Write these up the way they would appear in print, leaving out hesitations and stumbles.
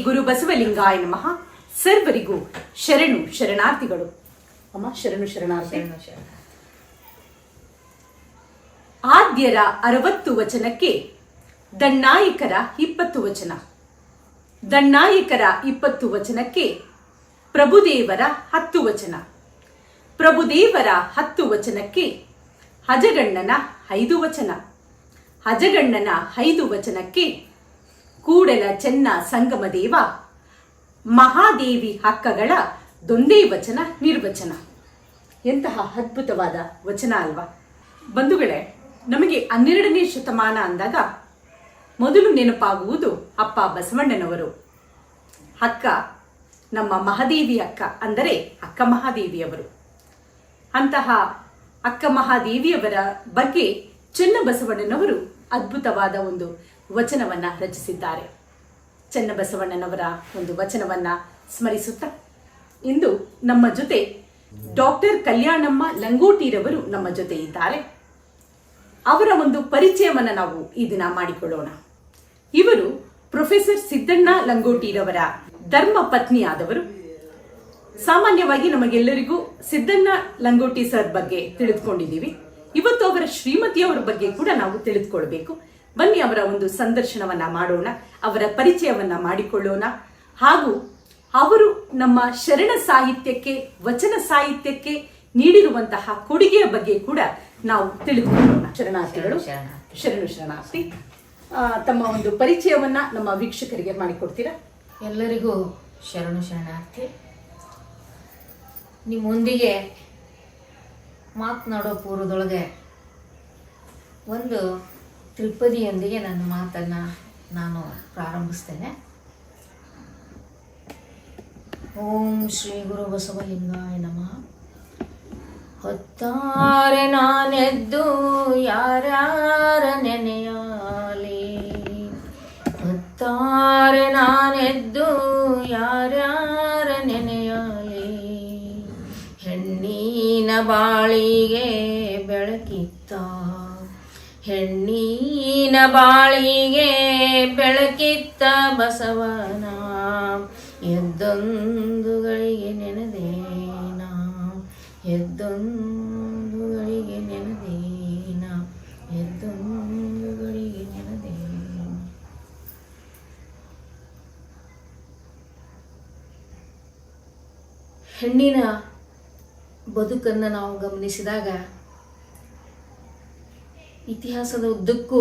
ಗುರು ಬಸವಲಿಂಗಾಯ ನಮಃ. ಸರ್ವರಿಗೂ ಶರಣು ಶರಣಾರ್ಥಿಗಳು. ಅಮ್ಮ ಶರಣು ಶರಣಾರ್ಥಿ. ಆದ್ಯರ 60 ವಚನಕ್ಕೆ ದಣ್ಣಾಯಿಕರ 20 ವಚನ. ದಣ್ಣಾಯಿಕರ 20 ವಚನಕ್ಕೆ ಪ್ರಭುದೇವರ 10 ವಚನ. ಪ್ರಭುದೇವರ 10 ವಚನಕ್ಕೆ ಹಜಗಣ್ಣನ 5 ವಚನ. ಹಜಗಣ್ಣನ 5 ವಚನಕ್ಕೆ ಕೂಡಲ ಚೆನ್ನ ಸಂಗಮದೇವ ಮಹಾದೇವಿ ಹಕ್ಕಗಳ ದೊಂದೇ ವಚನ ನಿರ್ವಚನ. ಎಂತಹ ಅದ್ಭುತವಾದ ವಚನ ಅಲ್ವಾ ಬಂಧುಗಳೇ. ನಮಗೆ 12ನೇ ಶತಮಾನ ಅಂದಾಗ ಮೊದಲು ನೆನಪಾಗುವುದು ಅಪ್ಪ ಬಸವಣ್ಣನವರು. ಅಕ್ಕ ನಮ್ಮ ಮಹಾದೇವಿ ಅಕ್ಕ, ಅಂದರೆ ಅಕ್ಕ ಮಹಾದೇವಿಯವರು. ಅಂತಹ ಅಕ್ಕ ಮಹಾದೇವಿಯವರ ಬಗ್ಗೆ ಚೆನ್ನಬಸವಣ್ಣನವರು ಅದ್ಭುತವಾದ ಒಂದು ವಚನವನ್ನ ರಚಿಸಿದ್ದಾರೆ. ಚೆನ್ನಬಸವಣ್ಣನವರ ಒಂದು ವಚನವನ್ನ ಸ್ಮರಿಸುತ್ತಾ ಇಂದು ನಮ್ಮ ಜೊತೆ ಡಾಕ್ಟರ್ ಕಲ್ಯಾಣಮ್ಮ ಲಂಗೋಟಿರವರು ನಮ್ಮ ಜೊತೆ ಇದ್ದಾರೆ. ಅವರ ಒಂದು ಪರಿಚಯವನ್ನ ನಾವು ಈ ದಿನ ಮಾಡಿಕೊಳ್ಳೋಣ. ಇವರು ಪ್ರೊಫೆಸರ್ ಸಿದ್ದಣ್ಣ ಲಂಗೋಟಿರವರ ಧರ್ಮ ಪತ್ನಿಯಾದವರು. ಸಾಮಾನ್ಯವಾಗಿ ನಮಗೆಲ್ಲರಿಗೂ ಸಿದ್ದಣ್ಣ ಲಂಗೋಟಿ ಸರ್ ಬಗ್ಗೆ ತಿಳಿದುಕೊಂಡಿದ್ದೀವಿ. ಇವತ್ತು ಅವರ ಶ್ರೀಮತಿಯವರ ಬಗ್ಗೆ ಕೂಡ ನಾವು ತಿಳಿದುಕೊಳ್ಬೇಕು. ಬನ್ನಿ ಅವರ ಒಂದು ಸಂದರ್ಶನವನ್ನ ಮಾಡೋಣ, ಅವರ ಪರಿಚಯವನ್ನ ಮಾಡಿಕೊಳ್ಳೋಣ. ಹಾಗೂ ಅವರು ನಮ್ಮ ಶರಣ ಸಾಹಿತ್ಯಕ್ಕೆ, ವಚನ ಸಾಹಿತ್ಯಕ್ಕೆ ನೀಡಿರುವಂತಹ ಕೊಡುಗೆಯ ಬಗ್ಗೆ ಕೂಡ ನಾವು ತಿಳಿದುಕೊಳ್ಳೋಣ. ಶರಣಾರ್ಥಿಗಳು. ಶರಣು ಶರಣಾರ್ಥಿ. ತಮ್ಮ ಒಂದು ಪರಿಚಯವನ್ನ ನಮ್ಮ ವೀಕ್ಷಕರಿಗೆ ಮಾಡಿಕೊಡ್ತೀರಾ? ಎಲ್ಲರಿಗೂ ಶರಣು ಶರಣಾರ್ಥಿ. ನಿಮ್ಮೊಂದಿಗೆ ಮಾತನಾಡೋ ಪೂರ್ವದೊಳಗೆ ಒಂದು ತ್ರಿಪದಿಯೊಂದಿಗೆ ನನ್ನ ಮಾತನ್ನು ನಾನು ಪ್ರಾರಂಭಿಸ್ತೇನೆ. ಓಂ ಶ್ರೀ ಗುರು ಬಸವಲಿಂಗಾಯ ನಮಃ. ಹೊತ್ತಾರೆ ನಾನೆದ್ದು ಯಾರ್ಯಾರ ನೆನೆಯಾಲಿ, ಹೊತ್ತಾರೆ ನಾನೆದ್ದು ಯಾರ್ಯಾರ ನೆನೆಯಾಲಿ, ಹೆಣ್ಣಿನ ಬಾಳಿಗೆ ಬೆಳಕಿತ್ತ, ಹೆಣ್ಣಿನ ಬಾಳಿಗೆ ಬೆಳಕಿತ್ತ ಬಸವನ, ಎದ್ದೊಂದು ಗಳಿಗೆ ನೆನೆದೇನ, ಎದ್ದೊಂದು ಗಳಿಗೆ ನೆನೆದೇನ, ಎದ್ದೊಂದು ಗಳಿಗೆ ನೆನೆದೇನ. ಹೆಣ್ಣಿನ ಬದುಕನ್ನು ನಾವು ಗಮನಿಸಿದಾಗ ಇತಿಹಾಸದ ಉದ್ದಕ್ಕೂ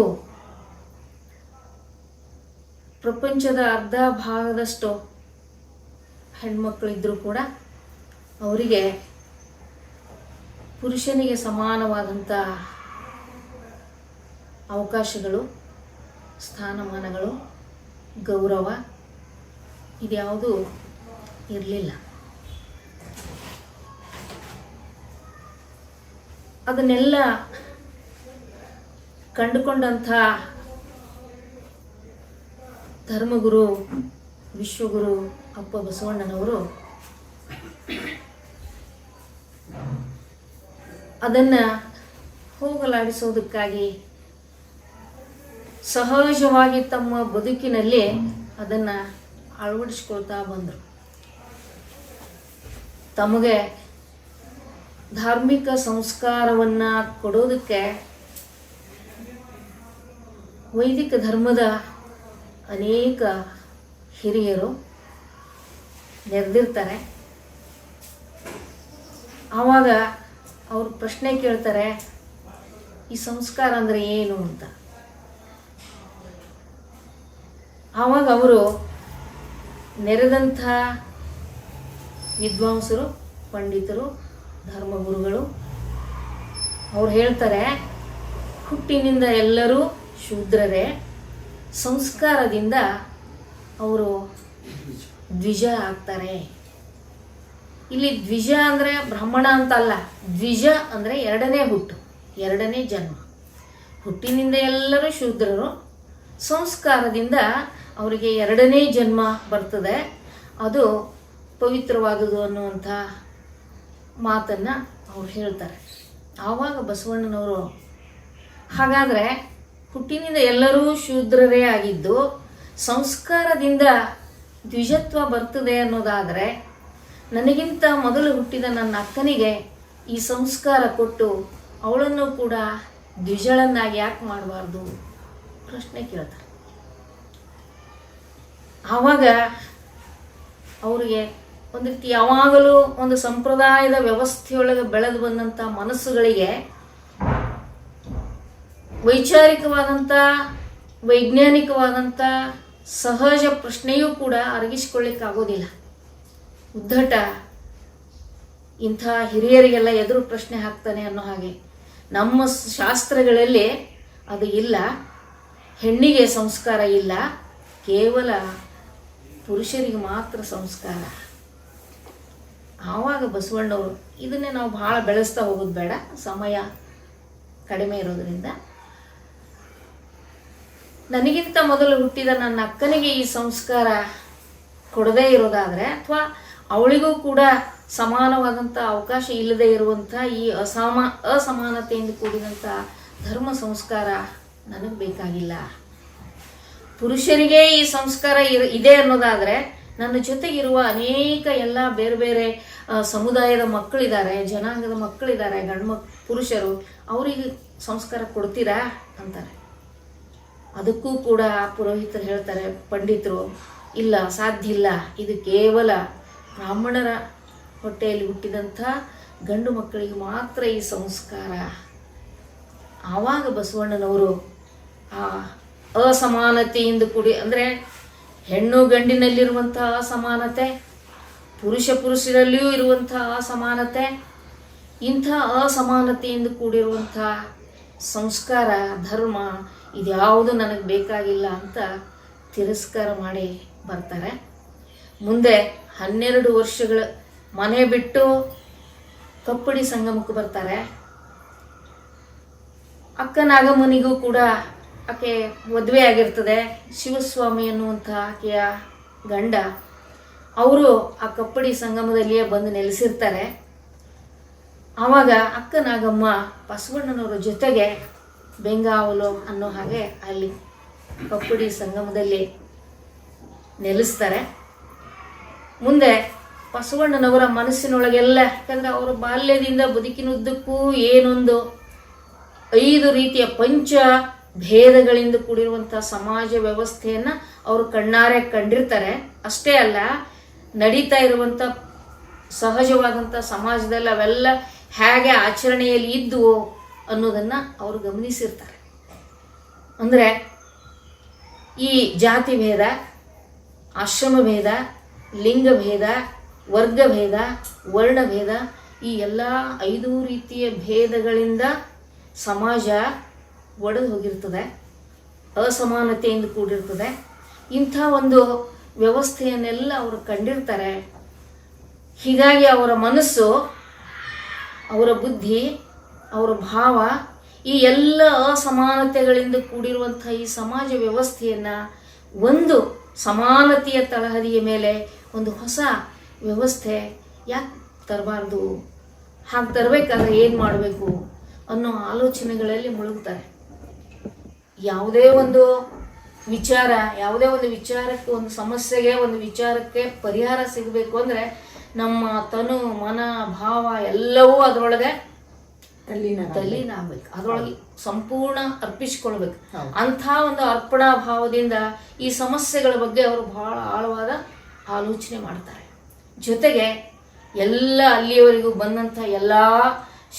ಪ್ರಪಂಚದ ಅರ್ಧ ಭಾಗದಷ್ಟು ಹೆಣ್ಮಕ್ಳಿದ್ರೂ ಕೂಡ ಅವರಿಗೆ ಪುರುಷನಿಗೆ ಸಮಾನವಾದಂಥ ಅವಕಾಶಗಳು, ಸ್ಥಾನಮಾನಗಳು, ಗೌರವ ಇದ್ಯಾವುದೂ ಇರಲಿಲ್ಲ. ಅದನ್ನೆಲ್ಲ ಕಂಡುಕೊಂಡಂಥ ಧರ್ಮಗುರು, ವಿಶ್ವಗುರು ಅಪ್ಪ ಬಸವಣ್ಣನವರು ಅದನ್ನು ಹೋಗಲಾಡಿಸೋದಕ್ಕಾಗಿ ಸಹಜವಾಗಿ ತಮ್ಮ ಬದುಕಿನಲ್ಲಿ ಅದನ್ನು ಅಳವಡಿಸ್ಕೊಳ್ತಾ ಬಂದರು. ತಮಗೆ ಧಾರ್ಮಿಕ ಸಂಸ್ಕಾರವನ್ನು ಕೊಡೋದಕ್ಕೆ ವೈದಿಕ ಧರ್ಮದ ಅನೇಕ ಹಿರಿಯರು ನೆರೆದಿರ್ತಾರೆ. ಆವಾಗ ಅವರು ಪ್ರಶ್ನೆ ಕೇಳ್ತಾರೆ, ಈ ಸಂಸ್ಕಾರ ಅಂದರೆ ಏನು ಅಂತ. ಆವಾಗ ಅವರು ನೆರೆದಂಥ ವಿದ್ವಾಂಸರು, ಪಂಡಿತರು, ಧರ್ಮಗುರುಗಳು ಅವ್ರು ಹೇಳ್ತಾರೆ, ಹುಟ್ಟಿನಿಂದ ಎಲ್ಲರೂ ಶೂದ್ರರೇ, ಸಂಸ್ಕಾರದಿಂದ ಅವರು ದ್ವಿಜ ಆಗ್ತಾರೆ. ಇಲ್ಲಿ ದ್ವಿಜ ಅಂದರೆ ಬ್ರಾಹ್ಮಣ ಅಂತ ಅಲ್ಲ, ದ್ವಿಜ ಅಂದರೆ ಎರಡನೇ ಹುಟ್ಟು, ಎರಡನೇ ಜನ್ಮ. ಹುಟ್ಟಿನಿಂದ ಎಲ್ಲರೂ ಶೂದ್ರರು, ಸಂಸ್ಕಾರದಿಂದ ಅವರಿಗೆ ಎರಡನೇ ಜನ್ಮ ಬರ್ತದೆ, ಅದು ಪವಿತ್ರವಾದುದು ಅನ್ನುವಂಥ ಮಾತನ್ನು ಅವ್ರು ಹೇಳ್ತಾರೆ. ಆವಾಗ ಬಸವಣ್ಣನವರು, ಹಾಗಾದರೆ ಹುಟ್ಟಿನಿಂದ ಎಲ್ಲರೂ ಶೂದ್ರರೇ ಆಗಿದ್ದು ಸಂಸ್ಕಾರದಿಂದ ದ್ವಿಜತ್ವ ಬರ್ತದೆ ಅನ್ನೋದಾದರೆ ನನಗಿಂತ ಮೊದಲು ಹುಟ್ಟಿದ ನನ್ನ ಅಕ್ಕನಿಗೆ ಈ ಸಂಸ್ಕಾರ ಕೊಟ್ಟು ಅವಳನ್ನು ಕೂಡ ದ್ವಿಜಳನ್ನಾಗಿ ಯಾಕೆ ಮಾಡಬಾರ್ದು ಪ್ರಶ್ನೆ ಕೇಳ್ತಾರೆ. ಆವಾಗ ಅವರಿಗೆ ಒಂದು ರೀತಿ ಯಾವಾಗಲೂ ಒಂದು ಸಂಪ್ರದಾಯದ ವ್ಯವಸ್ಥೆಯೊಳಗೆ ಬೆಳೆದು ಬಂದಂಥ ಮನಸ್ಸುಗಳಿಗೆ ವೈಚಾರಿಕವಾದಂಥ ವೈಜ್ಞಾನಿಕವಾದಂಥ ಸಹಜ ಪ್ರಶ್ನೆಯೂ ಕೂಡ ಅರಗಿಸಿಕೊಳ್ಳಿಕ್ಕಾಗೋದಿಲ್ಲ. ಉದ್ದಟ ಇಂಥ ಹಿರಿಯರಿಗೆಲ್ಲ ಎದುರು ಪ್ರಶ್ನೆ ಹಾಕ್ತಾನೆ ಅನ್ನೋ ಹಾಗೆ ನಮ್ಮ ಶಾಸ್ತ್ರಗಳಲ್ಲಿ ಅದು ಇಲ್ಲ. ಹೆಣ್ಣಿಗೆ ಸಂಸ್ಕಾರ ಇಲ್ಲ, ಕೇವಲ ಪುರುಷರಿಗೆ ಮಾತ್ರ ಸಂಸ್ಕಾರ. ಆವಾಗ ಬಸವಣ್ಣವರು ಇದನ್ನೇ ನಾವು ಭಾಳ ಬೆಳೆಸ್ತಾ ಹೋಗೋದು ಬೇಡ, ಸಮಯ ಕಡಿಮೆ ಇರೋದ್ರಿಂದ. ನನಗಿಂತ ಮೊದಲು ಹುಟ್ಟಿದ ನನ್ನ ಅಕ್ಕನಿಗೆ ಈ ಸಂಸ್ಕಾರ ಕೊಡದೇ ಇರೋದಾದರೆ ಅಥವಾ ಅವಳಿಗೂ ಕೂಡ ಸಮಾನವಾದಂಥ ಅವಕಾಶ ಇಲ್ಲದೆ ಇರುವಂಥ ಈ ಅಸಮಾನತೆಯಿಂದ ಕೂಡಿದಂಥ ಧರ್ಮ ಸಂಸ್ಕಾರ ನನಗೆ ಬೇಕಾಗಿಲ್ಲ. ಪುರುಷರಿಗೆ ಈ ಸಂಸ್ಕಾರ ಇದೆ ಅನ್ನೋದಾದರೆ ನನ್ನ ಜೊತೆಗಿರುವ ಅನೇಕ ಎಲ್ಲ ಬೇರೆ ಬೇರೆ ಸಮುದಾಯದ ಮಕ್ಕಳಿದ್ದಾರೆ, ಜನಾಂಗದ ಮಕ್ಕಳಿದ್ದಾರೆ, ಪುರುಷರು, ಅವರಿಗೆ ಸಂಸ್ಕಾರ ಕೊಡ್ತೀರಾ ಅಂತಾರೆ. ಅದಕ್ಕೂ ಕೂಡ ಪುರೋಹಿತರು ಹೇಳ್ತಾರೆ, ಪಂಡಿತರು, ಇಲ್ಲ, ಸಾಧ್ಯ ಇಲ್ಲ, ಇದು ಕೇವಲ ಬ್ರಾಹ್ಮಣರ ಹೊಟ್ಟೆಯಲ್ಲಿ ಹುಟ್ಟಿದಂಥ ಗಂಡು ಮಕ್ಕಳಿಗೆ ಮಾತ್ರ ಈ ಸಂಸ್ಕಾರ. ಆವಾಗ ಬಸವಣ್ಣನವರು ಆ ಅಸಮಾನತೆಯಿಂದ ಕೂಡಿ, ಅಂದರೆ ಹೆಣ್ಣು ಗಂಡಿನಲ್ಲಿರುವಂಥ ಅಸಮಾನತೆ, ಪುರುಷರಲ್ಲಿಯೂ ಇರುವಂಥ ಅಸಮಾನತೆ, ಇಂಥ ಅಸಮಾನತೆಯಿಂದ ಕೂಡಿರುವಂಥ ಸಂಸ್ಕಾರ, ಧರ್ಮ ಇದ್ಯಾವುದು ನನಗೆ ಬೇಕಾಗಿಲ್ಲ ಅಂತ ತಿರಸ್ಕಾರ ಮಾಡಿ ಬರ್ತಾರೆ. ಮುಂದೆ 12 ವರ್ಷಗಳ ಮನೆ ಬಿಟ್ಟು ಕಪ್ಪಡಿ ಸಂಗಮಕ್ಕೆ ಬರ್ತಾರೆ. ಅಕ್ಕ ನಾಗಮ್ಮನಿಗೂ ಕೂಡ ಆಕೆ ಮದುವೆ ಆಗಿರ್ತದೆ. ಶಿವಸ್ವಾಮಿ ಅನ್ನುವಂಥ ಆಕೆಯ ಗಂಡ, ಅವರು ಆ ಕಪ್ಪಡಿ ಸಂಗಮದಲ್ಲಿಯೇ ಬಂದು ನೆಲೆಸಿರ್ತಾರೆ. ಆವಾಗ ಅಕ್ಕ ನಾಗಮ್ಮ ಬಸವಣ್ಣನವರ ಜೊತೆಗೆ ಬೆಂಗಾವಲು ಅನ್ನೋ ಹಾಗೆ ಅಲ್ಲಿ ಕಪ್ಪಡಿ ಸಂಗಮದಲ್ಲಿ ನೆಲೆಸ್ತಾರೆ. ಮುಂದೆ ಬಸವಣ್ಣನವರ ಮನಸ್ಸಿನೊಳಗೆಲ್ಲ, ಯಾಕಂದರೆ ಅವರ ಬಾಲ್ಯದಿಂದ ಬದುಕಿನುದ್ದಕ್ಕೂ ಏನೊಂದು 5 ರೀತಿಯ ಪಂಚ ಭೇದಗಳಿಂದ ಕೂಡಿರುವಂಥ ಸಮಾಜ ವ್ಯವಸ್ಥೆಯನ್ನು ಅವರು ಕಣ್ಣಾರೆ ಕಂಡಿರ್ತಾರೆ. ಅಷ್ಟೇ ಅಲ್ಲ, ನಡೀತಾ ಇರುವಂಥ ಸಹಜವಾದಂಥ ಸಮಾಜದಲ್ಲಿ ಅವೆಲ್ಲ ಹೇಗೆ ಆಚರಣೆಯಲ್ಲಿ ಇದ್ದುವೋ ಅನ್ನೋದನ್ನು ಅವರು ಗಮನಿಸಿರ್ತಾರೆ. ಅಂದರೆ ಈ ಜಾತಿ ಭೇದ, ಆಶ್ರಮ ಭೇದ, ಲಿಂಗಭೇದ, ವರ್ಗಭೇದ, ವರ್ಣಭೇದ, ಈ ಎಲ್ಲ 5 ರೀತಿಯ ಭೇದಗಳಿಂದ ಸಮಾಜ ಒಡೆದು ಹೋಗಿರ್ತದೆ, ಅಸಮಾನತೆಯಿಂದ ಕೂಡಿರ್ತದೆ. ಇಂಥ ಒಂದು ವ್ಯವಸ್ಥೆಯನ್ನೆಲ್ಲ ಅವರು ಕಂಡಿರ್ತಾರೆ. ಹೀಗಾಗಿ ಅವರ ಮನಸ್ಸು, ಅವರ ಬುದ್ಧಿ, ಅವರ ಭಾವ ಈ ಎಲ್ಲ ಅಸಮಾನತೆಗಳಿಂದ ಕೂಡಿರುವಂಥ ಈ ಸಮಾಜ ವ್ಯವಸ್ಥೆಯನ್ನು ಒಂದು ಸಮಾನತೆಯ ತಳಹದಿಯ ಮೇಲೆ ಒಂದು ಹೊಸ ವ್ಯವಸ್ಥೆ ಯಾಕೆ ತರಬಾರ್ದು, ಹಾಗೆ ತರಬೇಕಾದ್ರೆ ಏನು ಮಾಡಬೇಕು ಅನ್ನೋ ಆಲೋಚನೆಗಳಲ್ಲಿ ಮುಳುಗ್ತಾರೆ. ಯಾವುದೇ ಒಂದು ವಿಚಾರ, ಯಾವುದೇ ಒಂದು ವಿಚಾರಕ್ಕೆ, ಒಂದು ಸಮಸ್ಯೆಗೆ, ಒಂದು ವಿಚಾರಕ್ಕೆ ಪರಿಹಾರ ಸಿಗಬೇಕು ಅಂದರೆ ನಮ್ಮ ತನು, ಮನ, ಭಾವ ಎಲ್ಲವೂ ಅದರೊಳಗೆ ತಲ್ಲೀನ ಆಗ್ಬೇಕು, ಅದರೊಳಗೆ ಸಂಪೂರ್ಣ ಅರ್ಪಿಸ್ಕೊಳ್ಬೇಕು. ಅಂಥ ಒಂದು ಅರ್ಪಣಾ ಭಾವದಿಂದ ಈ ಸಮಸ್ಯೆಗಳ ಬಗ್ಗೆ ಅವರು ಬಹಳ ಆಳವಾದ ಆಲೋಚನೆ ಮಾಡ್ತಾರೆ. ಜೊತೆಗೆ ಎಲ್ಲ ಅಲ್ಲಿಯವರೆಗೂ ಬಂದಂಥ ಎಲ್ಲ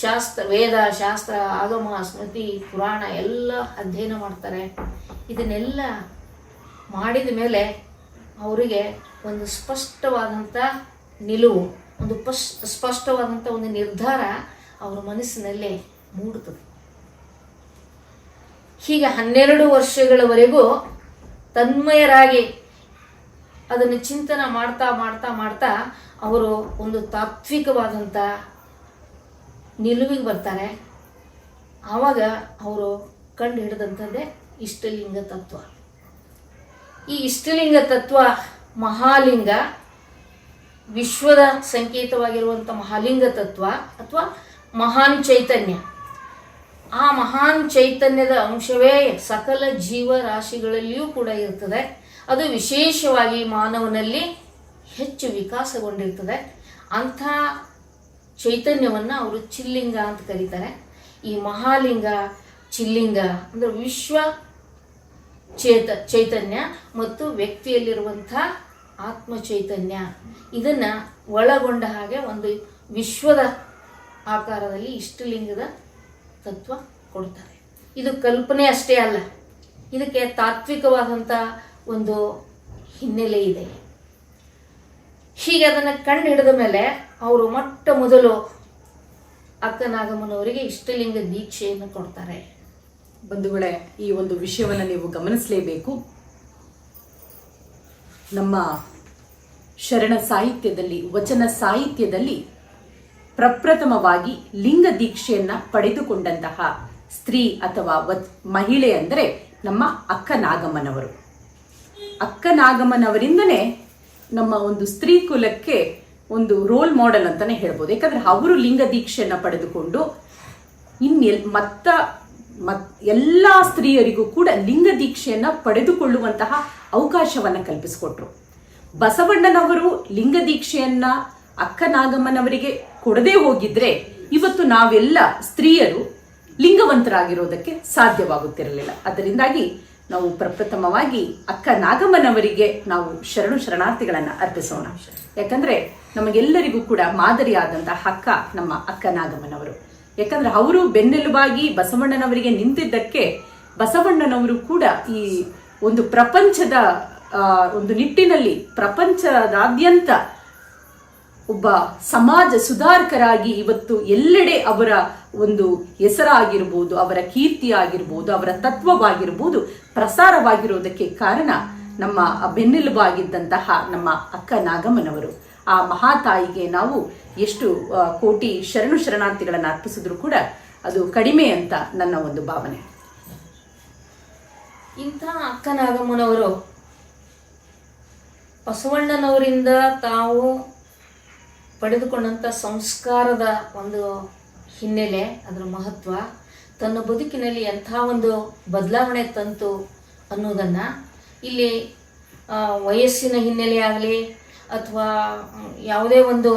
ಶಾಸ್ತ್ರ, ವೇದ, ಶಾಸ್ತ್ರ, ಆಗಮ, ಸ್ಮೃತಿ, ಪುರಾಣ ಎಲ್ಲ ಅಧ್ಯಯನ ಮಾಡ್ತಾರೆ. ಇದನ್ನೆಲ್ಲ ಮಾಡಿದ ಮೇಲೆ ಅವರಿಗೆ ಒಂದು ಸ್ಪಷ್ಟವಾದಂಥ ನಿಲುವು, ಒಂದು ಸ್ಪಷ್ಟವಾದಂಥ ಒಂದು ನಿರ್ಧಾರ ಅವರ ಮನಸ್ಸಿನಲ್ಲೇ ಮೂಡುತ್ತದೆ. ಹೀಗೆ 12 ವರ್ಷಗಳವರೆಗೂ ತನ್ಮಯರಾಗಿ ಅದನ್ನು ಚಿಂತನೆ ಮಾಡ್ತಾ ಮಾಡ್ತಾ ಮಾಡ್ತಾ ಅವರು ಒಂದು ತಾತ್ವಿಕವಾದಂಥ ನಿಲುವಿಗೆ ಬರ್ತಾರೆ. ಆವಾಗ ಅವರು ಕಂಡು ಹಿಡಿದಂಥದ್ದೇ ಇಷ್ಟಲಿಂಗ ತತ್ವ. ಈ ಇಷ್ಟಲಿಂಗ ತತ್ವ ಮಹಾಲಿಂಗ, ವಿಶ್ವದ ಸಂಕೇತವಾಗಿರುವಂಥ ಮಹಾಲಿಂಗ ತತ್ವ ಅಥವಾ ಮಹಾನ್ ಚೈತನ್ಯ. ಆ ಮಹಾನ್ ಚೈತನ್ಯದ ಅಂಶವೇ ಸಕಲ ಜೀವರಾಶಿಗಳಲ್ಲಿಯೂ ಕೂಡ ಇರ್ತದೆ. ಅದು ವಿಶೇಷವಾಗಿ ಮಾನವನಲ್ಲಿ ಹೆಚ್ಚು ವಿಕಾಸಗೊಂಡಿರ್ತದೆ. ಅಂಥ ಚೈತನ್ಯವನ್ನು ಅವರು ಚಿಲ್ಲಿಂಗ ಅಂತ ಕರೀತಾರೆ. ಈ ಮಹಾಲಿಂಗ, ಚಿಲ್ಲಿಂಗ ಅಂದರೆ ವಿಶ್ವ ಚೈತನ್ಯ ಮತ್ತು ವ್ಯಕ್ತಿಯಲ್ಲಿರುವಂಥ ಆತ್ಮ ಚೈತನ್ಯ, ಇದನ್ನು ಒಳಗೊಂಡ ಹಾಗೆ ಒಂದು ವಿಶ್ವದ ಆಕಾರದಲ್ಲಿ ಇಷ್ಟಲಿಂಗದ ತತ್ವ ಕೊಡ್ತಾರೆ. ಇದು ಕಲ್ಪನೆ ಅಷ್ಟೇ ಅಲ್ಲ, ಇದಕ್ಕೆ ತಾತ್ವಿಕವಾದಂಥ ಒಂದು ಹಿನ್ನೆಲೆ ಇದೆ. ಹೀಗೆ ಅದನ್ನು ಕಂಡು ಹಿಡಿದ ಮೇಲೆ ಅವರು ಮೊಟ್ಟ ಮೊದಲು ಅಕ್ಕನಾಗಮ್ಮನವರಿಗೆ ಇಷ್ಟಲಿಂಗ ದೀಕ್ಷೆಯನ್ನು ಕೊಡ್ತಾರೆ. ಬಂಧುಗಳೇ, ಈ ಒಂದು ವಿಷಯವನ್ನು ನೀವು ಗಮನಿಸಲೇಬೇಕು. ನಮ್ಮ ಶರಣ ಸಾಹಿತ್ಯದಲ್ಲಿ, ವಚನ ಸಾಹಿತ್ಯದಲ್ಲಿ ಪ್ರಪ್ರಥಮವಾಗಿ ಲಿಂಗ ದೀಕ್ಷೆಯನ್ನ ಪಡೆದುಕೊಂಡಂತಹ ಸ್ತ್ರೀ ಅಥವಾ ಮಹಿಳೆ ಅಂದರೆ ನಮ್ಮ ಅಕ್ಕನಾಗಮ್ಮನವರು. ಅಕ್ಕನಾಗಮ್ಮನವರಿಂದನೇ ನಮ್ಮ ಒಂದು ಸ್ತ್ರೀ ಕುಲಕ್ಕೆ ಒಂದು ರೋಲ್ ಮಾಡೆಲ್ ಅಂತಾನೆ ಹೇಳ್ಬೋದು. ಯಾಕಂದ್ರೆ ಅವರು ಲಿಂಗ ದೀಕ್ಷೆಯನ್ನ ಪಡೆದುಕೊಂಡು ಎಲ್ಲ ಸ್ತ್ರೀಯರಿಗೂ ಕೂಡ ಲಿಂಗ ದೀಕ್ಷೆಯನ್ನ ಪಡೆದುಕೊಳ್ಳುವಂತಹ ಅವಕಾಶವನ್ನ ಕಲ್ಪಿಸಿಕೊಟ್ರು. ಬಸವಣ್ಣನವರು ಲಿಂಗ ದೀಕ್ಷೆಯನ್ನ ಅಕ್ಕನಾಗಮ್ಮನವರಿಗೆ ಕೊಡದೇ ಹೋಗಿದ್ರೆ ಇವತ್ತು ನಾವೆಲ್ಲ ಸ್ತ್ರೀಯರು ಲಿಂಗವಂತರಾಗಿರೋದಕ್ಕೆ ಸಾಧ್ಯವಾಗುತ್ತಿರಲಿಲ್ಲ. ಅದರಿಂದಾಗಿ ನಾವು ಪ್ರಪ್ರಥಮವಾಗಿ ಅಕ್ಕನಾಗಮ್ಮನವರಿಗೆ ನಾವು ಶರಣಾರ್ಥಿಗಳನ್ನ ಅರ್ಪಿಸೋಣ. ಯಾಕಂದ್ರೆ ನಮಗೆಲ್ಲರಿಗೂ ಕೂಡ ಮಾದರಿಯಾದಂತಹ ಅಕ್ಕ ನಮ್ಮ ಅಕ್ಕನಾಗಮ್ಮನವರು. ಯಾಕಂದ್ರೆ ಅವರು ಬೆನ್ನೆಲುಬಾಗಿ ಬಸವಣ್ಣನವರಿಗೆ ನಿಂತಿದ್ದಕ್ಕೆ ಬಸವಣ್ಣನವರು ಕೂಡ ಈ ಒಂದು ಪ್ರಪಂಚದ ಒಂದು ನಿಟ್ಟಿನಲ್ಲಿ ಪ್ರಪಂಚದಾದ್ಯಂತ ಒಬ್ಬ ಸಮಾಜ ಸುಧಾರಕರಾಗಿ ಇವತ್ತು ಎಲ್ಲೆಡೆ ಅವರ ಒಂದು ಹೆಸರಾಗಿರ್ಬೋದು, ಅವರ ಕೀರ್ತಿ ಆಗಿರ್ಬೋದು, ಅವರ ತತ್ವವಾಗಿರ್ಬೋದು ಪ್ರಸಾರವಾಗಿರೋದಕ್ಕೆ ಕಾರಣ ನಮ್ಮ ಬೆನ್ನೆಲುಬಾಗಿದ್ದಂತಹ ನಮ್ಮ ಅಕ್ಕನಾಗಮ್ಮನವರು. ಆ ಮಹಾತಾಯಿಗೆ ನಾವು ಎಷ್ಟು ಕೋಟಿ ಶರಣಾರ್ಥಿಗಳನ್ನು ಅರ್ಪಿಸಿದ್ರು ಕೂಡ ಅದು ಕಡಿಮೆ ಅಂತ ನನ್ನ ಒಂದು ಭಾವನೆ. ಇಂಥ ಅಕ್ಕನಾಗಮ್ಮನವರು ಬಸವಣ್ಣನವರಿಂದ ತಾವು ಪಡೆದುಕೊಂಡಂಥ ಸಂಸ್ಕಾರದ ಒಂದು ಹಿನ್ನೆಲೆ, ಅದರ ಮಹತ್ವ, ತನ್ನ ಬದುಕಿನಲ್ಲಿ ಎಂಥ ಒಂದು ಬದಲಾವಣೆ ತಂತು ಅನ್ನೋದನ್ನು ಇಲ್ಲಿ ವಯಸ್ಸಿನ ಹಿನ್ನೆಲೆ ಆಗಲಿ ಅಥವಾ ಯಾವುದೇ ಒಂದು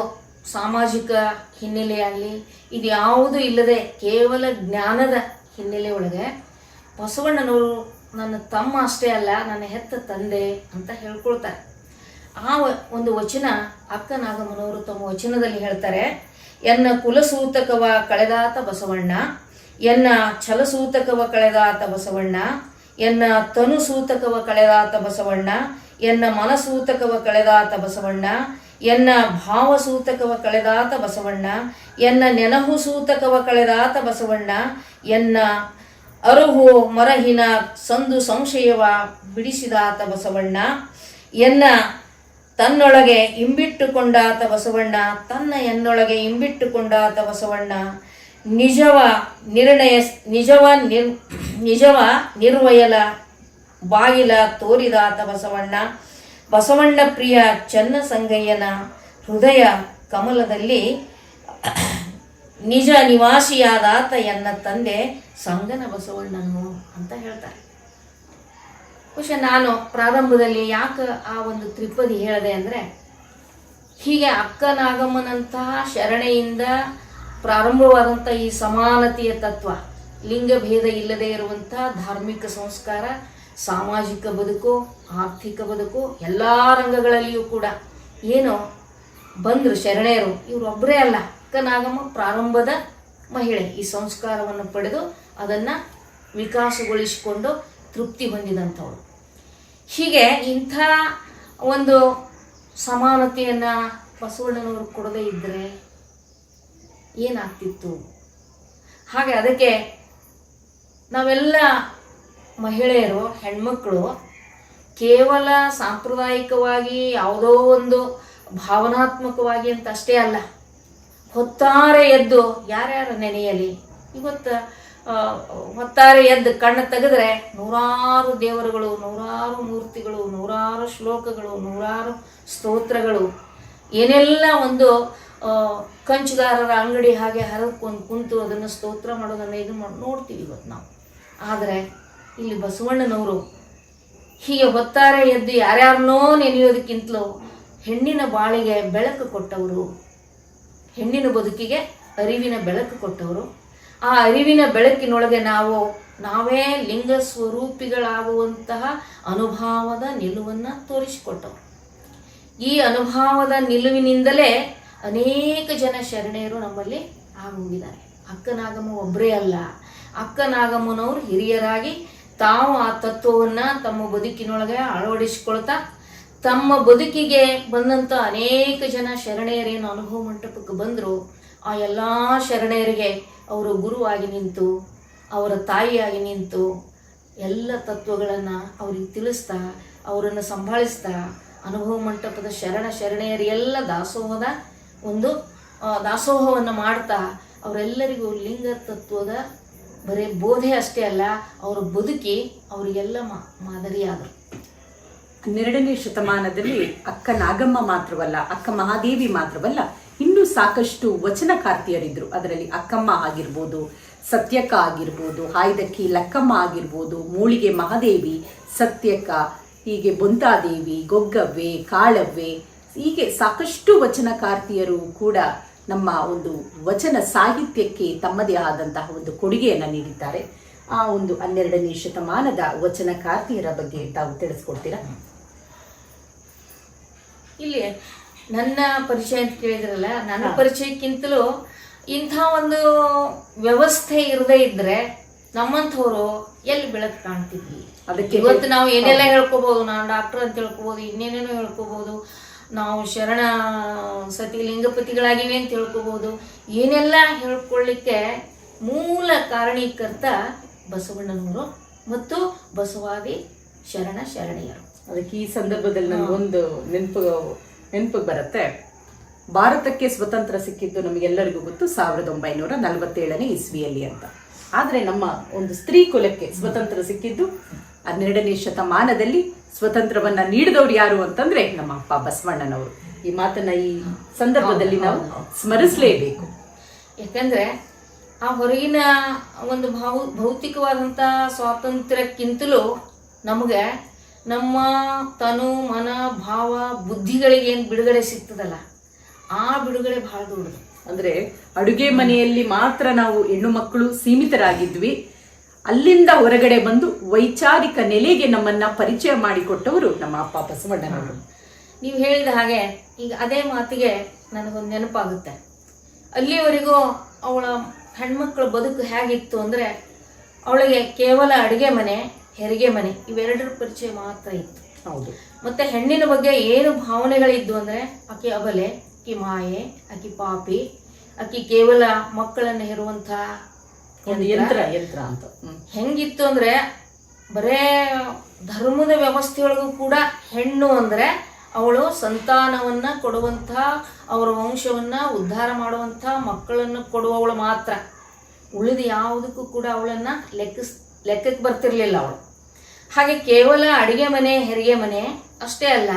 ಸಾಮಾಜಿಕ ಹಿನ್ನೆಲೆಯಾಗಲಿ ಇದು ಯಾವುದೂ ಇಲ್ಲದೆ ಕೇವಲ ಜ್ಞಾನದ ಹಿನ್ನೆಲೆ ಒಳಗೆ ಬಸವಣ್ಣನವರು ನನ್ನ ತಮ್ಮ ಅಷ್ಟೇ ಅಲ್ಲ, ನನ್ನ ಹೆತ್ತ ತಂದೆ ಅಂತ ಹೇಳ್ಕೊಳ್ತಾರೆ. ಆ ಒಂದು ವಚನ ಅಕ್ಕನಾಗಮ್ಮನವರು ತಮ್ಮ ವಚನದಲ್ಲಿ ಹೇಳ್ತಾರೆ, ಎನ್ನ ಕುಲಸೂತಕವ ಕಳೆದಾತ ಬಸವಣ್ಣ, ಎನ್ನ ಛಲಸೂತಕವ ಕಳೆದಾತ ಬಸವಣ್ಣ, ಎನ್ನ ತನು ಸೂತಕವ ಕಳೆದಾತ ಬಸವಣ್ಣ, ಎನ್ನ ಮನಸೂತಕವ ಕಳೆದಾತ ಬಸವಣ್ಣ, ಎನ್ನ ಭಾವಸೂತಕವ ಕಳೆದಾತ ಬಸವಣ್ಣ, ಎನ್ನ ನೆನಹು ಸೂತಕವ ಕಳೆದಾತ ಬಸವಣ್ಣ, ಎನ್ನ ಅರುಹು ಮರಹಿನ ಸಂದು ಸಂಶಯವ ಬಿಡಿಸಿದಾತ ಬಸವಣ್ಣ, ಎನ್ನ ತನ್ನೊಳಗೆ ಇಂಬಿಟ್ಟುಕೊಂಡಾತ ಬಸವಣ್ಣ, ತನ್ನ ಎನ್ನೊಳಗೆ ಇಂಬಿಟ್ಟುಕೊಂಡಾತ ಬಸವಣ್ಣ, ನಿಜವ ನಿರ್ವಯಲ ಬಾಗಿಲ ತೋರಿದಾತ ಬಸವಣ್ಣ, ಬಸವಣ್ಣ ಪ್ರಿಯ ಚನ್ನ ಸಂಗಯ್ಯನ ಹೃದಯ ಕಮಲದಲ್ಲಿ ನಿಜ ನಿವಾಸಿಯಾದಾತ ಎನ್ನ ತಂದೆ ಸಂಗನ ಬಸವಣ್ಣನು ಅಂತ ಹೇಳ್ತಾರೆ. ಬಹುಶಃ ನಾನು ಪ್ರಾರಂಭದಲ್ಲಿ ಯಾಕೆ ಆ ಒಂದು ತ್ರಿಪದಿ ಹೇಳಿದೆ ಅಂದರೆ, ಹೀಗೆ ಅಕ್ಕನಾಗಮ್ಮನಂತಹ ಶರಣೆಯಿಂದ ಪ್ರಾರಂಭವಾದಂಥ ಈ ಸಮಾನತೆಯ ತತ್ವ, ಲಿಂಗಭೇದ ಇಲ್ಲದೆ ಇರುವಂಥ ಧಾರ್ಮಿಕ ಸಂಸ್ಕಾರ, ಸಾಮಾಜಿಕ ಬದುಕು, ಆರ್ಥಿಕ ಬದುಕು, ಎಲ್ಲ ರಂಗಗಳಲ್ಲಿಯೂ ಕೂಡ ಏನು ಬಂದರು ಶರಣೆಯರು. ಇವರೊಬ್ಬರೇ ಅಲ್ಲ, ಅಕ್ಕನಾಗಮ್ಮ ಪ್ರಾರಂಭದ ಮಹಿಳೆ. ಈ ಸಂಸ್ಕಾರವನ್ನು ಪಡೆದು ಅದನ್ನು ವಿಕಾಸಗೊಳಿಸಿಕೊಂಡು ತೃಪ್ತಿ ಹೊಂದಿದಂಥವಳು. ಹೀಗೆ ಇಂಥ ಒಂದು ಸಮಾನತೆಯನ್ನು ಬಸವಣ್ಣನವರು ಕೊಡದೇ ಇದ್ದರೆ ಏನಾಗ್ತಿತ್ತು? ಹಾಗೆ ಅದಕ್ಕೆ ನಾವೆಲ್ಲ ಮಹಿಳೆಯರು, ಹೆಣ್ಮಕ್ಕಳು ಕೇವಲ ಸಾಂಪ್ರದಾಯಿಕವಾಗಿ ಯಾವುದೋ ಒಂದು ಭಾವನಾತ್ಮಕವಾಗಿ ಅಂತ ಅಷ್ಟೇ ಅಲ್ಲ, ಹೊತ್ತಾರೆ ಎದ್ದು ಯಾರ್ಯಾರ ನೆನೆಯಲಿ. ಇವತ್ತು ಹೊತ್ತಾರೆ ಎದ್ದು ಕಣ್ಣು ತೆಗೆದ್ರೆ ನೂರಾರು ದೇವರುಗಳು, ನೂರಾರು ಮೂರ್ತಿಗಳು, ನೂರಾರು ಶ್ಲೋಕಗಳು, ನೂರಾರು ಸ್ತೋತ್ರಗಳು, ಏನೆಲ್ಲ ಒಂದು ಕಂಚುಗಾರರ ಅಂಗಡಿ ಹಾಗೆ ಹರದ್ಕೊಂಡು ಕುಂತು ಅದನ್ನು ಸ್ತೋತ್ರ ಮಾಡೋದನ್ನು ಇದು ನೋಡ್ತೀವಿ ಇವತ್ತು ನಾವು. ಆದರೆ ಇಲ್ಲಿ ಬಸವಣ್ಣನವರು ಹೀಗೆ ಹೊತ್ತಾರೆ ಎದ್ದು ಯಾರ್ಯಾರನ್ನೋ ನೆನೆಯೋದಕ್ಕಿಂತಲೂ ಹೆಣ್ಣಿನ ಬಾಳಿಗೆ ಬೆಳಕು ಕೊಟ್ಟವರು, ಹೆಣ್ಣಿನ ಬದುಕಿಗೆ ಅರಿವಿನ ಬೆಳಕು ಕೊಟ್ಟವರು. ಆ ಅರಿವಿನ ಬೆಳಕಿನೊಳಗೆ ನಾವೇ ಲಿಂಗ ಸ್ವರೂಪಿಗಳಾಗುವಂತಹ ಅನುಭವದ ನಿಲುವನ್ನು ತೋರಿಸಿಕೊಟ್ಟವರು. ಈ ಅನುಭವದ ನಿಲುವಿನಿಂದಲೇ ಅನೇಕ ಜನ ಶರಣೆಯರು ನಮ್ಮಲ್ಲಿ ಆಗೋಗಿದ್ದಾರೆ. ಅಕ್ಕನಾಗಮ್ಮ ಒಬ್ಬರೇ ಅಲ್ಲ, ಅಕ್ಕನಾಗಮ್ಮನವರು ಹಿರಿಯರಾಗಿ ತಾವು ಆ ತತ್ವವನ್ನು ತಮ್ಮ ಬದುಕಿನೊಳಗೆ ಅಳವಡಿಸಿಕೊಳ್ತಾ ತಮ್ಮ ಬದುಕಿಗೆ ಬಂದಂಥ ಅನೇಕ ಜನ ಶರಣೆಯರೇನು ಅನುಭವ ಮಂಟಪಕ್ಕೆ ಬಂದರು, ಆ ಎಲ್ಲ ಶರಣೆಯರಿಗೆ ಅವರು ಗುರುವಾಗಿ ನಿಂತು, ಅವರ ತಾಯಿಯಾಗಿ ನಿಂತು ಎಲ್ಲ ತತ್ವಗಳನ್ನು ಅವ್ರಿಗೆ ತಿಳಿಸ್ತಾ, ಅವರನ್ನು ಸಂಭಾಳಿಸ್ತಾ, ಅನುಭವ ಮಂಟಪದ ಶರಣೆಯರಿಗೆಲ್ಲ ದಾಸೋಹವನ್ನು ಮಾಡ್ತಾ ಅವರೆಲ್ಲರಿಗೂ ಲಿಂಗ ತತ್ವದ ಬರೀ ಬೋಧೆ ಅಷ್ಟೇ ಅಲ್ಲ, ಅವರ ಬದುಕಿ ಅವರಿಗೆಲ್ಲ ಮಾದರಿಯಾದರು. 12ನೇ ಶತಮಾನದಲ್ಲಿ ಅಕ್ಕ ನಾಗಮ್ಮ ಮಾತ್ರವಲ್ಲ, ಅಕ್ಕ ಮಹಾದೇವಿ ಮಾತ್ರವಲ್ಲ, ಇನ್ನೂ ಸಾಕಷ್ಟು ವಚನಕಾರ್ತಿಯರಿದ್ರು. ಅದರಲ್ಲಿ ಅಕ್ಕಮ್ಮ ಆಗಿರ್ಬೋದು, ಸತ್ಯಕ್ಕ ಆಗಿರ್ಬೋದು, ಹಾಯ್ದಕ್ಕಿ ಲಕ್ಕಮ್ಮ ಆಗಿರ್ಬೋದು, ಮೂಳಿಗೆ ಮಹಾದೇವಿ, ಸತ್ಯಕ್ಕ, ಹೀಗೆ ಬೊಂತಾದೇವಿ, ಗೊಗ್ಗವ್ವೆ, ಕಾಳವ್ವೆ, ಹೀಗೆ ಸಾಕಷ್ಟು ವಚನಕಾರ್ತಿಯರು ಕೂಡ ನಮ್ಮ ಒಂದು ವಚನ ಸಾಹಿತ್ಯಕ್ಕೆ ತಮ್ಮದೇ ಆದಂತಹ ಒಂದು ಕೊಡುಗೆಯನ್ನು ನೀಡಿದ್ದಾರೆ. ಆ ಒಂದು 12ನೇ ಶತಮಾನದ ವಚನಕಾರ್ತಿಯರ ಬಗ್ಗೆ ತಾವು ತಿಳಿಸ್ಕೊಡ್ತೀರಾ? ಇಲ್ಲಿ ನನ್ನ ಪರಿಚಯ ಅಂತ ಕೇಳಿದ್ರಲ್ಲ, ನನ್ನ ಪರಿಚಯಕ್ಕಿಂತಲೂ ಇಂಥ ಒಂದು ವ್ಯವಸ್ಥೆ ಇರದೇ ಇದ್ರೆ ನಮ್ಮಂಥವ್ರು ಎಲ್ಲಿ ಬೆಳಕು ಕಾಣ್ತಿದ್ವಿ. ಅದಕ್ಕೆ ಇವತ್ತು ನಾವು ಏನೆಲ್ಲ ಹೇಳ್ಕೋಬಹುದು, ನಾನು ಡಾಕ್ಟರ್ ಅಂತ ಹೇಳ್ಕೋಬಹುದು, ಇನ್ನೇನೇನೋ ಹೇಳ್ಕೋಬಹುದು, ನಾವು ಶರಣ ಸತಿ ಲಿಂಗಪತಿಗಳಾಗಿವೆ ಅಂತ ಹೇಳ್ಕೋಬಹುದು. ಏನೆಲ್ಲ ಹೇಳ್ಕೊಳ್ಳಿಕ್ಕೆ ಮೂಲ ಕಾರಣೀಕರ್ತ ಬಸವಣ್ಣನವರು ಮತ್ತು ಬಸವಾದಿ ಶರಣೆಯರು. ಅದಕ್ಕೆ ಈ ಸಂದರ್ಭದಲ್ಲಿ ನನಗೊಂದು ನೆನಪು ಬರುತ್ತೆ. ಭಾರತಕ್ಕೆ ಸ್ವತಂತ್ರ ಸಿಕ್ಕಿದ್ದು ನಮಗೆಲ್ಲರಿಗೂ ಗೊತ್ತು 1947ನೇ ಇಸ್ವಿಯಲ್ಲಿ ಅಂತ. ಆದರೆ ನಮ್ಮ ಒಂದು ಸ್ತ್ರೀ ಕುಲಕ್ಕೆ ಸ್ವತಂತ್ರ ಸಿಕ್ಕಿದ್ದು 12ನೇ ಶತಮಾನದಲ್ಲಿ. ಸ್ವತಂತ್ರವನ್ನ ನೀಡಿದವರು ಯಾರು ಅಂತಂದ್ರೆ ನಮ್ಮ ಅಪ್ಪ ಬಸವಣ್ಣನವರು. ಈ ಮಾತನ್ನ ಈ ಸಂದರ್ಭದಲ್ಲಿ ನಾವು ಸ್ಮರಿಸಲೇಬೇಕು. ಯಾಕಂದ್ರೆ ಆ ಹೊರಗಿನ ಒಂದು ಭೌತಿಕವಾದಂಥ ಸ್ವಾತಂತ್ರ್ಯಕ್ಕಿಂತಲೂ ನಮಗೆ ನಮ್ಮ ತನು ಮನ ಭಾವ ಬುದ್ಧಿಗಳಿಗೆ ಏನು ಬಿಡುಗಡೆ ಸಿಗ್ತದಲ್ಲ, ಆ ಬಿಡುಗಡೆ ಬಹಳ ದೊಡ್ಡದು. ಅಂದ್ರೆ ಅಡುಗೆ ಮನೆಯಲ್ಲಿ ಮಾತ್ರ ನಾವು ಹೆಣ್ಣು ಮಕ್ಕಳು ಸೀಮಿತರಾಗಿದ್ವಿ. ಅಲ್ಲಿಂದ ಹೊರಗಡೆ ಬಂದು ವೈಚಾರಿಕ ನೆಲೆಗೆ ನಮ್ಮನ್ನ ಪರಿಚಯ ಮಾಡಿಕೊಟ್ಟವರು ನಮ್ಮ ಅಪ್ಪ ಬಸವಣ್ಣನವರು. ನೀವು ಹೇಳಿದ ಹಾಗೆ ಈಗ ಅದೇ ಮಾತಿಗೆ ನನಗೊಂದು ನೆನಪಾಗುತ್ತೆ. ಅಲ್ಲಿವರೆಗೂ ಅವಳ ಹೆಣ್ಮಕ್ಳ ಬದುಕು ಹೇಗಿತ್ತು ಅಂದ್ರೆ, ಅವಳಿಗೆ ಕೇವಲ ಅಡುಗೆ ಮನೆ, ಹೆರಿಗೆ ಮನೆ ಇವೆರಡರ ಪರಿಚಯ ಮಾತ್ರ ಇತ್ತು. ಹೌದು. ಮತ್ತೆ ಹೆಣ್ಣಿನ ಬಗ್ಗೆ ಏನು ಭಾವನೆಗಳಿದ್ದು ಅಂದ್ರೆ, ಆಕೆ ಅಬಲೆ, ಆಕಿ ಮಾಯೆ, ಆಕಿ ಪಾಪಿ, ಆಕಿ ಕೇವಲ ಮಕ್ಕಳನ್ನು ಹೆರುವಂತ ಯಂತ್ರ ಅಂತ ಹೆಂಗಿತ್ತು ಅಂದ್ರೆ, ಬರೇ ಧರ್ಮದ ವ್ಯವಸ್ಥೆಯೊಳಗೂ ಕೂಡ ಹೆಣ್ಣು ಅಂದ್ರೆ ಅವಳು ಸಂತಾನವನ್ನ ಕೊಡುವಂಥ, ಅವರ ವಂಶವನ್ನ ಉದ್ಧಾರ ಮಾಡುವಂಥ ಮಕ್ಕಳನ್ನು ಕೊಡುವವಳು ಮಾತ್ರ. ಉಳಿದ ಯಾವುದಕ್ಕೂ ಕೂಡ ಅವಳನ್ನ ಲೆಕ್ಕಕ್ಕೆ ಬರ್ತಿರ್ಲಿಲ್ಲ ಅವಳು. ಹಾಗೆ ಕೇವಲ ಅಡಿಗೆ ಮನೆ, ಹೆರಿಗೆ ಮನೆ ಅಷ್ಟೇ ಅಲ್ಲ,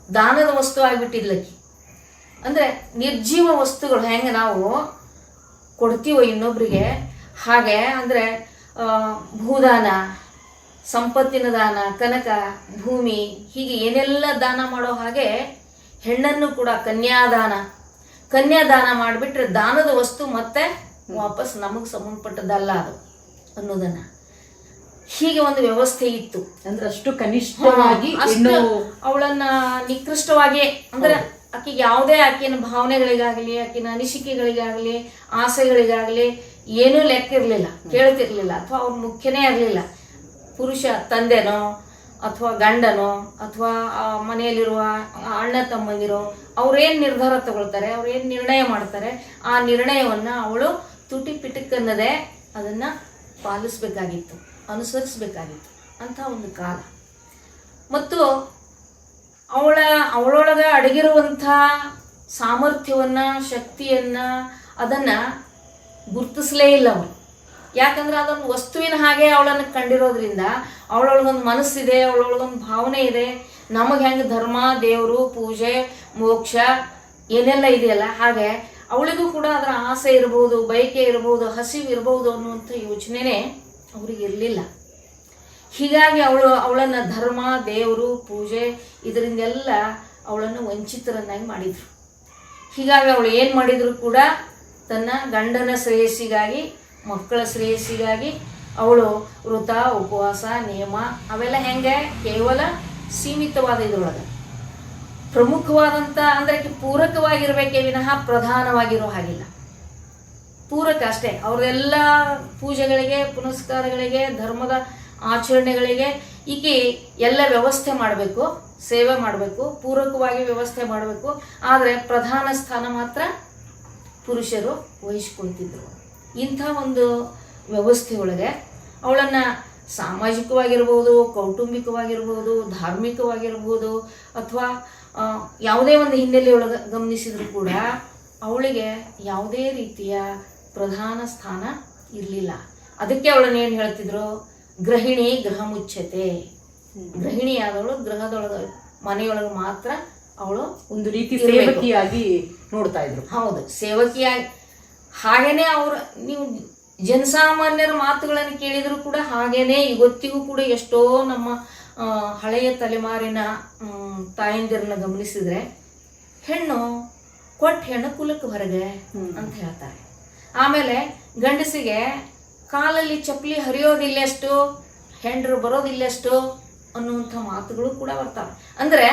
ದಾನದ ವಸ್ತು ಆಗಿಬಿಟ್ಟಿದ್ಲಕ್ಕಿ. ಅಂದ್ರೆ ನಿರ್ಜೀವ ವಸ್ತುಗಳು ಹೆಂಗೆ ನಾವು ಕೊಡ್ತೀವೋ ಇನ್ನೊಬ್ರಿಗೆ, ಹಾಗೆ ಅಂದ್ರೆ ಭೂದಾನ, ಸಂಪತ್ತಿನ ದಾನ, ಕನಕ, ಭೂಮಿ, ಹೀಗೆ ಏನೆಲ್ಲ ದಾನ ಮಾಡೋ ಹಾಗೆ ಹೆಣ್ಣನ್ನು ಕೂಡ ಕನ್ಯಾದಾನ ಮಾಡಿಬಿಟ್ರೆ ದಾನದ ವಸ್ತು ಮತ್ತೆ ವಾಪಸ್ ನಮಗೆ ಸಂಬಂಧಪಟ್ಟದಲ್ಲ ಅದು ಅನ್ನೋದನ್ನ, ಹೀಗೆ ಒಂದು ವ್ಯವಸ್ಥೆ ಇತ್ತು. ಅಂದ್ರೆ ಅಷ್ಟು ಕನಿಷ್ಠವಾಗಿ ಅವಳನ್ನ ನಿಕೃಷ್ಟವಾಗಿ, ಅಂದ್ರೆ ಆಕೆಗೆ ಯಾವುದೇ ಆಕಿನ ಭಾವನೆಗಳಿಗಾಗಲಿ, ಆಕಿನ ಅನಿಸಿಕೆಗಳಿಗಾಗಲಿ, ಆಸೆಗಳಿಗಾಗಲಿ ಏನೂ ಲೆಕ್ಕ ಇರಲಿಲ್ಲ, ಕೇಳ್ತಿರ್ಲಿಲ್ಲ, ಅಥವಾ ಅವ್ರ ಮುಖ್ಯನೇ ಇರಲಿಲ್ಲ. ಪುರುಷ ತಂದೆನೋ ಅಥವಾ ಗಂಡನೋ ಅಥವಾ ಮನೆಯಲ್ಲಿರುವ ಅಣ್ಣ ತಮ್ಮಂದಿರೋ ಅವ್ರೇನು ನಿರ್ಧಾರ ತಗೊಳ್ತಾರೆ, ಅವ್ರೇನು ನಿರ್ಣಯ ಮಾಡ್ತಾರೆ, ಆ ನಿರ್ಣಯವನ್ನ ಅವಳು ತುಟಿ ಪಿಟಕ್ಕನ್ನದೇ ಅದನ್ನ ಪಾಲಿಸ್ಬೇಕಾಗಿತ್ತು, ಅನುಸರಿಸಬೇಕಾಗಿತ್ತು ಅಂತ ಒಂದು ಕಾಲ. ಮತ್ತು ಅವಳೊಳಗ ಅಡಗಿರುವಂಥ ಸಾಮರ್ಥ್ಯವನ್ನ, ಶಕ್ತಿಯನ್ನ ಅದನ್ನ ಗುರುತಿಸಲೇ ಇಲ್ಲ ಅವಳು. ಯಾಕಂದ್ರೆ ಅದೊಂದು ವಸ್ತುವಿನ ಹಾಗೆ ಅವಳನ್ನು ಕಂಡಿರೋದ್ರಿಂದ ಅವಳೊಳಗೊಂದು ಮನಸ್ಸಿದೆ, ಅವಳೊಳಗೊಂದು ಭಾವನೆ ಇದೆ. ನಮಗೆ ಹೆಂಗೆ ಧರ್ಮ, ದೇವರು, ಪೂಜೆ, ಮೋಕ್ಷ ಏನೆಲ್ಲ ಇದೆಯಲ್ಲ, ಹಾಗೆ ಅವಳಿಗೂ ಕೂಡ ಅದರ ಆಸೆ ಇರ್ಬೋದು, ಬಯಕೆ ಇರ್ಬೋದು, ಹಸಿವು ಇರ್ಬೋದು ಅನ್ನುವಂಥ ಯೋಚನೆನೇ ಅವ್ರಿಗೆ ಇರಲಿಲ್ಲ. ಹೀಗಾಗಿ ಅವಳನ್ನು ಧರ್ಮ, ದೇವರು, ಪೂಜೆ ಇದರಿಂದೆಲ್ಲ ಅವಳನ್ನು ವಂಚಿತರನ್ನಾಗಿ ಮಾಡಿದರು. ಹೀಗಾಗಿ ಅವಳು ಏನು ಮಾಡಿದ್ರು ಕೂಡ ತನ್ನ ಗಂಡನ ಶ್ರೇಯಸ್ಸಿಗಾಗಿ, ಮಕ್ಕಳ ಶ್ರೇಯಸ್ಸಿಗಾಗಿ ಅವಳು ವೃತ, ಉಪವಾಸ, ನಿಯಮ ಅವೆಲ್ಲ ಹೆಂಗೆ ಕೇವಲ ಸೀಮಿತವಾದ ಇದ್ರೊಳಗೆ ಪ್ರಮುಖವಾದಂಥ ಅಂದರೆ ಪೂರಕವಾಗಿರಬೇಕೇ ವಿನಃ ಪ್ರಧಾನವಾಗಿರೋ ಹಾಗಿಲ್ಲ. ಪೂರಕ ಅಷ್ಟೇ. ಅವ್ರದೆಲ್ಲ ಪೂಜೆಗಳಿಗೆ, ಪುನಸ್ಕಾರಗಳಿಗೆ, ಧರ್ಮದ ಆಚರಣೆಗಳಿಗೆ ಈಕೆ ಎಲ್ಲ ವ್ಯವಸ್ಥೆ ಮಾಡಬೇಕು, ಸೇವೆ ಮಾಡಬೇಕು, ಪೂರಕವಾಗಿ ವ್ಯವಸ್ಥೆ ಮಾಡಬೇಕು. ಆದರೆ ಪ್ರಧಾನ ಸ್ಥಾನ ಮಾತ್ರ ಪುರುಷರು ವಹಿಸ್ಕೊಳ್ತಿದ್ರು. ಇಂಥ ಒಂದು ವ್ಯವಸ್ಥೆಯೊಳಗೆ ಅವಳನ್ನು ಸಾಮಾಜಿಕವಾಗಿರ್ಬೋದು, ಕೌಟುಂಬಿಕವಾಗಿರ್ಬೋದು, ಧಾರ್ಮಿಕವಾಗಿರ್ಬೋದು ಅಥವಾ ಯಾವುದೇ ಒಂದು ಹಿನ್ನೆಲೆಯೊಳಗೆ ಗಮನಿಸಿದ್ರು ಕೂಡ ಅವಳಿಗೆ ಯಾವುದೇ ರೀತಿಯ ಪ್ರಧಾನ ಸ್ಥಾನ ಇರಲಿಲ್ಲ. ಅದಕ್ಕೆ ಅವಳನ್ನ ಏನು ಹೇಳ್ತಿದ್ರು, ಗೃಹಿಣಿ ಗೃಹ ಮುಚ್ಚತೆ. ಗೃಹಿಣಿಯಾದವಳು ಗೃಹದೊಳಗೆ, ಮನೆಯೊಳಗೆ ಮಾತ್ರ ಅವಳು ಒಂದು ರೀತಿ ಸೇವಕಿಯಾಗಿ ನೋಡ್ತಾ ಇದ್ರು. ಹೌದು, ಸೇವಕಿಯಾಗಿ. ಹಾಗೇನೆ ನೀವು ಜನಸಾಮಾನ್ಯರ ಮಾತುಗಳನ್ನು ಕೇಳಿದ್ರು ಕೂಡ ಹಾಗೇನೆ ಇವತ್ತಿಗೂ ಕೂಡ ಎಷ್ಟೋ ನಮ್ಮ ಹಳೆಯ ತಲೆಮಾರಿನ ತಾಯಂದಿರನ್ನ ಗಮನಿಸಿದ್ರೆ ಹೆಣ್ಣು ಕುಲಕ್ಕೆ ಹೊರಗೆ ಅಂತ ಹೇಳ್ತಾರೆ. ಆಮೇಲೆ ಗಂಡಸಿಗೆ ಕಾಲಲ್ಲಿ ಚಪ್ಪಲಿ ಹರಿಯೋದಿಲ್ಲಷ್ಟು, ಹೆಂಡರು ಬರೋದಿಲ್ಲಷ್ಟು ಅನ್ನುವಂಥ ಮಾತುಗಳು ಕೂಡ ಬರ್ತಾವೆ. ಅಂದರೆ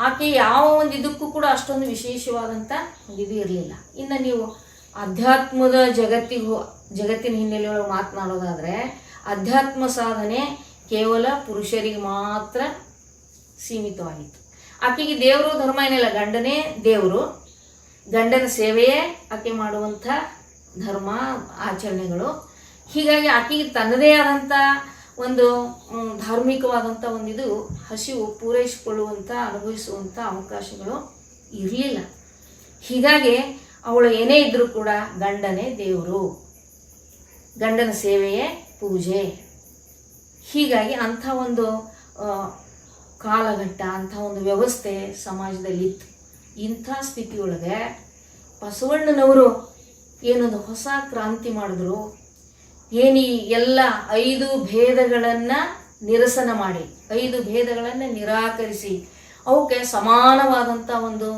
ಆಕೆ ಯಾವ ಒಂದು ಇದಕ್ಕೂ ಕೂಡ ಅಷ್ಟೊಂದು ವಿಶೇಷವಾದಂಥ ಒಂದು ಇದು ಇರಲಿಲ್ಲ. ಇನ್ನು ನೀವು ಅಧ್ಯಾತ್ಮದ ಜಗತ್ತಿನ ಹಿನ್ನೆಲೆಯೊಳಗೆ ಮಾತನಾಡೋದಾದರೆ ಅಧ್ಯಾತ್ಮ ಸಾಧನೆ ಕೇವಲ ಪುರುಷರಿಗೆ ಮಾತ್ರ ಸೀಮಿತವಾಗಿತ್ತು. ಆಕೆಗೆ ದೇವರು ಧರ್ಮ ಏನಿಲ್ಲ, ಗಂಡನೇ ದೇವರು, ಗಂಡನ ಸೇವೆಯೇ ಆಕೆ ಮಾಡುವಂಥ ಧರ್ಮ ಆಚರಣೆಗಳು. ಹೀಗಾಗಿ ಆಕೆಗೆ ತನ್ನದೇ ಆದಂಥ ಒಂದು ಧಾರ್ಮಿಕವಾದಂಥ ಒಂದಿದು ಹಸಿವು ಪೂರೈಸಿಕೊಳ್ಳುವಂಥ, ಅನುಭವಿಸುವಂಥ ಅವಕಾಶಗಳು ಇರಲಿಲ್ಲ. ಹೀಗಾಗಿ ಅವಳು ಏನೇ ಇದ್ದರೂ ಕೂಡ ಗಂಡನೇ ದೇವರು, ಗಂಡನ ಸೇವೆಯೇ ಪೂಜೆ. ಹೀಗಾಗಿ ಅಂಥ ಒಂದು ಕಾಲಘಟ್ಟ, ಅಂಥ ಒಂದು ವ್ಯವಸ್ಥೆ ಸಮಾಜದಲ್ಲಿತ್ತು. ಇಂಥ ಸ್ಥಿತಿಯೊಳಗೆ ಬಸವಣ್ಣನವರು ಏನೊಂದು ಹೊಸ ಕ್ರಾಂತಿ ಮಾಡಿದ್ರು. ಏನಿ ಎಲ್ಲ 5 ಭೇದಗಳನ್ನು ನಿರಸನ ಮಾಡಿ, 5 ಭೇದಗಳನ್ನು ನಿರಾಕರಿಸಿ ಅವಕ್ಕೆ ಸಮಾನವಾದಂಥ ಒಂದು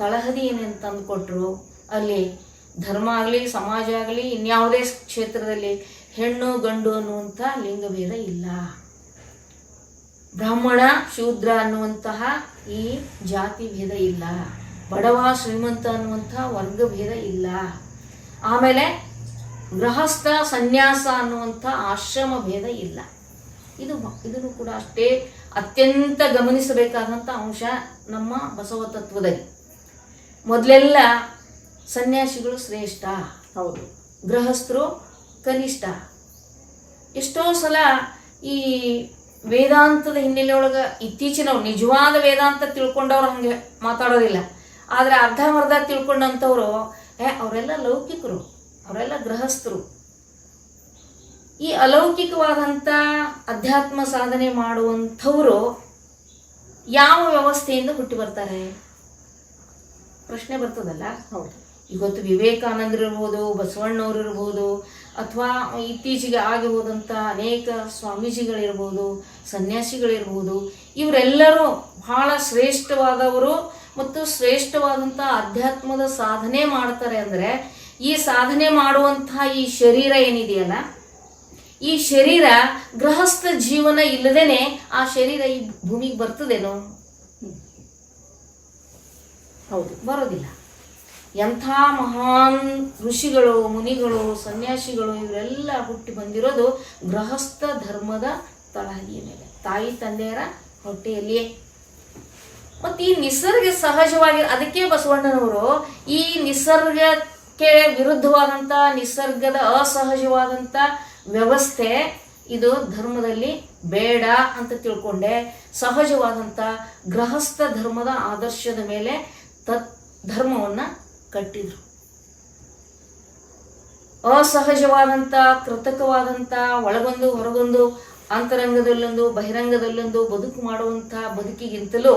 ತಳಹದಿಯನ್ನು ತಂದುಕೊಟ್ರು. ಅಲ್ಲಿ ಧರ್ಮ ಆಗಲಿ, ಸಮಾಜ ಆಗಲಿ, ಇನ್ಯಾವುದೇ ಕ್ಷೇತ್ರದಲ್ಲಿ ಹೆಣ್ಣು ಗಂಡು ಅನ್ನುವಂಥ ಲಿಂಗಭೇದ ಇಲ್ಲ. ಬ್ರಾಹ್ಮಣ ಶೂದ್ರ ಅನ್ನುವಂತಹ ಈ ಜಾತಿ ಭೇದ ಇಲ್ಲ. ಬಡವ ಶ್ರೀಮಂತ ಅನ್ನುವಂಥ ವರ್ಗಭೇದ ಇಲ್ಲ. ಆಮೇಲೆ ಗೃಹಸ್ಥ ಸನ್ಯಾಸ ಅನ್ನುವಂಥ ಆಶ್ರಮ ಭೇದ ಇಲ್ಲ. ಇದನ್ನು ಕೂಡ ಅಷ್ಟೇ ಅತ್ಯಂತ ಗಮನಿಸಬೇಕಾದಂಥ ಅಂಶ ನಮ್ಮ ಬಸವ ತತ್ವದಲ್ಲಿ. ಮೊದಲೆಲ್ಲ ಸನ್ಯಾಸಿಗಳು ಶ್ರೇಷ್ಠ, ಹೌದು, ಗೃಹಸ್ಥರು ಕನಿಷ್ಠ. ಎಷ್ಟೋ ಸಲ ಈ ವೇದಾಂತದ ಹಿನ್ನೆಲೆಯೊಳಗೆ ಇತ್ತೀಚಿನವ್ರು ನಿಜವಾದ ವೇದಾಂತ ತಿಳ್ಕೊಂಡವ್ರು ಹಂಗೆ ಮಾತಾಡೋದಿಲ್ಲ. ಆದರೆ ಅರ್ಧಮರ್ಧ ತಿಳ್ಕೊಂಡಂಥವ್ರು ಅವರೆಲ್ಲ ಲೌಕಿಕರು, ಅವರೆಲ್ಲ ಗೃಹಸ್ಥರು. ಈ ಅಲೌಕಿಕವಾದಂಥ ಅಧ್ಯಾತ್ಮ ಸಾಧನೆ ಮಾಡುವಂಥವರು ಯಾವ ವ್ಯವಸ್ಥೆಯಿಂದ ಹುಟ್ಟಿ ಬರ್ತಾರೆ ಪ್ರಶ್ನೆ ಬರ್ತದಲ್ಲ. ಹೌದು, ಇವತ್ತು ವಿವೇಕಾನಂದರಿರ್ಬೋದು, ಬಸವಣ್ಣವ್ರು ಇರ್ಬೋದು, ಅಥವಾ ಇತ್ತೀಚೆಗೆ ಆಗಿ ಹೋದಂಥ ಅನೇಕ ಸ್ವಾಮೀಜಿಗಳಿರ್ಬೋದು, ಸನ್ಯಾಸಿಗಳಿರ್ಬೋದು, ಇವರೆಲ್ಲರೂ ಬಹಳ ಶ್ರೇಷ್ಠವಾದವರು ಮತ್ತು ಶ್ರೇಷ್ಠವಾದಂಥ ಅಧ್ಯಾತ್ಮದ ಸಾಧನೆ ಮಾಡ್ತಾರೆ. ಅಂದರೆ ಈ ಸಾಧನೆ ಮಾಡುವಂತಹ ಈ ಶರೀರ ಏನಿದೆಯಲ್ಲ, ಈ ಶರೀರ ಗೃಹಸ್ಥ ಜೀವನ ಇಲ್ಲದೇನೆ ಆ ಶರೀರ ಈ ಭೂಮಿಗೆ ಬರ್ತದೇನೋ? ಹೌದು, ಬರೋದಿಲ್ಲ. ಎಂಥ ಮಹಾನ್ ಋಷಿಗಳು, ಮುನಿಗಳು, ಸನ್ಯಾಸಿಗಳು ಇವರೆಲ್ಲ ಹುಟ್ಟಿ ಬಂದಿರೋದು ಗೃಹಸ್ಥ ಧರ್ಮದ ತಳಹದಿಯ ಮೇಲೆ, ತಾಯಿ ತಂದೆಯರ ಹೊಟ್ಟೆಯಲ್ಲಿಯೇ. ಮತ್ತು ಈ ನಿಸರ್ಗ ಸಹಜವಾಗಿ, ಅದಕ್ಕೆ ಬಸವಣ್ಣನವರು ಈ ನಿಸರ್ಗಕ್ಕೆ ವಿರುದ್ಧವಾದಂಥ, ನಿಸರ್ಗದ ಅಸಹಜವಾದಂಥ ವ್ಯವಸ್ಥೆ ಇದು ಧರ್ಮದಲ್ಲಿ ಬೇಡ ಅಂತ ತಿಳ್ಕೊಂಡೆ ಸಹಜವಾದಂಥ ಗೃಹಸ್ಥ ಧರ್ಮದ ಆದರ್ಶದ ಮೇಲೆ ಧರ್ಮವನ್ನು ಕಟ್ಟಿದ್ರು. ಅಸಹಜವಾದಂಥ, ಕೃತಕವಾದಂಥ, ಒಳಗೊಂದು ಹೊರಗೊಂದು, ಅಂತರಂಗದಲ್ಲೊಂದು ಬಹಿರಂಗದಲ್ಲೊಂದು ಬದುಕು ಮಾಡುವಂಥ ಬದುಕಿಗಿಂತಲೂ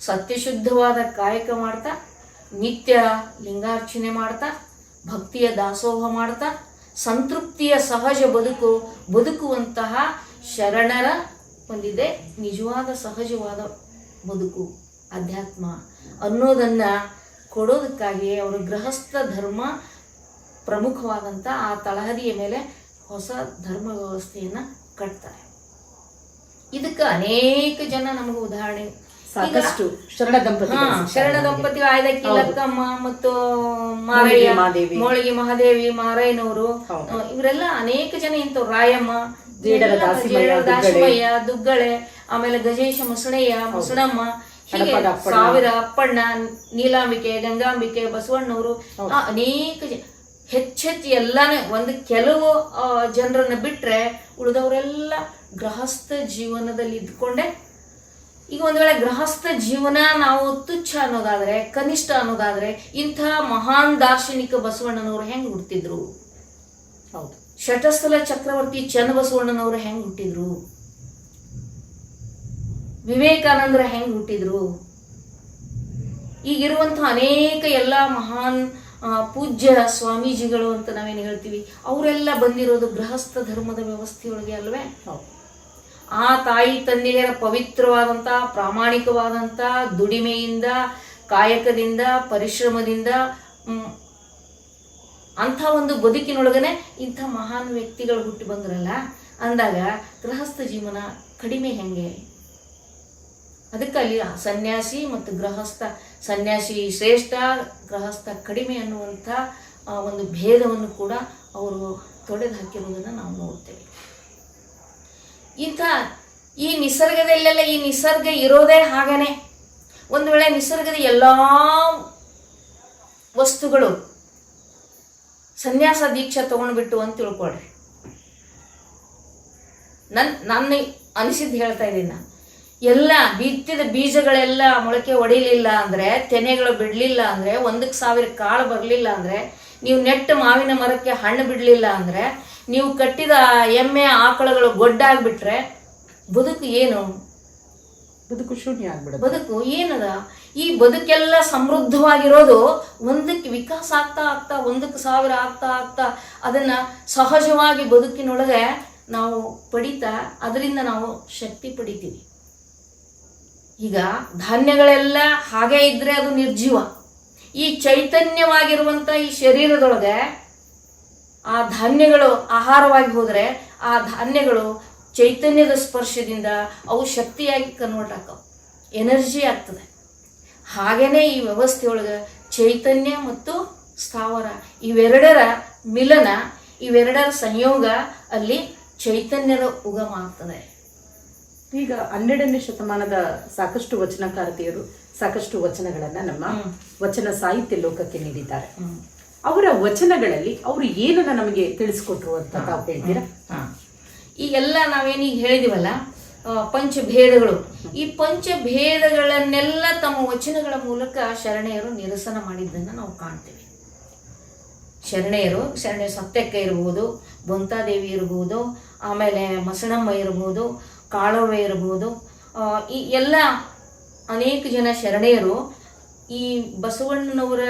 ಸತ್ಯಶುದ್ಧವಾದ ಕಾಯಕ ಮಾಡ್ತಾ, ನಿತ್ಯ ಲಿಂಗಾರ್ಚನೆ ಮಾಡ್ತಾ, ಭಕ್ತಿಯ ದಾಸೋಹ ಮಾಡ್ತಾ, ಸಂತೃಪ್ತಿಯ ಸಹಜ ಬದುಕುವಂತಹ ಶರಣರ ಒಂದಿದೆ ನಿಜವಾದ ಸಹಜವಾದ ಬದುಕು ಅಧ್ಯಾತ್ಮ ಅನ್ನೋದನ್ನ ಕೊಡೋದಕ್ಕಾಗಿ ಅವರು ಗೃಹಸ್ಥ ಧರ್ಮ ಪ್ರಮುಖವಾದಂಥ ಆ ತಳಹದಿಯ ಮೇಲೆ ಹೊಸ ಧರ್ಮ ವ್ಯವಸ್ಥೆಯನ್ನ ಕಟ್ತಾರೆ. ಇದಕ್ಕೆ ಅನೇಕ ಜನ ನಮಗೆ ಉದಾಹರಣೆ ಸಾಕಷ್ಟು ಶರಣ ದಂಪತಿ ಆಯ್ದ ಕಿಲಕ್ಕಮ್ಮ ಮತ್ತು ಮಾರಯ್ಯ, ಮೋಳಿಗೆ ಮಹಾದೇವಿ ಮಾರಯ್ಯನವರು, ಇವರೆಲ್ಲ ಅನೇಕ ಜನ ಇಂಥವ್ರು. ರಾಯಮ್ಮ, ದಾಸಿಮಯ್ಯ, ದುಗ್ಗಳೆ, ಆಮೇಲೆ ಗಜೇಶ ಮುಸಣಮ್ಮ, ಹೀಗೆ ಸಾವಿರ ಅಪ್ಪಣ್ಣ, ನೀಲಾಂಬಿಕೆ, ಗಂಗಾಂಬಿಕೆ, ಬಸವಣ್ಣವರು, ಅನೇಕ ಹೆಚ್ಚೆಚ್ಚು ಎಲ್ಲಾನು ಒಂದು ಕೆಲವು ಜನರನ್ನ ಬಿಟ್ರೆ ಉಳಿದವರೆಲ್ಲ ಗೃಹಸ್ಥ ಜೀವನದಲ್ಲಿ ಇದ್ಕೊಂಡೆ. ಈಗ ಒಂದ್ ವೇಳೆ ಗೃಹಸ್ಥ ಜೀವನ ನಾವು ತುಚ್ಛ ಅನ್ನೋದಾದ್ರೆ, ಕನಿಷ್ಠ ಅನ್ನೋದಾದ್ರೆ, ಇಂಥ ಮಹಾನ್ ದಾರ್ಶನಿಕ ಬಸವಣ್ಣನವರು ಹೆಂಗ್ ಹುಟ್ಟಿದ್ರು? ಹೌದು. ಶಟಸ್ಥಲ ಚಕ್ರವರ್ತಿ ಚನ್ನಬಸವಣ್ಣನವರು ಹೆಂಗ್ ಹುಟ್ಟಿದ್ರು? ವಿವೇಕಾನಂದರ ಹೆಂಗ್ ಹುಟ್ಟಿದ್ರು? ಈಗಿರುವಂತಹ ಅನೇಕ ಎಲ್ಲ ಮಹಾನ್ ಪೂಜ್ಯ ಸ್ವಾಮೀಜಿಗಳು ಅಂತ ನಾವೇನು ಹೇಳ್ತೀವಿ, ಅವರೆಲ್ಲ ಬಂದಿರೋದು ಗೃಹಸ್ಥ ಧರ್ಮದ ವ್ಯವಸ್ಥೆಯೊಳಗೆ ಅಲ್ವೇ? ಆ ತಾಯಿ ತಂದೆಯರ ಪವಿತ್ರವಾದಂಥ ಪ್ರಾಮಾಣಿಕವಾದಂಥ ದುಡಿಮೆಯಿಂದ, ಕಾಯಕದಿಂದ, ಪರಿಶ್ರಮದಿಂದ ಅಂಥ ಒಂದು ಬದುಕಿನೊಳಗನೆ ಇಂಥ ಮಹಾನ್ ವ್ಯಕ್ತಿಗಳು ಹುಟ್ಟಿ ಬಂದ್ರಲ್ಲ ಅಂದಾಗ ಗೃಹಸ್ಥ ಜೀವನ ಕಡಿಮೆ ಹೆಂಗೆ? ಅದಕ್ಕೆ ಅಲ್ಲಿ ಸನ್ಯಾಸಿ ಮತ್ತು ಗೃಹಸ್ಥ, ಸನ್ಯಾಸಿ ಶ್ರೇಷ್ಠ, ಗೃಹಸ್ಥ ಕಡಿಮೆ ಅನ್ನುವಂಥ ಒಂದು ಭೇದವನ್ನು ಕೂಡ ಅವರು ತೊಡೆದು ಹಾಕಿರುವುದನ್ನು ನಾವು ನೋಡ್ತೇವೆ. ಇಂಥ ಈ ನಿಸರ್ಗದಲ್ಲೆಲ್ಲ ಈ ನಿಸರ್ಗ ಇರೋದೇ ಹಾಗೇನೆ. ಒಂದು ವೇಳೆ ನಿಸರ್ಗದ ಎಲ್ಲ ವಸ್ತುಗಳು ಸನ್ಯಾಸ ದೀಕ್ಷೆ ತಗೊಂಡ್ಬಿಟ್ಟು ಅಂತ ತಿಳ್ಕೊಳ್ರಿ. ನನ್ನ ಅನಿಸಿದ್ದು ಹೇಳ್ತಾ ಇದ್ದೀನಿ ನಾನು. ಎಲ್ಲ ಬಿತ್ತಿದ ಬೀಜಗಳೆಲ್ಲ ಮೊಳಕೆ ಹೊಡಿಲಿಲ್ಲ ಅಂದ್ರೆ, ತೆನೆಗಳು ಬಿಡ್ಲಿಲ್ಲ ಅಂದ್ರೆ, 1,000 ಕಾಳು ಬರಲಿಲ್ಲ ಅಂದ್ರೆ, ನೀವು ನೆಟ್ಟ ಮಾವಿನ ಮರಕ್ಕೆ ಹಣ್ಣು ಬಿಡ್ಲಿಲ್ಲ ಅಂದ್ರೆ, ನೀವು ಕಟ್ಟಿದ ಎಮ್ಮೆ ಆಕಳುಗಳು ಗೊಡ್ಡಾಗ್ಬಿಟ್ರೆ ಬದುಕು ಏನು? ಬದುಕು ಶೂನ್ಯ ಆಗ್ಬಿಡ. ಬದುಕು ಏನದ? ಈ ಬದುಕೆಲ್ಲ ಸಮೃದ್ಧವಾಗಿರೋದು ಒಂದಕ್ಕೆ ವಿಕಾಸ ಆಗ್ತಾ ಆಗ್ತಾ 1,000 ಆಗ್ತಾ ಆಗ್ತಾ ಅದನ್ನ ಸಹಜವಾಗಿ ಬದುಕಿನೊಳಗೆ ನಾವು ಪಡಿತಾ ಅದರಿಂದ ನಾವು ಶಕ್ತಿ ಪಡಿತೀವಿ. ಈಗ ಧಾನ್ಯಗಳೆಲ್ಲ ಹಾಗೆ ಇದ್ರೆ ಅದು ನಿರ್ಜೀವ. ಈ ಚೈತನ್ಯವಾಗಿರುವಂತ ಈ ಶರೀರದೊಳಗೆ ಆ ಧಾನ್ಯಗಳು ಆಹಾರವಾಗಿ ಹೋದ್ರೆ ಆ ಧಾನ್ಯಗಳು ಚೈತನ್ಯದ ಸ್ಪರ್ಶದಿಂದ ಅವು ಶಕ್ತಿಯಾಗಿ ಕನ್ವರ್ಟ್ ಆಗ್ತಾವ, ಎನರ್ಜಿ ಆಗ್ತದೆ. ಹಾಗೇನೆ ಈ ವ್ಯವಸ್ಥೆಯೊಳಗೆ ಚೈತನ್ಯ ಮತ್ತು ಸ್ಥಾವರ ಇವೆರಡರ ಮಿಲನ, ಇವೆರಡರ ಸಂಯೋಗ ಅಲ್ಲಿ ಚೈತನ್ಯದ ಉಗಮ ಆಗ್ತದೆ. ಈಗ 12ನೇ ಶತಮಾನದ ಸಾಕಷ್ಟು ವಚನಕಾರತಿಯರು ಸಾಕಷ್ಟು ವಚನಗಳನ್ನ ನಮ್ಮ ವಚನ ಸಾಹಿತ್ಯ ಲೋಕಕ್ಕೆ ನೀಡಿದ್ದಾರೆ. ಅವರ ವಚನಗಳಲ್ಲಿ ಅವರು ಏನನ್ನ ನಮಗೆ ತಿಳಿಸ್ಕೊಟ್ರು ಅಂತ ತಾವು ಹೇಳ್ತೀರಾ? ಈಗೆಲ್ಲ ನಾವೇನೀಗ ಹೇಳಿದಿವಲ್ಲ ಪಂಚಭೇದಗಳು, ಈ ಪಂಚಭೇದಗಳನ್ನೆಲ್ಲ ತಮ್ಮ ವಚನಗಳ ಮೂಲಕ ಶರಣೆಯರು ನಿರಸನ ಮಾಡಿದ್ದನ್ನು ನಾವು ಕಾಣ್ತೇವೆ. ಶರಣೆ ಸತ್ಯಕ್ಕ ಇರ್ಬೋದು, ಬೊಂತಾದೇವಿ ಇರ್ಬೋದು, ಆಮೇಲೆ ಮಸಣಮ್ಮ ಇರ್ಬೋದು, ಕಾಳವ್ವ ಇರ್ಬೋದು, ಈ ಎಲ್ಲ ಅನೇಕ ಜನ ಶರಣೆಯರು ಈ ಬಸವಣ್ಣನವರ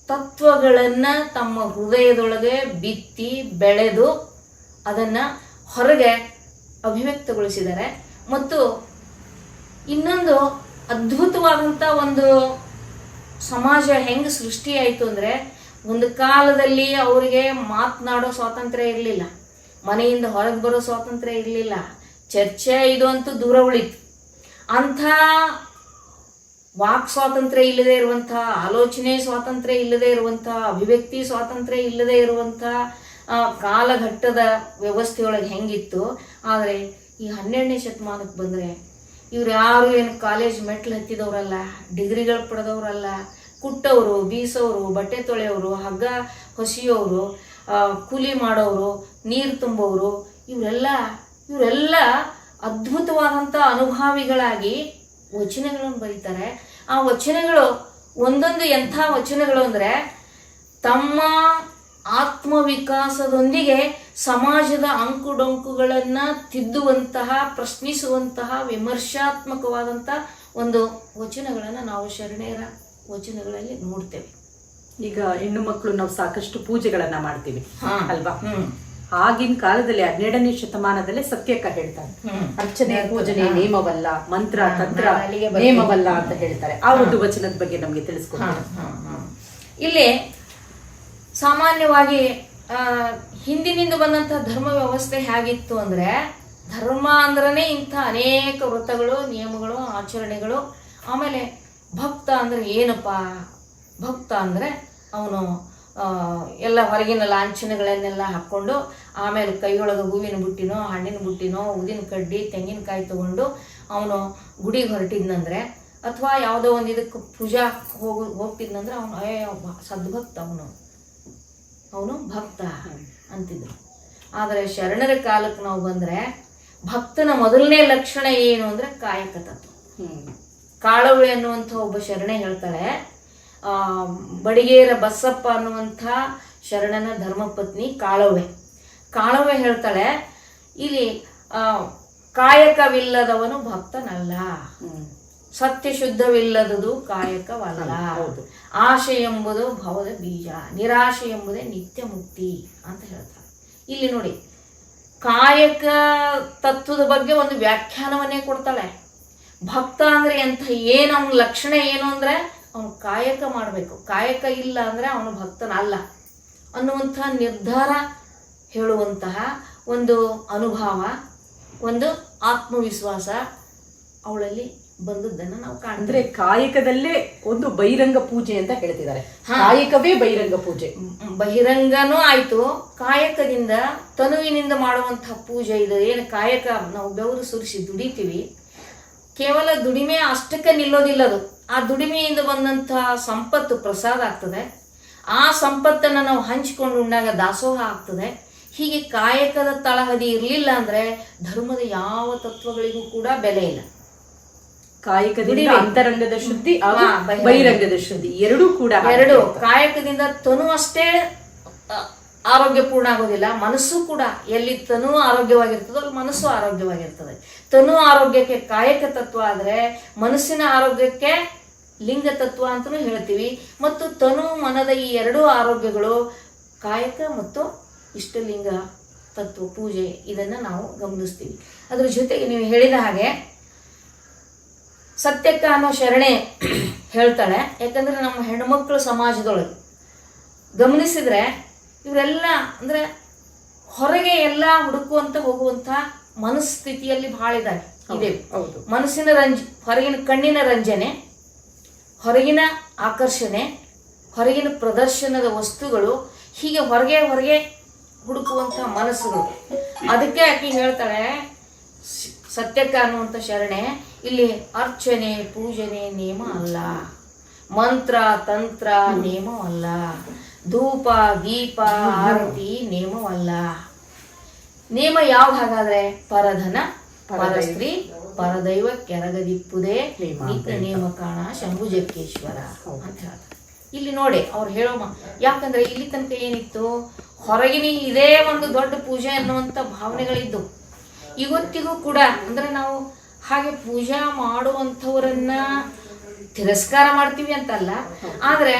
ತತ್ವಗಳನ್ನು ತಮ್ಮ ಹೃದಯದೊಳಗೆ ಬಿತ್ತಿ ಬೆಳೆದು ಅದನ್ನು ಹೊರಗೆ ಅಭಿವ್ಯಕ್ತಗೊಳಿಸಿದ್ದಾರೆ. ಮತ್ತು ಇನ್ನೊಂದು ಅದ್ಭುತವಾದಂಥ ಒಂದು ಸಮಾಜ ಹೆಂಗೆ ಸೃಷ್ಟಿಯಾಯಿತು ಅಂದರೆ, ಒಂದು ಕಾಲದಲ್ಲಿ ಅವರಿಗೆ ಮಾತನಾಡೋ ಸ್ವಾತಂತ್ರ್ಯ ಇರಲಿಲ್ಲ, ಮನೆಯಿಂದ ಹೊರಗೆ ಬರೋ ಸ್ವಾತಂತ್ರ್ಯ ಇರಲಿಲ್ಲ, ಚರ್ಚೆ ಇದು ಅಂತೂ ದೂರ ಉಳಿತು. ಅಂಥ ವಾಕ್ ಸ್ವಾತಂತ್ರ್ಯ ಇಲ್ಲದೆ ಇರುವಂಥ, ಆಲೋಚನೆ ಸ್ವಾತಂತ್ರ್ಯ ಇಲ್ಲದೆ ಇರುವಂಥ, ಅಭಿವ್ಯಕ್ತಿ ಸ್ವಾತಂತ್ರ್ಯ ಇಲ್ಲದೆ ಇರುವಂಥ ಕಾಲಘಟ್ಟದ ವ್ಯವಸ್ಥೆಯೊಳಗೆ ಹೆಂಗಿತ್ತು. ಆದರೆ ಈ 12ನೇ ಶತಮಾನಕ್ಕೆ ಬಂದರೆ ಇವ್ರು ಯಾರು ಏನು ಕಾಲೇಜ್ ಮೆಟ್ಲು ಹತ್ತಿದವರಲ್ಲ, ಡಿಗ್ರಿಗಳು ಪಡೆದವರಲ್ಲ, ಕುಟ್ಟವರು, ಬೀಸೋರು, ಬಟ್ಟೆ ತೊಳೆಯೋರು, ಹಗ್ಗ ಹೊಸಿಯೋರು, ಕೂಲಿ ಮಾಡೋರು, ನೀರು ತುಂಬೋರು, ಇವರೆಲ್ಲ ಅದ್ಭುತವಾದಂಥ ಅನುಭಾವಿಗಳಾಗಿ ವಚನಗಳನ್ನು ಬರೀತಾರೆ. ಆ ವಚನಗಳು ಒಂದೊಂದು ಎಂಥ ವಚನಗಳು ಅಂದರೆ, ತಮ್ಮ ಆತ್ಮವಿಕಾಸದೊಂದಿಗೆ ಸಮಾಜದ ಅಂಕುಡೊಂಕುಗಳನ್ನು ತಿದ್ದುವಂತಹ, ಪ್ರಶ್ನಿಸುವಂತಹ, ವಿಮರ್ಶಾತ್ಮಕವಾದಂಥ ಒಂದು ವಚನಗಳನ್ನು ನಾವು ಶರಣೆಯರ ವಚನಗಳಲ್ಲಿ ನೋಡ್ತೇವೆ. ಈಗ ಹೆಣ್ಣು ಮಕ್ಕಳು ನಾವು ಸಾಕಷ್ಟು ಪೂಜೆಗಳನ್ನ ಮಾಡ್ತೀವಿ ಅಲ್ವಾ? ಆಗಿನ ಕಾಲದಲ್ಲಿ 12ನೇ ಶತಮಾನದಲ್ಲೇ ಸತ್ಯಕ್ಕ ಹೇಳ್ತಾರೆ, ಅರ್ಚನೆ ಪೂಜನೆ ನೇಮವಲ್ಲ, ಮಂತ್ರ ತಂತ್ರ ನೇಮವಲ್ಲ ಅಂತ ಹೇಳ್ತಾರೆ. ಆ ಒಂದು ವಚನದ ಬಗ್ಗೆ ನಮ್ಗೆ ತಿಳಿಸ್ಕೊಡ್ತಾರೆ. ಇಲ್ಲಿ ಸಾಮಾನ್ಯವಾಗಿ ಹಿಂದಿನಿಂದ ಬಂದಂತ ಧರ್ಮ ವ್ಯವಸ್ಥೆ ಹೇಗಿತ್ತು ಅಂದ್ರೆ, ಧರ್ಮ ಅಂದ್ರನೇ ಇಂಥ ಅನೇಕ ವ್ರತಗಳು, ನಿಯಮಗಳು, ಆಚರಣೆಗಳು. ಆಮೇಲೆ ಭಕ್ತ ಅಂದ್ರೆ ಏನಪ್ಪ? ಭಕ್ತ ಅಂದ್ರೆ ಅವನು ಎಲ್ಲ ಹೊರಗಿನ ಲಾಂಛನಗಳನ್ನೆಲ್ಲ ಹಾಕ್ಕೊಂಡು, ಆಮೇಲೆ ಕೈಯೊಳಗೆ ಹೂವಿನ ಬುಟ್ಟಿನೋ, ಹಣ್ಣಿನ ಬುಟ್ಟಿನೋ, ಉದಿನ ಕಡ್ಡಿ, ತೆಂಗಿನಕಾಯಿ ತಗೊಂಡು ಅವನು ಗುಡಿಗೆ ಹೊರಟಿದ್ನಂದ್ರೆ, ಅಥವಾ ಯಾವುದೋ ಒಂದು ಇದಕ್ಕೆ ಪೂಜಾ ಹೋಗ್ತಿದ್ನಂದ್ರೆ ಅವನು ಸದ್ಭಕ್ತ, ಅವನು ಭಕ್ತ ಅಂತಿದ್ರು. ಆದರೆ ಶರಣರ ಕಾಲಕ್ಕೆ ನಾವು ಬಂದ್ರೆ, ಭಕ್ತನ ಮೊದಲನೇ ಲಕ್ಷಣ ಏನು ಅಂದ್ರೆ ಕಾಯಕ ತತ್ವ. ಕಾಳವಳಿ ಅನ್ನುವಂಥ ಒಬ್ಬ ಶರಣೆ ಹೇಳ್ತಾಳೆ, ಬಡಿಗೇರ ಬಸಪ್ಪ ಅನ್ನುವಂಥ ಶರಣನ ಧರ್ಮಪತ್ನಿ ಕಾಳವೆ ಹೇಳ್ತಾಳೆ, ಇಲ್ಲಿ ಕಾಯಕವಿಲ್ಲದವನು ಭಕ್ತನಲ್ಲ, ಸತ್ಯ ಶುದ್ಧವಿಲ್ಲದುದು ಕಾಯಕವಲ್ಲ, ಆಶೆ ಎಂಬುದು ಭವದ ಬೀಜ, ನಿರಾಶೆ ಎಂಬುದೇ ನಿತ್ಯ ಮುಕ್ತಿ ಅಂತ ಹೇಳ್ತಾಳೆ. ಇಲ್ಲಿ ನೋಡಿ, ಕಾಯಕ ತತ್ವದ ಬಗ್ಗೆ ಒಂದು ವ್ಯಾಖ್ಯಾನವನ್ನೇ ಕೊಡ್ತಾಳೆ. ಭಕ್ತ ಅಂದ್ರೆ ಎಂತ, ಏನು ಅವನ ಲಕ್ಷಣ ಏನು ಅಂದ್ರೆ ಅವನು ಕಾಯಕ ಮಾಡಬೇಕು, ಕಾಯಕ ಇಲ್ಲ ಅಂದ್ರೆ ಅವನು ಭಕ್ತನಲ್ಲ ಅನ್ನುವಂಥ ನಿರ್ಧಾರ ಹೇಳುವಂತಹ ಒಂದು ಅನುಭವ, ಒಂದು ಆತ್ಮವಿಶ್ವಾಸ ಅವಳಲ್ಲಿ ಬಂದದ್ದನ್ನ ನಾವು ಕಾಣ್ತೀವಿ. ಕಾಯಕದಲ್ಲೇ ಒಂದು ಬಹಿರಂಗ ಪೂಜೆ ಅಂತ ಹೇಳ್ತಿದ್ದಾರೆ. ಕಾಯಕವೇ ಬಹಿರಂಗ ಪೂಜೆ. ಬಹಿರಂಗನೂ ಆಯ್ತು, ಕಾಯಕದಿಂದ ತನುವಿನಿಂದ ಮಾಡುವಂತಹ ಪೂಜೆ ಇದು. ಏನು ಕಾಯಕ, ನಾವು ಬೆವರು ಸುರಿಸಿ ದುಡಿತೀವಿ, ಕೇವಲ ದುಡಿಮೆ ಅಷ್ಟಕ್ಕೆ ನಿಲ್ಲೋದಿಲ್ಲ. ಅದು ಆ ದುಡಿಮೆಯಿಂದ ಬಂದಂತಹ ಸಂಪತ್ತು ಪ್ರಸಾದ ಆಗ್ತದೆ. ಆ ಸಂಪತ್ತನ್ನು ನಾವು ಹಂಚಿಕೊಂಡು ಉಂಡಾಗ ದಾಸೋಹ ಆಗ್ತದೆ. ಹೀಗೆ ಕಾಯಕದ ತಳಹದಿ ಇರಲಿಲ್ಲ ಅಂದ್ರೆ ಧರ್ಮದ ಯಾವ ತತ್ವಗಳಿಗೂ ಕೂಡ ಬೆಲೆ ಇಲ್ಲ. ಕಾಯಕದಿಂದ ಅಂತರಂಗದ ಶುದ್ಧಿ, ಬಹಿರಂಗದ ಶುದ್ಧಿ ಎರಡೂ ಕೂಡ. ಕಾಯಕದಿಂದ ತನು ಅಷ್ಟೇ ಆರೋಗ್ಯಪೂರ್ಣ ಆಗೋದಿಲ್ಲ, ಮನಸ್ಸು ಕೂಡ. ಎಲ್ಲಿ ತನು ಆರೋಗ್ಯವಾಗಿರ್ತದೋ ಅಲ್ಲಿ ಮನಸ್ಸು ಆರೋಗ್ಯವಾಗಿರ್ತದೆ. ತನು ಆರೋಗ್ಯಕ್ಕೆ ಕಾಯಕ ತತ್ವ ಆದ್ರೆ, ಮನಸ್ಸಿನ ಆರೋಗ್ಯಕ್ಕೆ ಲಿಂಗ ತತ್ವ ಅಂತಲೂ ಹೇಳ್ತೀವಿ. ಮತ್ತು ತನು ಮನದ ಈ ಎರಡೂ ಆರೋಗ್ಯಗಳು ಕಾಯಕ ಮತ್ತು ಇಷ್ಟಲಿಂಗ ತತ್ವ ಪೂಜೆ, ಇದನ್ನ ನಾವು ಗಮನಿಸ್ತೀವಿ. ಅದ್ರ ಜೊತೆಗೆ ನೀವು ಹೇಳಿದ ಹಾಗೆ ಸತ್ಯಕ್ಕ ಅನ್ನೋ ಶರಣೆ ಹೇಳ್ತಾಳೆ. ಯಾಕಂದ್ರೆ ನಮ್ಮ ಹೆಣ್ಮಕ್ಳು ಸಮಾಜದೊಳಗೆ ಗಮನಿಸಿದ್ರೆ ಇವರೆಲ್ಲ ಅಂದ್ರೆ ಹೊರಗೆ ಎಲ್ಲ ಹುಡುಕುವಂತ ಹೋಗುವಂತ ಮನಸ್ಥಿತಿಯಲ್ಲಿ ಬಹಳ ಇದೆ. ಮನಸ್ಸಿನ ಹೊರಗಿನ ಕಣ್ಣಿನ ರಂಜನೆ, ಹೊರಗಿನ ಆಕರ್ಷಣೆ, ಹೊರಗಿನ ಪ್ರದರ್ಶನದ ವಸ್ತುಗಳು, ಹೀಗೆ ಹೊರಗೆ ಹುಡುಕುವಂತ ಮನಸ್ಸುಗಳು. ಅದಕ್ಕೆ ಆಕೆ ಹೇಳ್ತಾಳೆ, ಸತ್ಯಕ್ಕ ಅನ್ನುವಂಥ ಶರಣೆ, ಇಲ್ಲಿ ಅರ್ಚನೆ ಪೂಜನೆ ನೇಮ ಅಲ್ಲ, ಮಂತ್ರ ತಂತ್ರ ನೇಮವಲ್ಲ, ಧೂಪ ದೀಪ ಆರತಿ ನೇಮವಲ್ಲ. ನೇಮ ಯಾವ್ದು ಹಾಗಾದ್ರೆ? ಪರಧನ ಪರಸ್ತ್ರೀ ಪರದೈವ ಕೆರಗದಿಪ್ಪುದೇ ನಿತ್ಯ ನೇಮ ಕಾಣ ಶಂಭುಜಕ್ಕೇಶ್ವರ ಅಂತ ಹೇಳ್ತಾರೆ. ಇಲ್ಲಿ ನೋಡಿ ಅವ್ರು ಹೇಳೋ ಯಾಕಂದ್ರೆ ಇಲ್ಲಿ ತನಕ ಏನಿತ್ತು, ಹೊರಗಿನ ಇದೇ ಒಂದು ದೊಡ್ಡ ಪೂಜೆ ಅನ್ನುವಂಥ ಭಾವನೆಗಳಿದ್ದು. ಇವತ್ತಿಗೂ ಕೂಡ ಅಂದ್ರೆ ನಾವು ಹಾಗೆ ಪೂಜಾ ಮಾಡುವಂಥವರನ್ನ ತಿರಸ್ಕಾರ ಮಾಡ್ತೀವಿ ಅಂತಲ್ಲ, ಆದ್ರೆ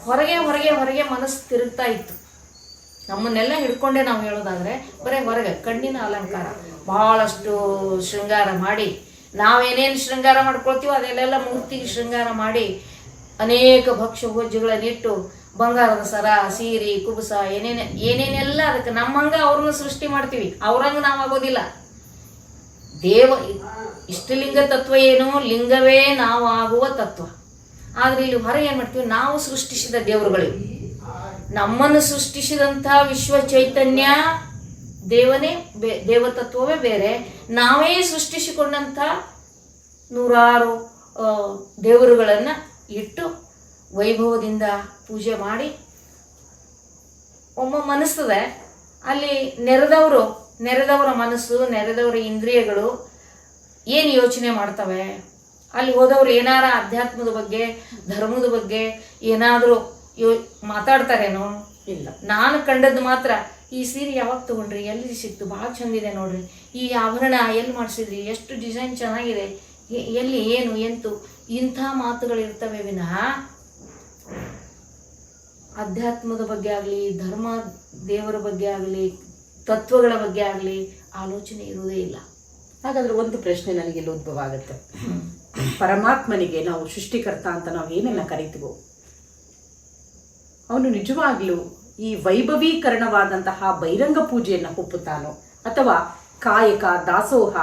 ಹೊರಗೆ ಮನಸ್ಸು ತಿರುಗ್ತಾ ಇತ್ತು. ನಮ್ಮನ್ನೆಲ್ಲ ಹಿಡ್ಕೊಂಡೆ ನಾವು ಹೇಳೋದಾದ್ರೆ ಬರೀ ಹೊರಗೆ ಕಣ್ಣಿನ ಅಲಂಕಾರ, ಬಹಳಷ್ಟು ಶೃಂಗಾರ ಮಾಡಿ, ನಾವೇನೇನು ಶೃಂಗಾರ ಮಾಡ್ಕೊಳ್ತೀವೋ ಅದೆಲ್ಲ ಮೂರ್ತಿಗೆ ಶೃಂಗಾರ ಮಾಡಿ, ಅನೇಕ ಭಕ್ಷ್ಯ ಭೋಜ್ಯಗಳನ್ನಿಟ್ಟು, ಬಂಗಾರದ ಸರ, ಸೀರೆ, ಕುಬುಸ, ಏನೇನೆಲ್ಲ ಅದಕ್ಕೆ ನಮ್ಮಂಗ ಅವ್ರನ್ನ ಸೃಷ್ಟಿ ಮಾಡ್ತೀವಿ. ಅವ್ರಂಗ ನಾವಾಗೋದಿಲ್ಲ. ಇಷ್ಟಲಿಂಗ ತತ್ವ ಏನು? ಲಿಂಗವೇ ನಾವಾಗುವ ತತ್ವ. ಆದ್ರೆ ಇಲ್ಲಿ ಹೊರಗೆ ಏನ್ ಮಾಡ್ತೀವಿ, ನಾವು ಸೃಷ್ಟಿಸಿದ ದೇವರುಗಳಿವೆ. ನಮ್ಮನ್ನು ಸೃಷ್ಟಿಸಿದಂಥ ವಿಶ್ವ ಚೈತನ್ಯ ದೇವತತ್ವವೇ ಬೇರೆ, ನಾವೇ ಸೃಷ್ಟಿಸಿಕೊಂಡಂಥ ನೂರಾರು ದೇವರುಗಳನ್ನ ಇಟ್ಟು ವೈಭವದಿಂದ ಪೂಜೆ ಮಾಡಿ ಒಮ್ಮೊಮ್ಮೆ ಅನಿಸ್ತದೆ ಅಲ್ಲಿ ನೆರೆದವರ ಮನಸ್ಸು, ನೆರೆದವರ ಇಂದ್ರಿಯಗಳು ಏನು ಯೋಚನೆ ಮಾಡ್ತವೆ. ಅಲ್ಲಿ ಹೋದವ್ರು ಏನಾರ ಅಧ್ಯಾತ್ಮದ ಬಗ್ಗೆ, ಧರ್ಮದ ಬಗ್ಗೆ ಏನಾದರೂ ಮಾತಾಡ್ತಾರೇನೋ? ಇಲ್ಲ. ನಾನು ಕಂಡದ್ದು ಮಾತ್ರ, ಈ ಸೀರೆ ಯಾವಾಗ ತಗೊಂಡ್ರಿ, ಎಲ್ಲಿ ಸಿಕ್ತು, ಭಾಳ ಚಂದಿದೆ ನೋಡ್ರಿ, ಈ ಆಭರಣ ಎಲ್ಲಿ ಮಾಡಿಸಿದ್ರಿ, ಎಷ್ಟು ಡಿಸೈನ್ ಚೆನ್ನಾಗಿದೆ, ಎಲ್ಲಿ ಏನು ಎಂತು, ಇಂಥ ಮಾತುಗಳಿರ್ತವೆ ವಿನಃ ಅಧ್ಯಾತ್ಮದ ಬಗ್ಗೆ ಆಗಲಿ, ಧರ್ಮ ದೇವರ ಬಗ್ಗೆ ಆಗಲಿ, ತತ್ವಗಳ ಬಗ್ಗೆ ಆಗಲಿ ಆಲೋಚನೆ ಇರುವುದೇ ಇಲ್ಲ. ಹಾಗಾದ್ರೆ ಒಂದು ಪ್ರಶ್ನೆ ನನಗೆ ಉದ್ಭವ ಆಗುತ್ತೆ. ಪರಮಾತ್ಮನಿಗೆ ನಾವು ಸೃಷ್ಟಿಕರ್ತ ಅಂತ ನಾವು ಏನೆಲ್ಲ ಕರಿತೀವೋ, ಅವನು ನಿಜವಾಗ್ಲೂ ಈ ವೈಭವೀಕರಣವಾದಂತಹ ಬಹಿರಂಗ ಪೂಜೆಯನ್ನು ಒಪ್ಪುತ್ತಾನೋ ಅಥವಾ ಕಾಯಕ ದಾಸೋಹ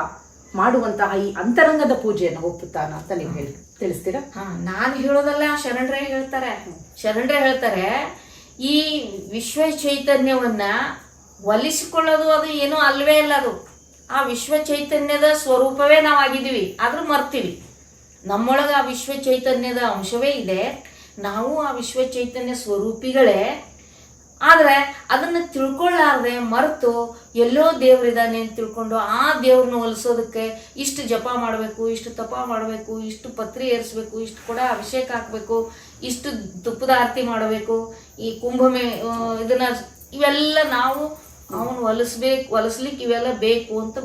ಮಾಡುವಂತಹ ಈ ಅಂತರಂಗದ ಪೂಜೆಯನ್ನು ಒಪ್ಪುತ್ತಾನ ಅಂತ ನೀವು ತಿಳಿಸ್ತೀರಾ? ನಾನು ಹೇಳೋದಲ್ಲ, ಶರಣರೇ ಹೇಳ್ತಾರೆ ಈ ವಿಶ್ವ ಚೈತನ್ಯವನ್ನ ಒಲಿಸಿಕೊಳ್ಳೋದು ಅದು ಏನೂ ಅಲ್ವೇ ಇಲ್ಲ. ಅದು ಆ ವಿಶ್ವ ಚೈತನ್ಯದ ಸ್ವರೂಪವೇ ನಾವಾಗಿದ್ದೀವಿ, ಆದ್ರೂ ಮರ್ತೀವಿ. ನಮ್ಮೊಳಗೆ ಆ ವಿಶ್ವ ಚೈತನ್ಯದ ಅಂಶವೇ ಇದೆ, ನಾವು ಆ ವಿಶ್ವ ಚೈತನ್ಯ ಸ್ವರೂಪಿಗಳೇ. ಆದ್ರೆ ಅದನ್ನ ತಿಳ್ಕೊಳ್ಳಾರ್ದೆ ಮರೆತು ಎಲ್ಲೋ ದೇವ್ರಿದಾನೆ ಅಂತ ತಿಳ್ಕೊಂಡು ಆ ದೇವ್ರನ್ನ ಒಲಿಸೋದಕ್ಕೆ ಇಷ್ಟು ಜಪ ಮಾಡಬೇಕು, ಇಷ್ಟು ತಪ ಮಾಡಬೇಕು, ಇಷ್ಟು ಪತ್ರಿ ಏರಿಸ್ಬೇಕು, ಇಷ್ಟು ಕೂಡ ಅಭಿಷೇಕ ಹಾಕ್ಬೇಕು, ಇಷ್ಟು ತುಪ್ಪದ ಆರತಿ ಮಾಡಬೇಕು, ಈ ಇದನ್ನ ಇವೆಲ್ಲ ನಾವು ಅವನು ಒಲಿಸ್ಲಿಕ್ಕೆ ಇವೆಲ್ಲ ಬೇಕು ಅಂತ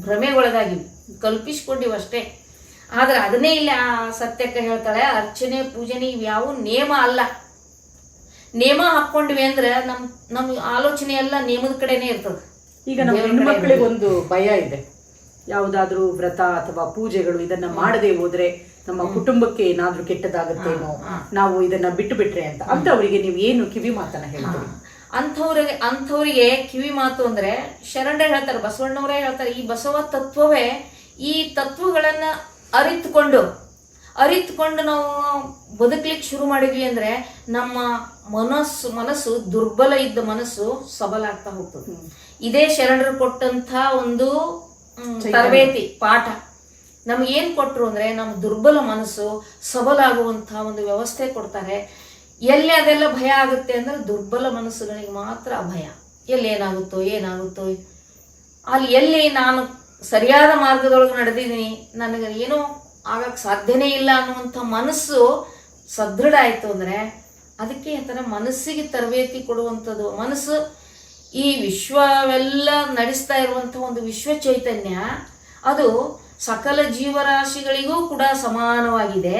ಭ್ರಮೆಗೊಳಗಾಗಿವಿ, ಕಲ್ಪಿಸ್ಕೊಂಡಿವಿ ಅಷ್ಟೇ. ಆದ್ರೆ ಅದನ್ನೇ ಇಲ್ಲಿ ಆ ಸತ್ಯಕ್ಕೆ ಹೇಳ್ತಾಳೆ, ಅರ್ಚನೆ ಪೂಜನೆ ಇವ್ಯಾವು ನೇಮ ಅಲ್ಲ. ನೇಮ ಹಾಕೊಂಡ್ವಿ ಅಂದ್ರೆ ನಮ್ ಆಲೋಚನೆ ಎಲ್ಲ ನೇಮದ ಕಡೆನೆ ಇರ್ತದೆ. ಈಗ ನಮ್ಮ ಹೆಣ್ಮಕ್ಳಿಗೆ ಒಂದು ಭಯ ಇದೆ, ಯಾವುದಾದ್ರೂ ವ್ರತ ಅಥವಾ ಪೂಜೆಗಳು ಇದನ್ನ ಮಾಡದೆ ಹೋದ್ರೆ ನಮ್ಮ ಕುಟುಂಬಕ್ಕೆ ಏನಾದ್ರೂ ಕೆಟ್ಟದಾಗುತ್ತೇನೋ, ನಾವು ಇದನ್ನ ಬಿಟ್ಟು ಬಿಟ್ರೆ ಅಂತ ಅವರಿಗೆ ನೀವು ಏನು ಕಿವಿ ಮಾತನ್ನ ಹೇಳ್ತೀರಿ? ಅಂಥವ್ರಿಗೆ ಕಿವಿ ಮಾತು ಅಂದ್ರೆ ಶರಣರೇ ಹೇಳ್ತಾರೆ, ಬಸವಣ್ಣವರೇ ಹೇಳ್ತಾರೆ, ಈ ಬಸವ ತತ್ವವೇ ಈ ತತ್ವಗಳನ್ನ ಅರಿತುಕೊಂಡು ನಾವು ಬದುಕಲಿಕ್ಕೆ ಶುರು ಮಾಡಿದ್ವಿ ಅಂದ್ರೆ ನಮ್ಮ ಮನಸ್ಸು ದುರ್ಬಲ ಇದ್ದ ಮನಸ್ಸು ಸಬಲ ಆಗ್ತಾ ಹೋಗ್ತದೆ. ಇದೇ ಶರಣರು ಕೊಟ್ಟಂತ ಒಂದು ತರಬೇತಿ ಪಾಠ. ನಮ್ಗೇನ್ ಕೊಟ್ರು ಅಂದ್ರೆ ನಮ್ಮ ದುರ್ಬಲ ಮನಸ್ಸು ಸಬಲ ಆಗುವಂತ ಒಂದು ವ್ಯವಸ್ಥೆ ಕೊಡ್ತಾರೆ. ಎಲ್ಲಿ ಅದೆಲ್ಲ ಭಯ ಆಗುತ್ತೆ ಅಂದ್ರೆ ದುರ್ಬಲ ಮನಸ್ಸುಗಳಿಗೆ ಮಾತ್ರ ಭಯ. ಎಲ್ಲಿ ಏನಾಗುತ್ತೋ ಅಲ್ಲಿ ಎಲ್ಲಿ ನಾನು ಸರಿಯಾದ ಮಾರ್ಗದೊಳಗೆ ನಡೆದಿದ್ದೀನಿ, ನನಗೆ ಏನೋ ಆಗಕ್ಕೆ ಸಾಧ್ಯನೇ ಇಲ್ಲ ಅನ್ನುವಂಥ ಮನಸ್ಸು ಸದೃಢ ಆಯ್ತು ಅಂದ್ರೆ ಅದಕ್ಕೆ ಅಂತಾರೆ ಮನಸ್ಸಿಗೆ ತರಬೇತಿ ಕೊಡುವಂಥದ್ದು. ಮನಸ್ಸು ಈ ವಿಶ್ವವೆಲ್ಲ ನಡೆಸ್ತಾ ಇರುವಂಥ ಒಂದು ವಿಶ್ವ ಚೈತನ್ಯ, ಅದು ಸಕಲ ಜೀವರಾಶಿಗಳಿಗೂ ಕೂಡ ಸಮಾನವಾಗಿದೆ.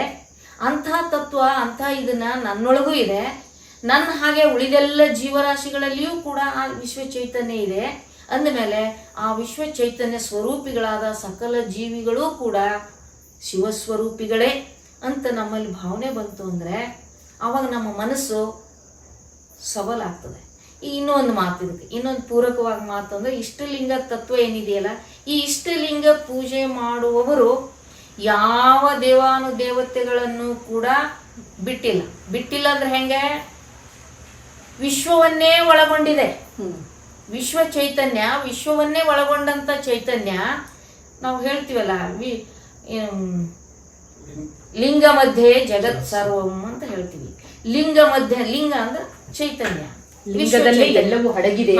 ಅಂಥ ತತ್ವ, ಅಂಥ ಇದನ್ನ ನನ್ನೊಳಗೂ ಇದೆ, ನನ್ನ ಹಾಗೆ ಉಳಿದೆಲ್ಲ ಜೀವರಾಶಿಗಳಲ್ಲಿಯೂ ಕೂಡ ಆ ವಿಶ್ವ ಚೈತನ್ಯ ಇದೆ. ಅಂದಮೇಲೆ ಆ ವಿಶ್ವ ಚೈತನ್ಯ ಸ್ವರೂಪಿಗಳಾದ ಸಕಲ ಜೀವಿಗಳೂ ಕೂಡ ಶಿವಸ್ವರೂಪಿಗಳೇ ಅಂತ ನಮ್ಮಲ್ಲಿ ಭಾವನೆ ಬಂತು ಅಂದ್ರೆ ಆವಾಗ ನಮ್ಮ ಮನಸ್ಸು ಸಬಲ ಆಗ್ತದೆ. ಇನ್ನೊಂದು ಮಾತು, ಇದಕ್ಕೆ ಇನ್ನೊಂದು ಪೂರಕವಾಗಿ ಮಾತು ಅಂದ್ರೆ ಇಷ್ಟಲಿಂಗ ತತ್ವ ಏನಿದೆಯಲ್ಲ, ಈ ಇಷ್ಟಲಿಂಗ ಪೂಜೆ ಮಾಡುವವರು ಯಾವ ದೇವಾನುದೇವತೆಗಳನ್ನು ಕೂಡ ಬಿಟ್ಟಿಲ್ಲ ಅಂದ್ರೆ ಹೆಂಗೆ? ವಿಶ್ವವನ್ನೇ ಒಳಗೊಂಡಿದೆ. ವಿಶ್ವ ಚೈತನ್ಯ, ವಿಶ್ವವನ್ನೇ ಒಳಗೊಂಡಂತ ಚೈತನ್ಯ. ನಾವು ಹೇಳ್ತೀವಲ್ಲ, ಲಿಂಗ ಮಧ್ಯೆ ಜಗತ್ ಸರ್ವಂ ಅಂತ ಹೇಳ್ತೀವಿ. ಲಿಂಗ ಅಂದ್ರೆ ಚೈತನ್ಯ, ಎಲ್ಲವೂ ಅಡಗಿದೆ.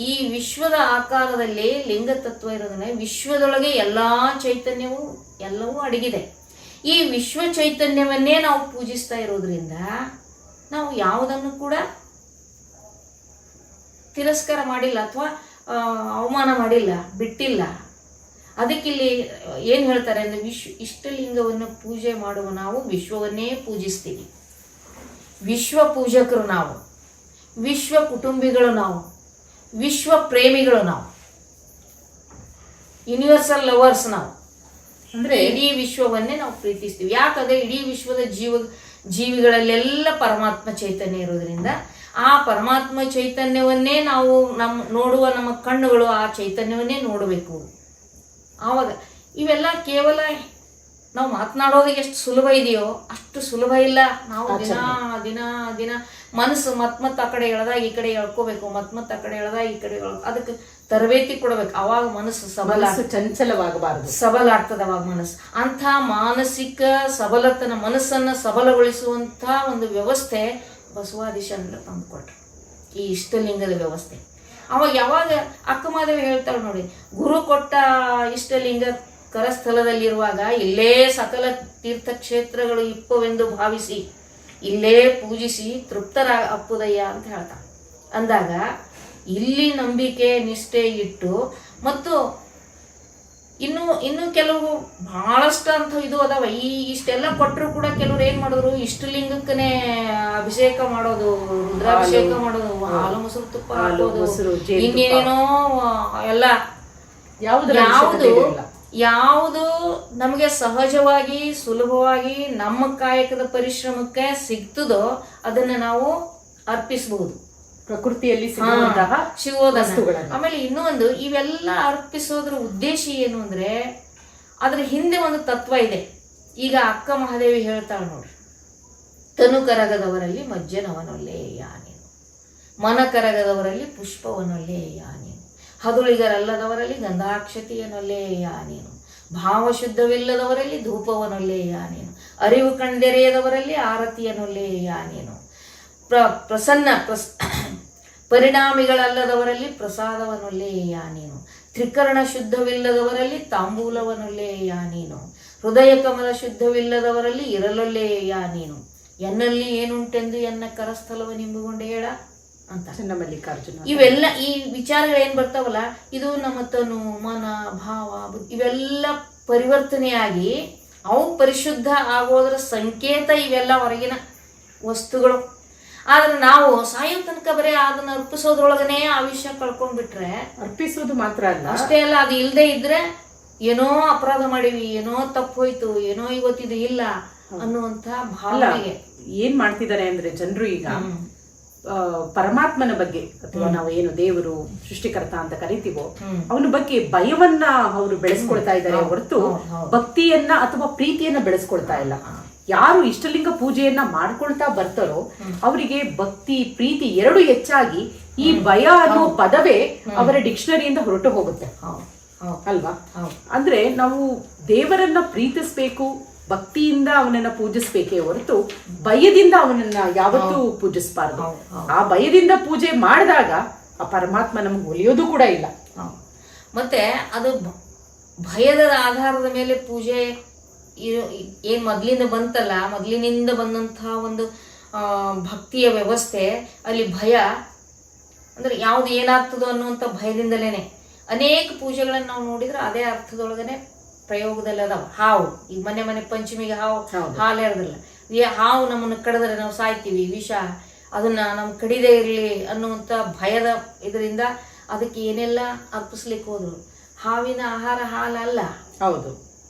ಈ ವಿಶ್ವದ ಆಕಾರದಲ್ಲಿ ಲಿಂಗ ತತ್ವ ಇರೋದನ್ನ ವಿಶ್ವದೊಳಗೆ ಎಲ್ಲಾ ಚೈತನ್ಯವು ಎಲ್ಲವೂ ಅಡಗಿದೆ. ಈ ವಿಶ್ವ ಚೈತನ್ಯವನ್ನೇ ನಾವು ಪೂಜಿಸ್ತಾ ಇರೋದ್ರಿಂದ ನಾವು ಯಾವುದನ್ನು ಕೂಡ ತಿರಸ್ಕಾರ ಮಾಡಿಲ್ಲ ಅಥವಾ ಅವಮಾನ ಮಾಡಿಲ್ಲ, ಬಿಟ್ಟಿಲ್ಲ. ಅದಕ್ಕಿಲ್ಲಿ ಏನ್ ಹೇಳ್ತಾರೆ ಅಂದ್ರೆ ಇಷ್ಟಲಿಂಗವನ್ನು ಪೂಜೆ ಮಾಡುವ ನಾವು ವಿಶ್ವವನ್ನೇ ಪೂಜಿಸ್ತೀವಿ. ವಿಶ್ವ ಪೂಜಕರು ನಾವು, ವಿಶ್ವ ಕುಟುಂಬಿಗಳು ನಾವು, ವಿಶ್ವ ಪ್ರೇಮಿಗಳು ನಾವು, ಯೂನಿವರ್ಸಲ್ ಲವರ್ಸ್ ನಾವು. ಅಂದ್ರೆ ಇಡೀ ವಿಶ್ವವನ್ನೇ ನಾವು ಪ್ರೀತಿಸ್ತೀವಿ. ಯಾಕಂದ್ರೆ ಇಡೀ ವಿಶ್ವದ ಜೀವಿಗಳಲ್ಲೆಲ್ಲ ಪರಮಾತ್ಮ ಚೈತನ್ಯ ಇರೋದ್ರಿಂದ ಆ ಪರಮಾತ್ಮ ಚೈತನ್ಯವನ್ನೇ ನಾವು ನೋಡುವ ನಮ್ಮ ಕಣ್ಣುಗಳು ಆ ಚೈತನ್ಯವನ್ನೇ ನೋಡಬೇಕು. ಆವಾಗ ಇವೆಲ್ಲ ಕೇವಲ ನಾವು ಮಾತನಾಡೋದಕ್ಕೆ ಎಷ್ಟು ಸುಲಭ ಇದೆಯೋ ಅಷ್ಟು ಸುಲಭ ಇಲ್ಲ. ನಾವು ದಿನ ಮನಸ್ಸು ಮತ್ ಆ ಕಡೆ ಎಳೆದಾಗ ಈ ಕಡೆ ಎಳ್ಕೋಬೇಕು, ಮತ್ ಆ ಕಡೆ ಎಳೆದಾಗ ಈ ಕಡೆ ಅದಕ್ಕೆ ತರಬೇತಿ ಕೊಡಬೇಕು. ಅವಾಗ ಮನಸ್ಸು ಚಂಚಲವಾಗಬಾರದು, ಸಬಲ ಆಗ್ತದೆ ಅವಾಗ ಮನಸ್ಸು. ಅಂಥ ಮಾನಸಿಕ ಸಬಲತನ, ಮನಸ್ಸನ್ನ ಸಬಲಗೊಳಿಸುವಂತ ಒಂದು ವ್ಯವಸ್ಥೆ ಬಸವಾದಿಶಂದ್ರ ತಂದುಕೊಟ್ರು, ಈ ಇಷ್ಟಲಿಂಗದ ವ್ಯವಸ್ಥೆ. ಅವಾಗ ಯಾವಾಗ ಅಕ್ಕಮಾದೇವಿ ಹೇಳ್ತಾಳೆ ನೋಡಿ, ಗುರು ಕೊಟ್ಟ ಇಷ್ಟಲಿಂಗ ಕರಸ್ಥಲದಲ್ಲಿರುವಾಗ ಇಲ್ಲೇ ಸಕಲ ತೀರ್ಥಕ್ಷೇತ್ರಗಳು ಇಪ್ಪವೆಂದು ಭಾವಿಸಿ ಇಲ್ಲೇ ಪೂಜಿಸಿ ತೃಪ್ತರ ಅಪ್ಪುದಯ್ಯ ಅಂತ ಹೇಳ್ತಾಳೆ. ಅಂದಾಗ ಇಲ್ಲಿ ನಂಬಿಕೆ ನಿಷ್ಠೆ ಇಟ್ಟು ಮತ್ತು ಇನ್ನು ಕೆಲವು ಬಹಳಷ್ಟು ಅಂತ ಇದು ಅದಾವ. ಇಷ್ಟೆಲ್ಲ ಕೊಟ್ಟರು ಕೂಡ ಕೆಲವ್ರು ಏನ್ ಮಾಡಿದ್ರು, ಇಷ್ಟಲಿಂಗಕ್ಕನೆ ಅಭಿಷೇಕ ಮಾಡೋದು, ರುದ್ರಾಭಿಷೇಕ ಮಾಡೋದು, ಹಾಲು ಮೊಸರು ತುಪ್ಪ ಹಾಕೋದು, ಇನ್ನೇನೇನೋ ಎಲ್ಲ. ಯಾವುದು ನಮಗೆ ಸಹಜವಾಗಿ ಸುಲಭವಾಗಿ ನಮ್ಮ ಕಾಯಕದ ಪರಿಶ್ರಮಕ್ಕೆ ಸಿಗ್ತದೋ ಅದನ್ನ ನಾವು ಅರ್ಪಿಸಬಹುದು, ಪ್ರಕೃತಿಯಲ್ಲಿ ಸಿಗೋದನ್ನ. ಆಮೇಲೆ ಇನ್ನೊಂದು, ಇವೆಲ್ಲ ಅರ್ಪಿಸೋದ್ರ ಉದ್ದೇಶ ಏನು ಅಂದ್ರೆ ಅದ್ರ ಹಿಂದೆ ಒಂದು ತತ್ವ ಇದೆ. ಈಗ ಅಕ್ಕ ಮಹಾದೇವಿ ಹೇಳ್ತಾಳೆ ನೋಡ್ರಿ, ತನು ಕರಗದವರಲ್ಲಿ ಮಜ್ಜನವನೊಲ್ಲೆಯ ನೀನು, ಮನ ಕರಗದವರಲ್ಲಿ ಪುಷ್ಪವನೊಲ್ಲೆಯ ನೀನು, ಹದುಳಿಗರಲ್ಲದವರಲ್ಲಿ ಗಂಧಾಕ್ಷತೆಯನೊಲ್ಲೆಯ ನೀನು, ಭಾವಶುದ್ಧವಿಲ್ಲದವರಲ್ಲಿ ಧೂಪವನೊಲ್ಲೆಯ ನೀನು, ಅರಿವು ಕಣ್ದೆರೆಯದವರಲ್ಲಿ ಆರತಿಯನೊಲ್ಲೆಯ ನೀನು, ಪರಿಣಾಮಿಗಳಲ್ಲದವರಲ್ಲಿ ಪ್ರಸಾದವನೊಲ್ಲೆಯ ನೀನು, ತ್ರಿಕರಣ ಶುದ್ಧವಿಲ್ಲದವರಲ್ಲಿ ತಾಂಬೂಲವನೊಲ್ಲೆಯ ನೀನು, ಹೃದಯ ಕಮಲ ಶುದ್ಧವಿಲ್ಲದವರಲ್ಲಿ ಇರಲೊಲ್ಲೆಯ ನೀನು, ಎನ್ನಲ್ಲಿ ಏನುಂಟೆಂದು ಎನ್ನ ಕರಸ್ಥಲವ ನಿಂಬುಗೊಂಡು ಹೇಳ ಅಂತ ಚನ್ನಮಲ್ಲಿಕಾರ್ಜುನ. ಇವೆಲ್ಲ ಈ ವಿಚಾರಗಳು ಏನ್ ಬರ್ತಾವಲ್ಲ, ಇದು ನಮ್ಮ ತನು ಮನ ಭಾವ ಇವೆಲ್ಲ ಪರಿವರ್ತನೆಯಾಗಿ ಅವು ಪರಿಶುದ್ಧ ಆಗೋದ್ರ ಸಂಕೇತ ಇವೆಲ್ಲ ಹೊರಗಿನ ವಸ್ತುಗಳು. ಆದ್ರೆ ನಾವು ಸಾಯೋ ತನಕ ಬರೀ ಅದನ್ನ ಅರ್ಪಿಸೋದ್ರೊಳಗನೆ ಆ ವಿಷಯ ಕಳ್ಕೊಂಡ್ಬಿಟ್ರೆ, ಅರ್ಪಿಸೋದು ಮಾತ್ರ ಅಲ್ಲ, ಅಷ್ಟೇ ಅಲ್ಲ, ಅದು ಇಲ್ಲದೆ ಇದ್ರೆ ಏನೋ ಅಪರಾಧ ಮಾಡಿವಿ, ಏನೋ ತಪ್ಪು ಹೋಯ್ತು, ಏನೋ ಇವತ್ತಿದು ಇಲ್ಲ ಅನ್ನುವಂತ ಭಾವನೆಗೆ ಏನ್ ಮಾಡ್ತಿದ್ದಾರೆ ಅಂದ್ರೆ ಜನರು ಈಗ ಪರಮಾತ್ಮನ ಬಗ್ಗೆ ಅಥವಾ ನಾವು ಏನು ದೇವರು ಸೃಷ್ಟಿಕರ್ತ ಅಂತ ಕರಿತೀವೋ ಅವನ ಬಗ್ಗೆ ಭಯವನ್ನ ಅವರು ಬೆಳೆಸ್ಕೊಳ್ತಾ ಇದ್ದಾರೆ ಹೊರತು ಭಕ್ತಿಯನ್ನ ಅಥವಾ ಪ್ರೀತಿಯನ್ನ ಬೆಳೆಸ್ಕೊಳ್ತಾ ಇಲ್ಲ. ಯಾರು ಇಷ್ಟಲಿಂಗ ಪೂಜೆಯನ್ನ ಮಾಡ್ಕೊಳ್ತಾ ಬರ್ತಾರೋ ಅವರಿಗೆ ಭಕ್ತಿ ಪ್ರೀತಿ ಎರಡು ಹೆಚ್ಚಾಗಿ ಈ ಭಯ ಅನ್ನೋ ಪದವೇ ಅವರ ಡಿಕ್ಷನರಿಯಿಂದ ಹೊರಟು ಹೋಗುತ್ತೆ ಅಲ್ವಾ? ಅಂದ್ರೆ ನಾವು ದೇವರನ್ನ ಪ್ರೀತಿಸ್ಬೇಕು, ಭಕ್ತಿಯಿಂದ ಅವನನ್ನ ಪೂಜಿಸ್ಬೇಕೇ ಹೊರತು ಭಯದಿಂದ ಅವನನ್ನ ಯಾವತ್ತೂ ಪೂಜಿಸಬಾರ್ದು. ಆ ಭಯದಿಂದ ಪೂಜೆ ಮಾಡಿದಾಗ ಆ ಪರಮಾತ್ಮ ನಮ್ಗೆ ಒಲಿಯೋದು ಕೂಡ ಇಲ್ಲ. ಮತ್ತೆ ಅದು ಭಯದ ಆಧಾರದ ಮೇಲೆ ಪೂಜೆ ಏನ್ ಮೊದ್ಲಿಂದ ಬಂತಲ್ಲ, ಮೊದ್ಲಿನಿಂದ ಬಂದಂತಹ ಒಂದು ಭಕ್ತಿಯ ವ್ಯವಸ್ಥೆ, ಅಲ್ಲಿ ಭಯ ಅಂದ್ರೆ ಯಾವ್ದು ಏನಾಗ್ತದೋ ಅನ್ನುವಂಥ ಭಯದಿಂದಲೇನೆ ಅನೇಕ ಪೂಜೆಗಳನ್ನ ನಾವು ನೋಡಿದ್ರೆ ಅದೇ ಅರ್ಥದೊಳಗನೆ ಪ್ರಯೋಗದಲ್ಲಿ ಅದಾವ. ಹಾವು, ಈಗ ಮನೆ ಪಂಚಮಿಗೆ ಹಾಲು ಎರೆದಿಲ್ಲ, ಹಾವು ನಮ್ಮನ್ನು ಕಡಿದ್ರೆ ನಾವು ಸಾಯ್ತೀವಿ, ವಿಷ ಅದನ್ನ ನಮ್ ಕಡಿದೇ ಇರಲಿ ಅನ್ನುವಂಥ ಭಯದ ಇದರಿಂದ ಅದಕ್ಕೆ ಏನೆಲ್ಲ ಅರ್ಪಿಸ್ಲಿಕ್ಕೆ ಹೋದ್ರು. ಹಾವಿನ ಆಹಾರ ಹಾಲಲ್ಲ. ಹೌದು,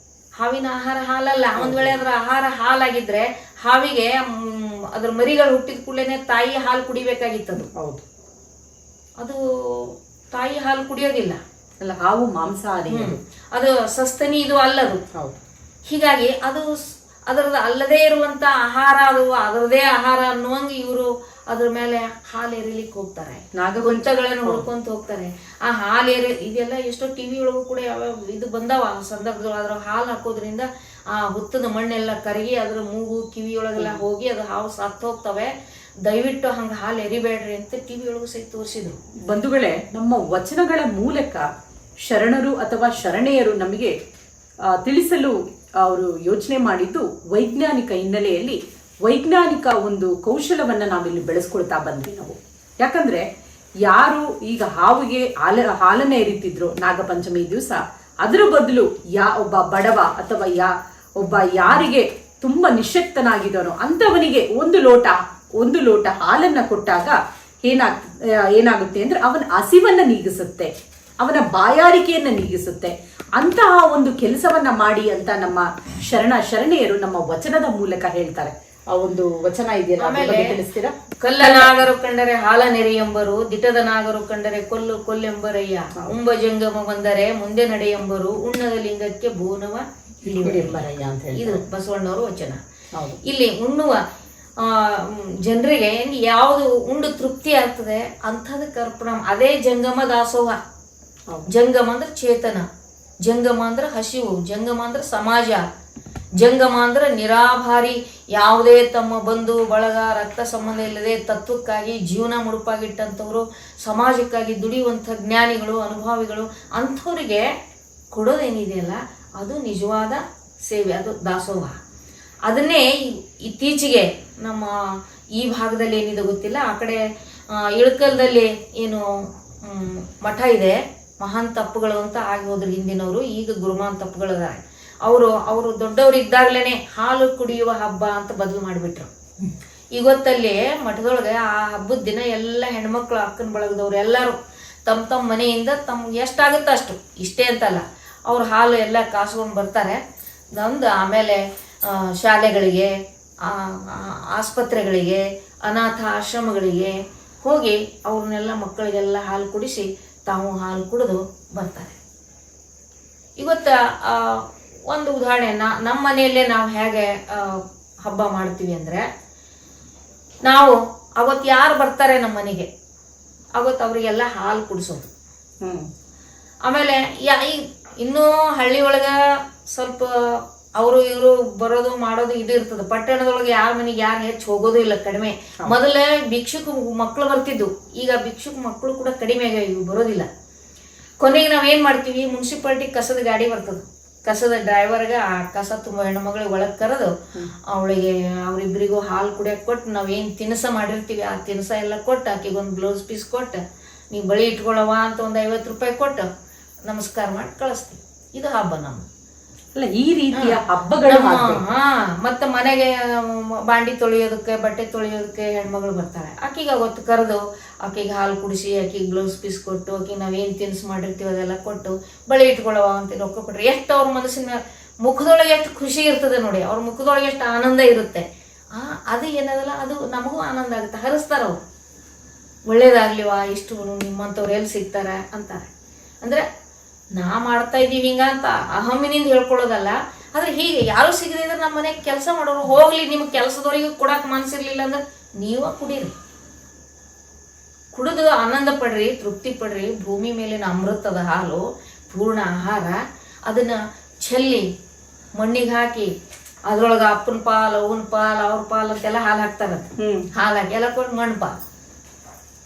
ಹಾವಿನ ಆಹಾರ ಹಾಲಲ್ಲ. ಒಂದ್ ವೇಳೆ ಅದ್ರ ಆಹಾರ ಹಾಲಾಗಿದ್ರೆ ಹಾವಿಗೆ ಅದ್ರ ಮರಿಗಳು ಹುಟ್ಟಿದ ಕೂಡಲೇ ತಾಯಿ ಹಾಲು ಕುಡಿಬೇಕಾಗಿತ್ತದು. ಹೌದು, ಅದು ತಾಯಿ ಹಾಲು ಕುಡಿಯೋದಿಲ್ಲ ಅಲ್ಲ, ಹಾವು ಮಾಂಸಾಹಾರಿ, ಅದು ಸಸ್ತನಿ, ಇದು ಅಲ್ಲದು. ಹೀಗಾಗಿ ಅದು ಅದರದ ಅಲ್ಲದೇ ಇರುವಂತ ಆಹಾರ, ಅದು ಅದರದೇ ಆಹಾರ ಅನ್ನುವಂಗ ಇವರು ಅದ್ರ ಮೇಲೆ ಹಾಲು ಎರಿಲಿಕ್ಕೆ ಹೋಗ್ತಾರೆ, ನಾಗವಂತಗಳನ್ನು ಹುಡ್ಕೊಂತ ಹೋಗ್ತಾರೆ. ಆ ಹಾಲು ಇದೆಲ್ಲ ಎಷ್ಟೋ ಟಿವಿ ಒಳಗೂ ಕೂಡ ಯಾವ್ಯಾವ ಇದು ಬಂದಾವ ಸಂದರ್ಭದೊಳಗೆ. ಅದ್ರ ಹಾಲು ಹಾಕೋದ್ರಿಂದ ಆ ಹುತ್ತದ ಮಣ್ಣೆಲ್ಲ ಕರಗಿ ಅದ್ರ ಮೂಗು ಕಿವಿಯೊಳಗೆಲ್ಲ ಹೋಗಿ ಅದು ಹಾವು ಸತ್ತು ಹೋಗ್ತವೆ. ದಯವಿಟ್ಟು ಹಂಗ ಹಾಲು ಎರಿಬೇಡ್ರಿ ಅಂತ ಟಿವಿ ಒಳಗೂ ಸಹಿತ ತೋರಿಸಿದ್ರು. ಬಂಧುಗಳೇ, ನಮ್ಮ ವಚನಗಳ ಮೂಲಕ ಶರಣರು ಅಥವಾ ಶರಣೆಯರು ನಮಗೆ ತಿಳಿಸಲು ಅವರು ಯೋಚನೆ ಮಾಡಿದ್ದು ವೈಜ್ಞಾನಿಕ ಹಿನ್ನೆಲೆಯಲ್ಲಿ ವೈಜ್ಞಾನಿಕ ಒಂದು ಕೌಶಲವನ್ನ ನಾವಿಲ್ಲಿ ಬೆಳೆಸ್ಕೊಳ್ತಾ ಬಂದ್ವಿ ನಾವು. ಯಾಕಂದ್ರೆ ಯಾರು ಈಗ ಹಾವಿಗೆ ಹಾಲನ್ನ ಎರಿತಿದ್ರು ನಾಗಪಂಚಮಿ ದಿವಸ, ಅದರ ಬದಲು ಒಬ್ಬ ಬಡವ ಅಥವಾ ಒಬ್ಬ ಯಾರಿಗೆ ತುಂಬಾ ನಿಶಕ್ತನಾಗಿದ್ದಾನೋ ಅಂತವನಿಗೆ ಒಂದು ಲೋಟ ಹಾಲನ್ನ ಕೊಟ್ಟಾಗ ಏನಾಗುತ್ತೆ ಅಂದ್ರೆ ಅವನ ಹಸಿವನ್ನ ನೀಗಿಸುತ್ತೆ, ಅವನ ಬಾಯಾರಿಕೆಯನ್ನ ನೀಗಿಸುತ್ತೆ. ಅಂತಹ ಒಂದು ಕೆಲಸವನ್ನ ಮಾಡಿ ಅಂತ ನಮ್ಮ ಶರಣೆಯರು ನಮ್ಮ ವಚನದ ಮೂಲಕ ಹೇಳ್ತಾರೆ. ಆ ಒಂದು ವಚನ ಇದೆಯಲ್ಲ, ತಿಳಿಸ್ತೀರಾ? ಕಲ್ಲ ನಾಗರು ಕಂಡರೆ ಹಾಲ ನೆರೆಯೆಂಬರು, ದಿಟದ ನಾಗರು ಕಂಡರೆ ಕೊಲ್ಲೆಂಬರಯ್ಯ, ಉಂಬ ಜಂಗಮ ಬಂದರೆ ಮುಂದೆ ನಡೆಯೆಂಬರು, ಉಣ್ಣದ ಲಿಂಗಕ್ಕೆ ಬೋನವ ಹಿಡಿಯೆಂಬರಯ್ಯ ಅಂತ ಹೇಳಿ ಇದು ಬಸವಣ್ಣವರು ವಚನ. ಇಲ್ಲಿ ಉಣ್ಣುವ ಜನರಿಗೆ ಯಾವುದು ಉಂಡು ತೃಪ್ತಿ ಆಗ್ತದೆ ಅಂಥದಕ್ಕೆ ಅರ್ಪಣ. ಅದೇ ಜಂಗಮ ದಾಸೋಹ. ಜಂಗಮ ಅಂದ್ರೆ ಚೇತನ, ಜಂಗಮ ಅಂದ್ರೆ ಹಸಿವು, ಜಂಗಮ ಅಂದ್ರೆ ಸಮಾಜ, ಜಂಗಮ ಅಂದ್ರೆ ನಿರಾಭಾರಿ, ಯಾವುದೇ ತಮ್ಮ ಬಂಧು ಬಳಗ ರಕ್ತ ಸಂಬಂಧ ಇಲ್ಲದೆ ತತ್ವಕ್ಕಾಗಿ ಜೀವನ ಮುಡುಪಾಗಿಟ್ಟಂಥವ್ರು, ಸಮಾಜಕ್ಕಾಗಿ ದುಡಿಯುವಂಥ ಜ್ಞಾನಿಗಳು, ಅನುಭವಿಗಳು, ಅಂಥವ್ರಿಗೆ ಕೊಡೋದೇನಿದೆಯಲ್ಲ ಅದು ನಿಜವಾದ ಸೇವೆ, ಅದು ದಾಸೋಹ. ಅದನ್ನೇ ಇತ್ತೀಚೆಗೆ ನಮ್ಮ ಈ ಭಾಗದಲ್ಲಿ ಏನಿದೆ ಗೊತ್ತಿಲ್ಲ, ಆ ಕಡೆ ಇಳಕಲ್ದಲ್ಲಿ ಏನು ಮಠ ಇದೆ, ಮಹಾನ್ ತಪ್ಪುಗಳು ಅಂತ ಆಗಿ ಹೋದ್ರು ಹಿಂದಿನವರು. ಈಗ ಗುರುಮಾನ್ ತಪ್ಪುಗಳಿದ್ದಾರೆ. ಅವರು ದೊಡ್ಡವರು ಇದ್ದಾಗ್ಲೇನೆ ಹಾಲು ಕುಡಿಯುವ ಹಬ್ಬ ಅಂತ ಬದಲು ಮಾಡಿಬಿಟ್ರು. ಇವತ್ತಲ್ಲಿ ಮಠದೊಳಗೆ ಆ ಹಬ್ಬದ ದಿನ ಎಲ್ಲ ಹೆಣ್ಮಕ್ಳು ಅಕ್ಕನ ಬಳಗದವ್ರು ಎಲ್ಲರೂ ತಮ್ಮ ಮನೆಯಿಂದ ತಮ್ಗೆ ಎಷ್ಟಾಗುತ್ತೆ ಅಷ್ಟು, ಇಷ್ಟೇ ಅಂತಲ್ಲ, ಅವ್ರು ಹಾಲು ಎಲ್ಲ ಕಾಸ್ಕೊಂಡು ಬರ್ತಾರೆ. ನಮ್ದು ಆಮೇಲೆ ಶಾಲೆಗಳಿಗೆ, ಆಸ್ಪತ್ರೆಗಳಿಗೆ, ಅನಾಥ ಆಶ್ರಮಗಳಿಗೆ ಹೋಗಿ ಅವ್ರನ್ನೆಲ್ಲ ಮಕ್ಕಳಿಗೆಲ್ಲ ಹಾಲು ಕುಡಿಸಿ ತಾವು ಹಾಲು ಕುಡಿದು ಬರ್ತಾರೆ. ಇವತ್ತು ಒಂದು ಉದಾಹರಣೆ, ನಮ್ಮ ಮನೆಯಲ್ಲೇ ನಾವು ಹೇಗೆ ಹಬ್ಬ ಮಾಡ್ತೀವಿ ಅಂದರೆ, ನಾವು ಅವತ್ತು ಯಾರು ಬರ್ತಾರೆ ನಮ್ಮ ಮನೆಗೆ ಅವತ್ತು ಅವರಿಗೆಲ್ಲ ಹಾಲು ಕುಡಿಸೋದು. ಆಮೇಲೆ ಇನ್ನೂ ಹಳ್ಳಿ ಒಳಗೆ ಸ್ವಲ್ಪ ಅವರು ಇವರು ಬರೋದು ಮಾಡೋದು ಇದು ಇರ್ತದೆ. ಪಟ್ಟಣದೊಳಗೆ ಯಾರ ಮನೆಗೆ ಯಾರು ಹೆಚ್ಚು ಹೋಗೋದು ಇಲ್ಲ, ಕಡಿಮೆ. ಮೊದಲೇ ಭಿಕ್ಷುಕ ಮಕ್ಕಳು ಬರ್ತಿದ್ವು, ಈಗ ಭಿಕ್ಷುಕ ಮಕ್ಕಳು ಕೂಡ ಕಡಿಮೆ ಆಗ್ಯಾವ, ಬರೋದಿಲ್ಲ. ಕೊನೆಗೆ ನಾವೇನ್ ಮಾಡ್ತೀವಿ, ಮುನ್ಸಿಪಾಲಿಟಿ ಕಸದ ಗಾಡಿ ಬರ್ತದೆ, ಕಸದ ಡ್ರೈವರ್ಗೆ ಆ ಕಸ ತುಂಬ ಹೆಣ್ಮಗಳಿಗೆ ಒಳಗೆ ಕರೆದು ಅವಳಿಗೆ ಅವರಿಬ್ಬರಿಗೂ ಹಾಲು ಕುಡಿಯಕ್ಕೆ ಕೊಟ್ಟು, ನಾವೇನು ತಿನಿಸ ಮಾಡಿರ್ತೀವಿ ಆ ತಿನಿಸ ಎಲ್ಲ ಕೊಟ್ಟು, ಆಕೆಗೆ ಒಂದು ಬ್ಲೌಸ್ ಪೀಸ್ ಕೊಟ್ಟು, ನೀವು ಬಳಿ ಇಟ್ಕೊಳ್ಳವ ಅಂತ ಒಂದು 50 ರೂಪಾಯಿ ಕೊಟ್ಟು ನಮಸ್ಕಾರ ಮಾಡಿ ಕಳಿಸ್ತೀವಿ. ಇದು ಹಬ್ಬ ನಮ್ಮ. ಅಲ್ಲ, ಈ ರೀತಿಯ ಹಬ್ಬಗಳು ಮತ್ತೆ ಮನೆಗೆ ಬಾಂಡಿ ತೊಳೆಯೋದಕ್ಕೆ, ಬಟ್ಟೆ ತೊಳೆಯೋದಕ್ಕೆ ಹೆಣ್ಮಗಳು ಬರ್ತಾಳೆ. ಆಕೆಗೆ ಅವತ್ತು ಕರೆದು ಆಕೆಗೆ ಹಾಲು ಕುಡಿಸಿ, ಆಕೆಗೆ ಬ್ಲೌಸ್ ಪೀಸ್ ಕೊಟ್ಟು, ಆಕೆಗೆ ನಾವೇನು ತಿನಿಸು ಮಾಡಿರ್ತೀವಿ ಅದೆಲ್ಲ ಕೊಟ್ಟು ಬಳಿ ಇಟ್ಕೊಳ್ಳವ ಅಂತ ರೊಕ್ಕ ಕೊಟ್ರೆ ಎಷ್ಟು ಅವ್ರ ಮನಸ್ಸಿನ ಮುಖದೊಳಗೆ ಎಷ್ಟು ಖುಷಿ ಇರ್ತದೆ ನೋಡಿ, ಅವ್ರ ಮುಖದೊಳಗೆ ಎಷ್ಟು ಆನಂದ ಇರುತ್ತೆ. ಅದು ಏನದಲ್ಲ, ಅದು ನಮಗೂ ಆನಂದ ಆಗುತ್ತೆ. ಹರಿಸ್ತಾರ ಅವ್ರು, ಒಳ್ಳೇದಾಗ್ಲಿವಾ, ಇಷ್ಟು ನಿಮ್ಮಂಥವ್ರು ಎಲ್ಲಿ ಸಿಗ್ತಾರೆ ಅಂತಾರೆ. ಅಂದ್ರೆ ನಾ ಮಾಡ್ತಾ ಇದ್ದೀವಿ ಹಿಂಗ ಅಂತ ಅಹಮ್ಮಿನಿಂದ ಹೇಳ್ಕೊಳ್ಳೋದಲ್ಲ. ಆದ್ರೆ ಹೀಗೆ ಯಾರು ಸಿಗದೆ ಇದ್ರೆ ನಮ್ಮ ಮನೆಗೆ ಕೆಲಸ ಮಾಡೋರು ಹೋಗ್ಲಿ, ನಿಮ್ಗೆ ಕೆಲಸದವರಿಗೂ ಕೊಡಕ್ ಮನಸ್ಸಿರ್ಲಿಲ್ಲ ಅಂದ್ರೆ ನೀವ ಕುಡೀರಿ, ಕುಡಿದು ಆನಂದ ಪಡ್ರಿ, ತೃಪ್ತಿ ಪಡ್ರಿ. ಭೂಮಿ ಮೇಲಿನ ಅಮೃತದ ಹಾಲು, ಪೂರ್ಣ ಆಹಾರ. ಅದನ್ನ ಚೆಲ್ಲಿ ಮಣ್ಣಿಗೆ ಹಾಕಿ ಅದ್ರೊಳಗ ಅಪ್ಪನ ಪಾಲ್, ಅವನ ಪಾಲ್, ಅವ್ರ ಪಾಲ್ ಅಂತೆಲ್ಲ ಹಾಲು ಹಾಕ್ತಾರ. ಹಾಲು ಹಾಕಿ ಎಲ್ಲ ಕೊಟ್ಟು ಮಣ್ಣು ಪಾಲ್,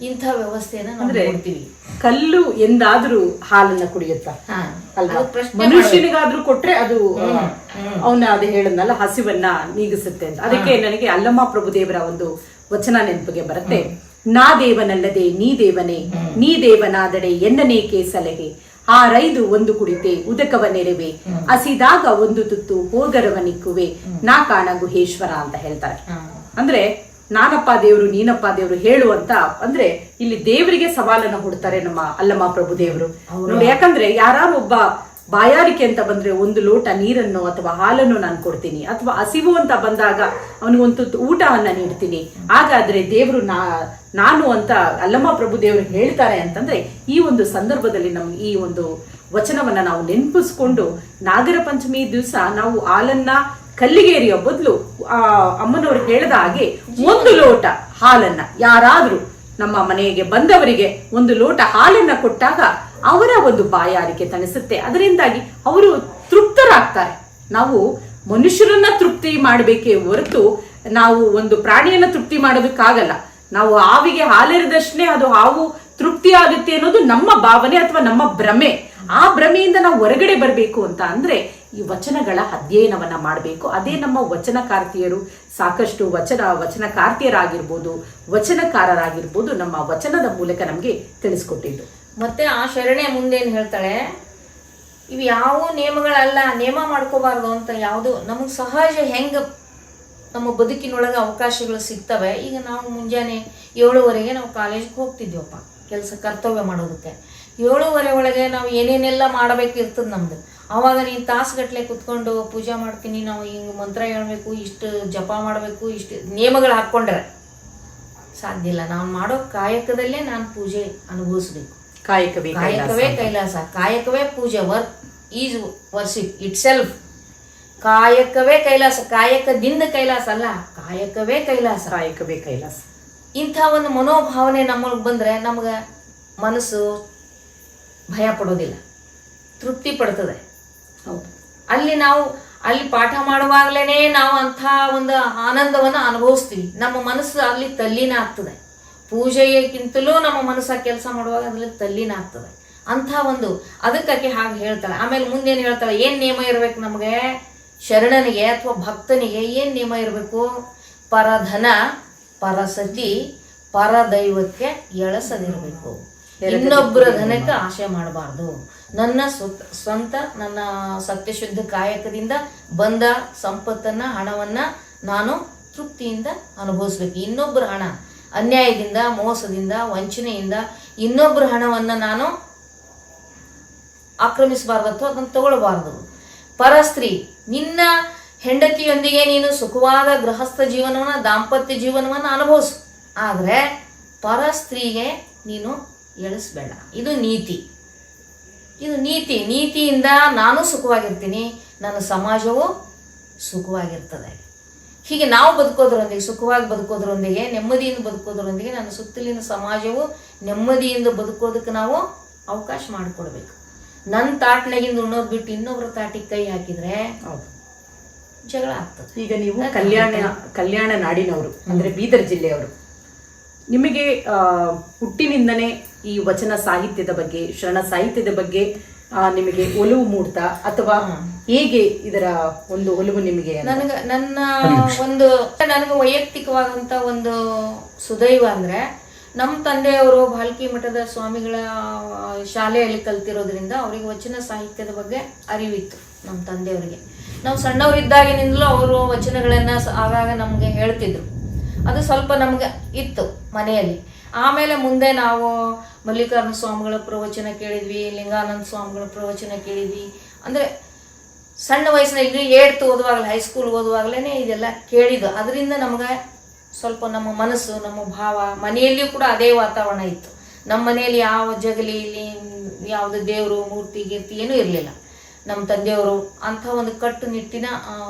ಇಂಥ ವ್ಯವಸ್ಥೆನ ನಾವು ನೋಡ್ತೀವಿ. ಕಲ್ಲು ಎಂದಾದ್ರೂ ಹಾಲನ್ನ ಕುಡಿಯುತ್ತ ಅಲ್ವಾ? ಮನುಷ್ಯನಿಗಾದ್ರೂ ಕೊಟ್ರೆ ಅದು ಅವನ ಅದೇ ಹೇಳದ್ನಲ್ಲ, ಹಸಿವನ್ನ ನೀಗಿಸುತ್ತೆ ಅಂತ. ಅದಕ್ಕೆ ನನಗೆ ಅಲ್ಲಮ್ಮ ಪ್ರಭುದೇವರ ಒಂದು ವಚನ ನೆನಪಿಗೆ ಬರುತ್ತೆ. ನಾ ದೇವನಲ್ಲದೆ ನೀ ದೇವನೇ, ನೀ ದೇವನಾದಡೆ ಎನ್ನನೇಕೆ ಸಲಹೆ, ಆರೈದು ಒಂದು ಕುಡಿತೆ ಉದಕವ ನೆರವೆ, ಹಸಿದಾಗ ಒಂದು ತುತ್ತು ಹೋಗರವ ನಿಕ್ಕುವೆ, ನಾ ಕಾಣ ಗುಹೇಶ್ವರ ಅಂತ ಹೇಳ್ತಾರೆ. ಅಂದ್ರೆ ನಾನಪ್ಪ ದೇವ್ರು ನೀನಪ್ಪ ದೇವ್ರು ಹೇಳುವಂತ, ಅಂದ್ರೆ ಇಲ್ಲಿ ದೇವರಿಗೆ ಸವಾಲನ್ನ ಹುಡ್ತಾರೆ ನಮ್ಮ ಅಲ್ಲಮ್ಮ ಪ್ರಭು ದೇವರು ನೋಡಿ. ಯಾಕಂದ್ರೆ ಯಾರು ಒಬ್ಬ ಬಾಯಾರಿಕೆ ಅಂತ ಬಂದ್ರೆ ಒಂದು ಲೋಟ ನೀರನ್ನು ಅಥವಾ ಹಾಲನ್ನು ನಾನು ಕೊಡ್ತೀನಿ, ಅಥವಾ ಹಸಿವು ಅಂತ ಬಂದಾಗ ಅವನಿಗೊಂದು ಊಟವನ್ನ ನೀಡ್ತೀನಿ. ಹಾಗಾದ್ರೆ ದೇವ್ರು ನಾನು ಅಂತ ಅಲ್ಲಮ್ಮ ಪ್ರಭು ದೇವರು ಹೇಳ್ತಾರೆ ಅಂತಂದ್ರೆ, ಈ ಒಂದು ಸಂದರ್ಭದಲ್ಲಿ ನಮ್ಗೆ ಈ ಒಂದು ವಚನವನ್ನ ನಾವು ನೆನಪಿಸ್ಕೊಂಡು ನಾಗರ ಪಂಚಮಿ ದಿವಸ ನಾವು ಹಾಲನ್ನ ಕಲ್ಲಿಗೆ ಎರಿಯೋ ಬದಲು ಅಮ್ಮನವರು ಹೇಳಿದ ಹಾಗೆ ಒಂದು ಲೋಟ ಹಾಲನ್ನ ಯಾರಾದ್ರೂ ನಮ್ಮ ಮನೆಗೆ ಬಂದವರಿಗೆ ಒಂದು ಲೋಟ ಹಾಲನ್ನ ಕೊಟ್ಟಾಗ ಅವರ ಒಂದು ಬಾಯಾರಿಕೆ ತಣಿಸುತ್ತೆ. ಅದರಿಂದಾಗಿ ಅವರು ತೃಪ್ತರಾಗ್ತಾರೆ. ನಾವು ಮನುಷ್ಯರನ್ನ ತೃಪ್ತಿ ಮಾಡಬೇಕೇ ಹೊರತು ನಾವು ಒಂದು ಪ್ರಾಣಿಯನ್ನ ತೃಪ್ತಿ ಮಾಡೋದಕ್ಕಾಗಲ್ಲ. ನಾವು ಹಾವಿಗೆ ಹಾಲೆರೆದಷ್ಟೇ ಅದು ಹಾವು ತೃಪ್ತಿ ಆಗುತ್ತೆ ಅನ್ನೋದು ನಮ್ಮ ಭಾವನೆ ಅಥವಾ ನಮ್ಮ ಭ್ರಮೆ. ಆ ಭ್ರಮೆಯಿಂದ ನಾವು ಹೊರಗಡೆ ಬರಬೇಕು ಅಂತ ಅಂದ್ರೆ ಈ ವಚನಗಳ ಅಧ್ಯಯನವನ್ನ ಮಾಡಬೇಕು. ಅದೇ ನಮ್ಮ ವಚನಕಾರ್ತಿಯರು ಸಾಕಷ್ಟು ವಚನಕಾರ್ತಿಯರಾಗಿರ್ಬೋದು, ವಚನಕಾರರಾಗಿರ್ಬೋದು, ನಮ್ಮ ವಚನದ ಮೂಲಕ ನಮ್ಗೆ ತಿಳಿಸ್ಕೊಟ್ಟಿದ್ದು. ಮತ್ತೆ ಆ ಶರಣೆ ಮುಂದೇನು ಹೇಳ್ತಾಳೆ, ಇವು ಯಾವ ನಿಯಮಗಳಲ್ಲ, ನೇಮ ಮಾಡ್ಕೋಬಾರ್ದು ಅಂತ ಯಾವುದು ನಮಗೆ ಸಹಜ ಹೆಂಗ ನಮ್ಮ ಬದುಕಿನೊಳಗೆ ಅವಕಾಶಗಳು ಸಿಗ್ತವೆ. ಈಗ ನಾವು ಮುಂಜಾನೆ 7:30 ನಾವು ಕಾಲೇಜ್ಗೆ ಹೋಗ್ತಿದ್ವಪ್ಪ ಕೆಲಸ ಕರ್ತವ್ಯ ಮಾಡೋದಕ್ಕೆ. 7:30 ಒಳಗೆ ನಾವು ಏನೇನೆಲ್ಲ ಮಾಡಬೇಕಿರ್ತದೆ ನಮ್ದು. ಆವಾಗ ನೀನು ತಾಸುಗಟ್ಲೆ ಕುತ್ಕೊಂಡು ಪೂಜೆ ಮಾಡ್ತೀನಿ, ನಾವು ಹಿಂಗೆ ಮಂತ್ರ ಹೇಳ್ಬೇಕು, ಇಷ್ಟು ಜಪ ಮಾಡಬೇಕು, ಇಷ್ಟು ನಿಯಮಗಳು ಹಾಕ್ಕೊಂಡ್ರೆ ಸಾಧ್ಯ ಇಲ್ಲ. ನಾವು ಮಾಡೋ ಕಾಯಕದಲ್ಲೇ ನಾನು ಪೂಜೆ ಅನುಭವಿಸ್ಬೇಕು. ಕಾಯಕವೇ ಕೈಲಾಸ, ಕಾಯಕವೇ ಪೂಜೆ. Work is worship it self. ಕಾಯಕವೇ ಕೈಲಾಸ, ಕಾಯಕದಿಂದ ಕೈಲಾಸ ಅಲ್ಲ, ಕಾಯಕವೇ ಕೈಲಾಸ. ಕಾಯಕವೇ ಕೈಲಾಸ. ಇಂಥ ಒಂದು ಮನೋಭಾವನೆ ನಮಗೆ ಬಂದ್ರೆ ನಮ್ಗೆ ಮನಸ್ಸು ಭಯ ಪಡೋದಿಲ್ಲ, ತೃಪ್ತಿ ಪಡ್ತದೆ. ಅಲ್ಲಿ ಪಾಠ ಮಾಡುವಾಗಲೇ ನಾವು ಅಂಥ ಒಂದು ಆನಂದವನ್ನು ಅನುಭವಿಸ್ತೀವಿ. ನಮ್ಮ ಮನಸ್ಸು ಅಲ್ಲಿ ತಲ್ಲೀನ ಆಗ್ತದೆ. ಪೂಜೆಗಿಂತಲೂ ನಮ್ಮ ಮನಸ್ಸು ಕೆಲಸ ಮಾಡುವಾಗ ಅದ್ರಲ್ಲಿ ತಲ್ಲೀನ ಆಗ್ತದೆ. ಅಂಥ ಒಂದು ಅದಕ್ಕೆ ಹಾಗೆ ಹೇಳ್ತಾಳೆ. ಆಮೇಲೆ ಮುಂದೇನು ಹೇಳ್ತಾಳೆ, ಏನು ನಿಯಮ ಇರಬೇಕು ನಮಗೆ ಶರಣನಿಗೆ ಅಥವಾ ಭಕ್ತನಿಗೆ? ಏನು ನಿಯಮ ಇರಬೇಕು? ಪರಧನ, ಪರಸತಿ, ಪರದೈವಕ್ಕೆ ಎಳಸದಿರಬೇಕು. ಇನ್ನೊಬ್ಬರ ಧನಕ್ಕೆ ಆಶೆ ಮಾಡಬಾರ್ದು. ನನ್ನ ಸ್ವಂತ ನನ್ನ ಸತ್ಯಶುದ್ಧ ಕಾಯಕದಿಂದ ಬಂದ ಸಂಪತ್ತನ್ನ ಹಣವನ್ನ ನಾನು ತೃಪ್ತಿಯಿಂದ ಅನುಭವಿಸ್ಬೇಕು. ಇನ್ನೊಬ್ಬರ ಹಣ ಅನ್ಯಾಯದಿಂದ, ಮೋಸದಿಂದ, ವಂಚನೆಯಿಂದ ಇನ್ನೊಬ್ಬರ ಹಣವನ್ನ ನಾನು ಆಕ್ರಮಿಸಬಾರ್ದು ಅಥವಾ ಅದನ್ನು ತಗೊಳ್ಬಾರ್ದು. ಪರಸ್ತ್ರೀ, ನಿನ್ನ ಹೆಂಡತಿಯೊಂದಿಗೆ ನೀನು ಸುಖವಾದ ಗೃಹಸ್ಥ ಜೀವನವನ್ನ, ದಾಂಪತ್ಯ ಜೀವನವನ್ನ ಅನುಭವಿಸು. ಆದ್ರೆ ಪರಸ್ತ್ರೀಗೆ ನೀನು ಎಳಿಸ್ಬೇಡ. ಇದು ನೀತಿ. ಇದು ನೀತಿಯಿಂದ ನಾನು ಸುಖವಾಗಿರ್ತೀನಿ, ನನ್ನ ಸಮಾಜವು ಸುಖವಾಗಿರ್ತದೆ. ಹೀಗೆ ನಾವು ಬದುಕೋದ್ರೊಂದಿಗೆ, ಸುಖವಾಗಿ ಬದುಕೋದ್ರೊಂದಿಗೆ, ನೆಮ್ಮದಿಯಿಂದ ಬದುಕೋದ್ರೊಂದಿಗೆ ನನ್ನ ಸುತ್ತಲಿನ ಸಮಾಜವು ನೆಮ್ಮದಿಯಿಂದ ಬದುಕೋದಕ್ಕೆ ನಾವು ಅವಕಾಶ ಮಾಡಿಕೊಡ್ಬೇಕು. ನನ್ನ ತಾಟ್ನಾಗಿಂದ ಉಣ್ಣೋದು ಬಿಟ್ಟು ಇನ್ನೊಬ್ಬರ ತಾಟಿಗೆ ಕೈ ಹಾಕಿದ್ರೆ ಜಗಳ ಆಗ್ತದೆ. ಈಗ ನೀವು ಕಲ್ಯಾಣ ನಾಡಿನವರು ಅಂದ್ರೆ ಬೀದರ್ ಜಿಲ್ಲೆಯವರು, ನಿಮಗೆ ಹುಟ್ಟಿನಿಂದನೇ ಈ ವಚನ ಸಾಹಿತ್ಯದ ಬಗ್ಗೆ, ಶರಣ ಸಾಹಿತ್ಯದ ಬಗ್ಗೆ ನಿಮಗೆ ಒಲವು ಮೂಡ್ತಾ ಅಥವಾ ಹೇಗೆ ಇದರ ಒಂದು ಒಲವು ನಿಮಗೆ? ನನಗೆ ವೈಯಕ್ತಿಕವಾದಂತ ಒಂದು ಸುದೈವ ಅಂದ್ರೆ, ನಮ್ಮ ತಂದೆಯವರು ಭಾಲ್ಕಿ ಮಠದ ಸ್ವಾಮಿಗಳ ಶಾಲೆಯಲ್ಲಿ ಕಲ್ತಿರೋದ್ರಿಂದ ಅವರಿಗೆ ವಚನ ಸಾಹಿತ್ಯದ ಬಗ್ಗೆ ಅರಿವಿತ್ತು. ನಮ್ಮ ತಂದೆಯವರಿಗೆ ನಾವು ಸಣ್ಣವರಿದ್ದಾಗಿನಿಂದಲೂ ಅವರು ವಚನಗಳನ್ನ ಆಗಾಗ ನಮ್ಗೆ ಹೇಳ್ತಿದ್ರು. ಅದು ಸ್ವಲ್ಪ ನಮ್ಗೆ ಇತ್ತು ಮನೆಯಲ್ಲಿ. ಆಮೇಲೆ ಮುಂದೆ ನಾವು ಮಲ್ಲಿಕಾರ್ಜುನ ಸ್ವಾಮಿಗಳ ಪ್ರವಚನ ಕೇಳಿದ್ವಿ, ಲಿಂಗಾನಂದ ಸ್ವಾಮಿಗಳ ಪ್ರವಚನ ಕೇಳಿದ್ವಿ. ಅಂದ್ರೆ ಸಣ್ಣ ವಯಸ್ಸಿನಲ್ಲಿ 8th ಓದುವಾಗಲೇ, ಹೈಸ್ಕೂಲ್ ಓದುವಾಗಲೇ ಇದೆಲ್ಲ ಕೇಳಿದ್ದು. ಅದರಿಂದ ನಮ್ಗೆ ಸ್ವಲ್ಪ ನಮ್ಮ ಮನಸ್ಸು, ನಮ್ಮ ಭಾವ, ಮನೆಯಲ್ಲಿಯೂ ಕೂಡ ಅದೇ ವಾತಾವರಣ ಇತ್ತು. ನಮ್ಮ ಮನೆಯಲ್ಲಿ ಯಾವ ಜಗಲಿ, ಇಲ್ಲಿ ಯಾವುದು ದೇವರು ಮೂರ್ತಿ ಗೀರ್ತಿ ಏನೂ ಇರಲಿಲ್ಲ. ನಮ್ಮ ತಂದೆಯವರು ಅಂಥ ಒಂದು ಕಟ್ಟುನಿಟ್ಟಿನ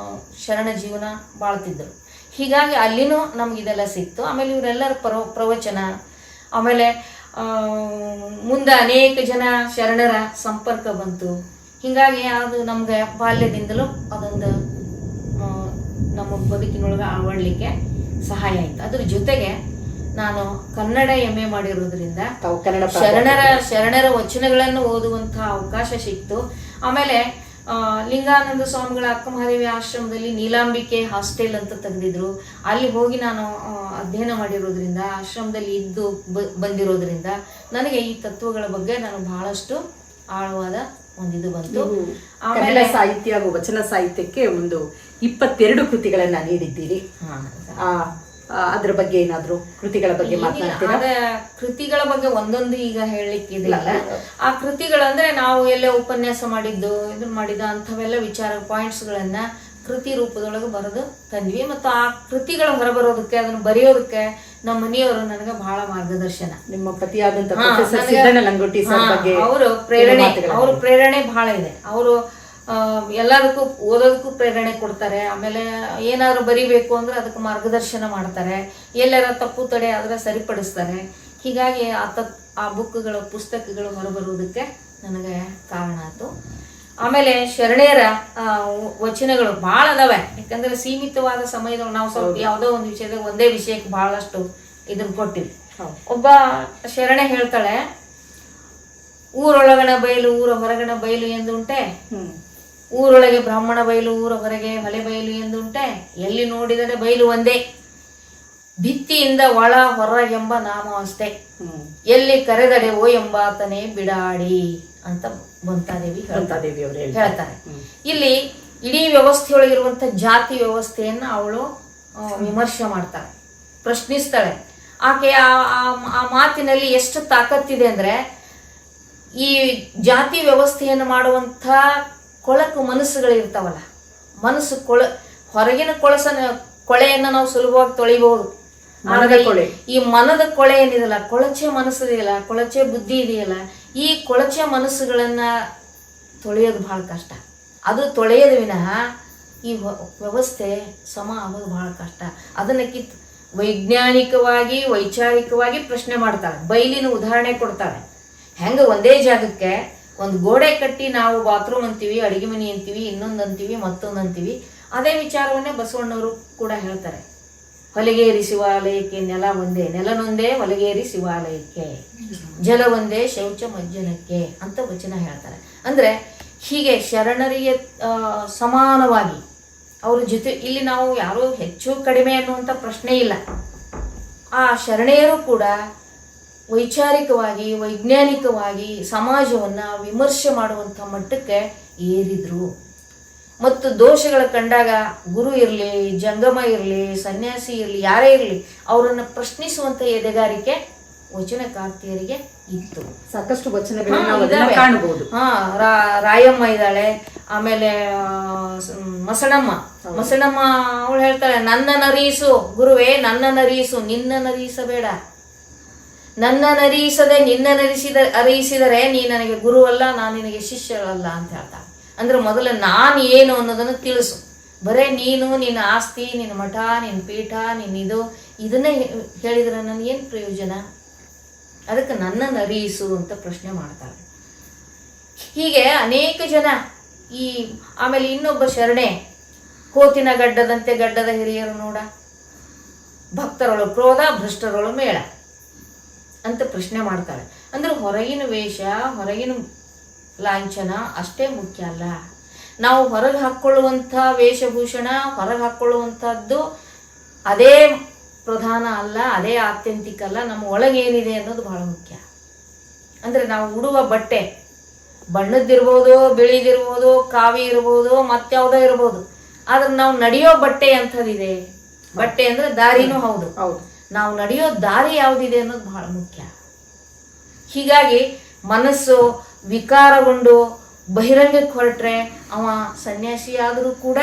ಶರಣ ಜೀವನ ಬಾಳ್ತಿದ್ರು. ಹೀಗಾಗಿ ಅಲ್ಲಿನೂ ನಮ್ಗಿದೆಲ್ಲ ಸಿಕ್ತು. ಆಮೇಲೆ ಇವರೆಲ್ಲರ ಪ್ರವಚನ, ಆಮೇಲೆ ಮುಂದೆ ಅನೇಕ ಜನ ಶರಣರ ಸಂಪರ್ಕ ಬಂತು. ಹೀಗಾಗಿ ಅದು ನಮ್ಗೆ ಬಾಲ್ಯದಿಂದಲೂ ಅದೊಂದು ನಮ್ಮ ಬದುಕಿನೊಳಗೆ ಅಳವಡಲಿಕ್ಕೆ ಸಹಾಯ ಆಯ್ತು. ಅದ್ರ ಜೊತೆಗೆ ನಾನು ಕನ್ನಡ MA ಮಾಡಿರೋದ್ರಿಂದ ಶರಣರ ವಚನಗಳನ್ನು ಓದುವಂತಹ ಅವಕಾಶ ಸಿಕ್ತು. ಆಮೇಲೆ ಲಿಂಗಾನಂದ ಸ್ವಾಮಿಗಳ ಅಕ್ಕಮಹಾದೇವಿ ಆಶ್ರಮದಲ್ಲಿ ನೀಲಾಂಬಿಕೆ ಹಾಸ್ಟೆಲ್ ಅಂತ ತೆಗೆದಿದ್ರು. ಅಲ್ಲಿ ಹೋಗಿ ನಾನು ಅಧ್ಯಯನ ಮಾಡಿರೋದ್ರಿಂದ, ಆಶ್ರಮದಲ್ಲಿ ಇದ್ದು ಬಂದಿರೋದ್ರಿಂದ ನನಗೆ ಈ ತತ್ವಗಳ ಬಗ್ಗೆ ನಾನು ಬಹಳಷ್ಟು ಆಳವಾದ ಒಂದಿದು ಬಂತು. ಆಮೇಲೆ ಸಾಹಿತ್ಯ ಹಾಗೂ ವಚನ ಸಾಹಿತ್ಯಕ್ಕೆ ಒಂದು 22 ಕೃತಿಗಳನ್ನ ನೀಡಿದ್ದೀರಿ. ಅದ್ರ ಬಗ್ಗೆ ಏನಾದ್ರು ಕೃತಿಗಳ ಬಗ್ಗೆ ಮಾತನಾಡ್ತೀರಾ? ಕೃತಿಗಳ ಬಗ್ಗೆ ಒಂದೊಂದು ಈಗ ಹೇಳಲಿಕ್ಕಿಲ್ಲ. ಆ ಕೃತಿಗಳಂದ್ರೆ ನಾವು ಎಲ್ಲ ಉಪನ್ಯಾಸ ಮಾಡಿದ್ದು, ಇದನ್ನ ಮಾಡಿದ ಅಂಥವೆಲ್ಲ ವಿಚಾರ ಪಾಯಿಂಟ್ಸ್ ಗಳನ್ನ ಕೃತಿ ರೂಪದೊಳಗೆ ಬರೆದು ತಂದ್ವಿ. ಮತ್ತು ಆ ಕೃತಿಗಳ ಹೊರಬರೋದಕ್ಕೆ, ಅದನ್ನು ಬರೆಯೋದಕ್ಕೆ ನಮ್ಮ ಮನೆಯವರು ನನಗೆ ಬಹಳ ಮಾರ್ಗದರ್ಶನ. ನಿಮ್ಮ ಪತಿಯಾದಂತ ಪ್ರೊಫೆಸರ್ ಸಿದ್ದಣ್ಣ ಲಂಗೋಟಿ ಸರ್ ಬಗ್ಗೆ ಅವ್ರ ಪ್ರೇರಣೆ ಬಹಳ ಇದೆ. ಅವರು ಎಲ್ಲದಕ್ಕೂ ಓದೋದಕ್ಕೂ ಪ್ರೇರಣೆ ಕೊಡ್ತಾರೆ. ಆಮೇಲೆ ಏನಾದ್ರು ಬರಿಬೇಕು ಅಂದ್ರೆ ಅದಕ್ಕೆ ಮಾರ್ಗದರ್ಶನ ಮಾಡ್ತಾರೆ. ಎಲ್ಲರ ತಪ್ಪು ತಡೆ ಆದ್ರೆ ಸರಿಪಡಿಸ್ತಾರೆ. ಹೀಗಾಗಿ ಆ ಬುಕ್ಗಳು, ಪುಸ್ತಕಗಳು ಹೊರಬರುವುದಕ್ಕೆ ನನಗೆ ಕಾರಣ ಆಯ್ತು. ಆಮೇಲೆ ಶರಣೆಯರ ವಚನಗಳು ಬಹಳ ಅದಾವೆ. ಯಾಕಂದ್ರೆ ಸೀಮಿತವಾದ ಸಮಯದಲ್ಲಿ ನಾವು ಸ್ವಲ್ಪ ಯಾವುದೋ ಒಂದು ವಿಷಯದಾಗ ಒಂದೇ ವಿಷಯಕ್ಕೆ ಬಹಳಷ್ಟು ಇದನ್ನ ಕೊಟ್ಟಿವಿ. ಒಬ್ಬ ಶರಣೆ ಹೇಳ್ತಾಳೆ, ಊರೊಳಗಣ ಬಯಲು ಊರ ಹೊರಗಣ ಬಯಲು ಎಂದುಂಟೆ, ಊರೊಳಗೆ ಬ್ರಾಹ್ಮಣ ಬಯಲು ಊರ ಹೊರಗೆ ಹೊಲೆ ಬಯಲು ಎಂದುಂಟೆ, ಎಲ್ಲಿ ನೋಡಿದರೆ ಬಯಲು ಒಂದೇ, ಭಿತ್ತಿಯಿಂದ ಒಳ ಹೊರಗೆಂಬ ನಾಮ ಅಷ್ಟೇ, ಎಲ್ಲಿ ಕರೆದಡೆ ಓ ಎಂಬಾತನೇ ಬಿಡಾಡಿ ಅಂತ ಬಂತಾದೇವಿ ಹೇಳ್ತಾರೆ. ಇಲ್ಲಿ ಇಡೀ ವ್ಯವಸ್ಥೆಯೊಳಗಿರುವಂತ ಜಾತಿ ವ್ಯವಸ್ಥೆಯನ್ನ ಅವಳು ವಿಮರ್ಶೆ ಮಾಡ್ತಾಳೆ, ಪ್ರಶ್ನಿಸ್ತಾಳೆ. ಆಕೆ ಆ ಮಾತಿನಲ್ಲಿ ಎಷ್ಟು ತಾಕತ್ತಿದೆ ಅಂದ್ರೆ, ಈ ಜಾತಿ ವ್ಯವಸ್ಥೆಯನ್ನು ಮಾಡುವಂತ ಕೊಳಕು ಮನಸ್ಸುಗಳಿರ್ತಾವಲ್ಲ, ಮನಸ್ಸು ಹೊರಗಿನ ಕೊಳೆಯನ್ನ ನಾವು ಸುಲಭವಾಗಿ ತೊಳಿಬಹುದು. ಈ ಮನದ ಕೊಳೆ ಏನಿದೆಯಲ್ಲ, ಕೊಳಚೆ ಮನಸ್ಸಿದೆಯಲ್ಲ, ಕೊಳಚೆ ಬುದ್ಧಿ ಇದೆಯಲ್ಲ, ಈ ಕೊಳಚೆ ಮನಸ್ಸುಗಳನ್ನ ತೊಳೆಯೋದು ಬಹಳ ಕಷ್ಟ. ಅದು ತೊಳೆಯೋದು ವಿನಃ ಈ ವ್ಯವಸ್ಥೆ ಸಮ ಆಗೋದು ಬಹಳ ಕಷ್ಟ. ಅದನ್ನ ವೈಜ್ಞಾನಿಕವಾಗಿ, ವೈಚಾರಿಕವಾಗಿ ಪ್ರಶ್ನೆ ಮಾಡ್ತಾಳೆ. ಬಯಲಿನ ಉದಾಹರಣೆ ಕೊಡ್ತಾಳೆ. ಹೆಂಗ ಒಂದೇ ಜಾಗಕ್ಕೆ ಒಂದು ಗೋಡೆ ಕಟ್ಟಿ ನಾವು ಬಾತ್ರೂಮ್ ಅಂತೀವಿ, ಅಡಿಗೆ ಮನೆ ಅಂತೀವಿ, ಇನ್ನೊಂದು ಅಂತೀವಿ, ಮತ್ತೊಂದು ಅಂತೀವಿ. ಅದೇ ವಿಚಾರವನ್ನೇ ಬಸವಣ್ಣವರು ಕೂಡ ಹೇಳ್ತಾರೆ. ಹೊಲಗೇರಿ ಶಿವಾಲಯಕ್ಕೆ ನೆಲ ಒಂದೇ, ನೆಲನೊಂದೇ ಹೊಲಗೇರಿ ಶಿವಾಲಯಕ್ಕೆ, ಜಲ ಒಂದೇ ಶೌಚ ಮಜ್ಜನಕ್ಕೆ ಅಂತ ವಚನ ಹೇಳ್ತಾರೆ. ಅಂದ್ರೆ ಹೀಗೆ ಶರಣರಿಗೆ ಸಮಾನವಾಗಿ ಅವ್ರ ಜೊತೆ ಇಲ್ಲಿ ನಾವು ಯಾರು ಹೆಚ್ಚು ಕಡಿಮೆ ಅನ್ನುವಂಥ ಪ್ರಶ್ನೆ ಇಲ್ಲ. ಆ ಶರಣೆಯರು ಕೂಡ ವೈಚಾರಿಕವಾಗಿ ವೈಜ್ಞಾನಿಕವಾಗಿ ಸಮಾಜವನ್ನು ವಿಮರ್ಶೆ ಮಾಡುವಂಥ ಮಟ್ಟಕ್ಕೆ ಏರಿದ್ರು. ಮತ್ತು ದೋಷಗಳ ಕಂಡಾಗ ಗುರು ಇರಲಿ, ಜಂಗಮ ಇರಲಿ, ಸನ್ಯಾಸಿ ಇರಲಿ, ಯಾರೇ ಇರಲಿ ಅವರನ್ನು ಪ್ರಶ್ನಿಸುವಂಥ ಎದೆಗಾರಿಕೆ ವಚನಕಾರ್ತಿಯರಿಗೆ ಇತ್ತು. ಸಾಕಷ್ಟು ವಚನಗಳನ್ನು ನಾವು ಅದನ್ನ ಕಾಣಬಹುದು. ರಾಯಮ್ಮ ಇದ್ದಾಳೆ, ಆಮೇಲೆ ಮಸಣಮ್ಮ ಅವಳು ಹೇಳ್ತಾಳೆ, ನನ್ನ ನರೀಸು ಗುರುವೇ, ನನ್ನ ನರೀಸು, ನಿನ್ನ ನರೀಸಬೇಡ. ನನ್ನ ನರೀಸದೆ ನಿನ್ನ ಅರಿಯಿಸಿದರೆ ನೀ ನನಗೆ ಗುರುವಲ್ಲ, ನಾನು ನಿನಗೆ ಶಿಷ್ಯರಲ್ಲ ಅಂತ ಹೇಳ್ತಾಳೆ. ಅಂದ್ರೆ ಮೊದಲು ನಾನು ಏನು ಅನ್ನೋದನ್ನು ತಿಳಿಸು. ಬರೇ ನೀನು, ನಿನ್ನ ಆಸ್ತಿ, ನಿನ್ನ ಮಠ, ನಿನ್ನ ಪೀಠ, ಇದನ್ನೇ ಹೇಳಿದ್ರೆ ನನಗೇನು ಪ್ರಯೋಜನ? ಅದಕ್ಕೆ ನನ್ನನ್ನು ಅರಿಯಿಸು ಅಂತ ಪ್ರಶ್ನೆ ಮಾಡ್ತಾಳೆ. ಹೀಗೆ ಅನೇಕ ಜನ ಆಮೇಲೆ ಇನ್ನೊಬ್ಬ ಶರಣೆ, ಕೋತಿನ ಗಡ್ಡದಂತೆ ಗಡ್ಡದ ಹಿರಿಯರು ನೋಡ, ಭಕ್ತರೊಳು ಕ್ರೋಧ, ಭ್ರಷ್ಟರೊಳು ಮೇಳ ಅಂತ ಪ್ರಶ್ನೆ ಮಾಡ್ತಾಳೆ. ಅಂದ್ರೆ ಹೊರಗಿನ ವೇಷ, ಹೊರಗಿನ ಲಾಂಛನ ಅಷ್ಟೇ ಮುಖ್ಯ ಅಲ್ಲ. ನಾವು ಹೊರಗೆ ಹಾಕ್ಕೊಳ್ಳುವಂಥ ವೇಷಭೂಷಣ, ಹೊರಗೆ ಹಾಕ್ಕೊಳ್ಳುವಂಥದ್ದು ಅದೇ ಪ್ರಧಾನ ಅಲ್ಲ, ಅದೇ ಆತ್ಯಂತಿಕ ಅಲ್ಲ. ನಮ್ಮ ಒಳಗೇನಿದೆ ಅನ್ನೋದು ಬಹಳ ಮುಖ್ಯ. ಅಂದರೆ ನಾವು ಉಡುವ ಬಟ್ಟೆ ಬಣ್ಣದ್ದಿರ್ಬೋದು, ಬಿಳಿದಿರ್ಬೋದು, ಕಾವಿ ಇರ್ಬೋದು, ಮತ್ಯಾವುದೋ ಇರ್ಬೋದು. ಆದ್ರೆ ನಾವು ನಡೆಯೋ ಬಟ್ಟೆ ಅಂಥದ್ದಿದೆ. ಬಟ್ಟೆ ಅಂದ್ರೆ ದಾರಿನೂ ಹೌದು. ನಾವು ನಡೆಯೋ ದಾರಿ ಯಾವುದಿದೆ ಅನ್ನೋದು ಬಹಳ ಮುಖ್ಯ. ಹೀಗಾಗಿ ಮನಸ್ಸು ವಿಕಾರಗೊಂಡು ಬಹಿರಂಗಕ್ಕೆ ಹೊರಟ್ರೆ ಅವ ಸನ್ಯಾಸಿ ಆದರೂ ಕೂಡ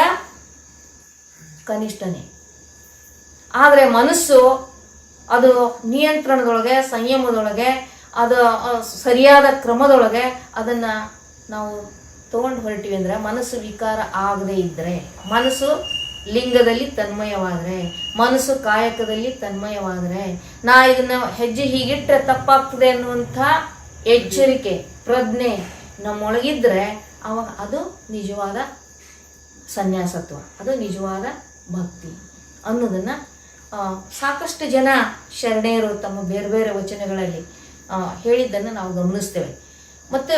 ಕನಿಷ್ಠನೇ. ಆದರೆ ಮನಸ್ಸು ಅದು ನಿಯಂತ್ರಣದೊಳಗೆ, ಸಂಯಮದೊಳಗೆ, ಅದು ಸರಿಯಾದ ಕ್ರಮದೊಳಗೆ ಅದನ್ನು ನಾವು ತಗೊಂಡು ಹೊರಟಿವಿ ಅಂದರೆ, ಮನಸ್ಸು ವಿಕಾರ ಆಗದೇ ಇದ್ದರೆ, ಮನಸ್ಸು ಲಿಂಗದಲ್ಲಿ ತನ್ಮಯವಾದರೆ, ಮನಸ್ಸು ಕಾಯಕದಲ್ಲಿ ತನ್ಮಯವಾದರೆ, ನಾ ಇದನ್ನು ಹೆಜ್ಜೆ ಹೀಗಿಟ್ಟರೆ ತಪ್ಪಾಗ್ತದೆ ಅನ್ನುವಂಥ ಎಚ್ಚರಿಕೆ, ಪ್ರಜ್ಞೆ ನಮ್ಮೊಳಗಿದ್ರೆ ಅವಾಗ ಅದು ನಿಜವಾದ ಸನ್ಯಾಸತ್ವ, ಅದು ನಿಜವಾದ ಭಕ್ತಿ ಅನ್ನೋದನ್ನು ಸಾಕಷ್ಟು ಜನ ಶರಣೆಯರು ತಮ್ಮ ಬೇರೆ ಬೇರೆ ವಚನಗಳಲ್ಲಿ ಹೇಳಿದ್ದನ್ನು ನಾವು ಗಮನಿಸ್ತೇವೆ. ಮತ್ತು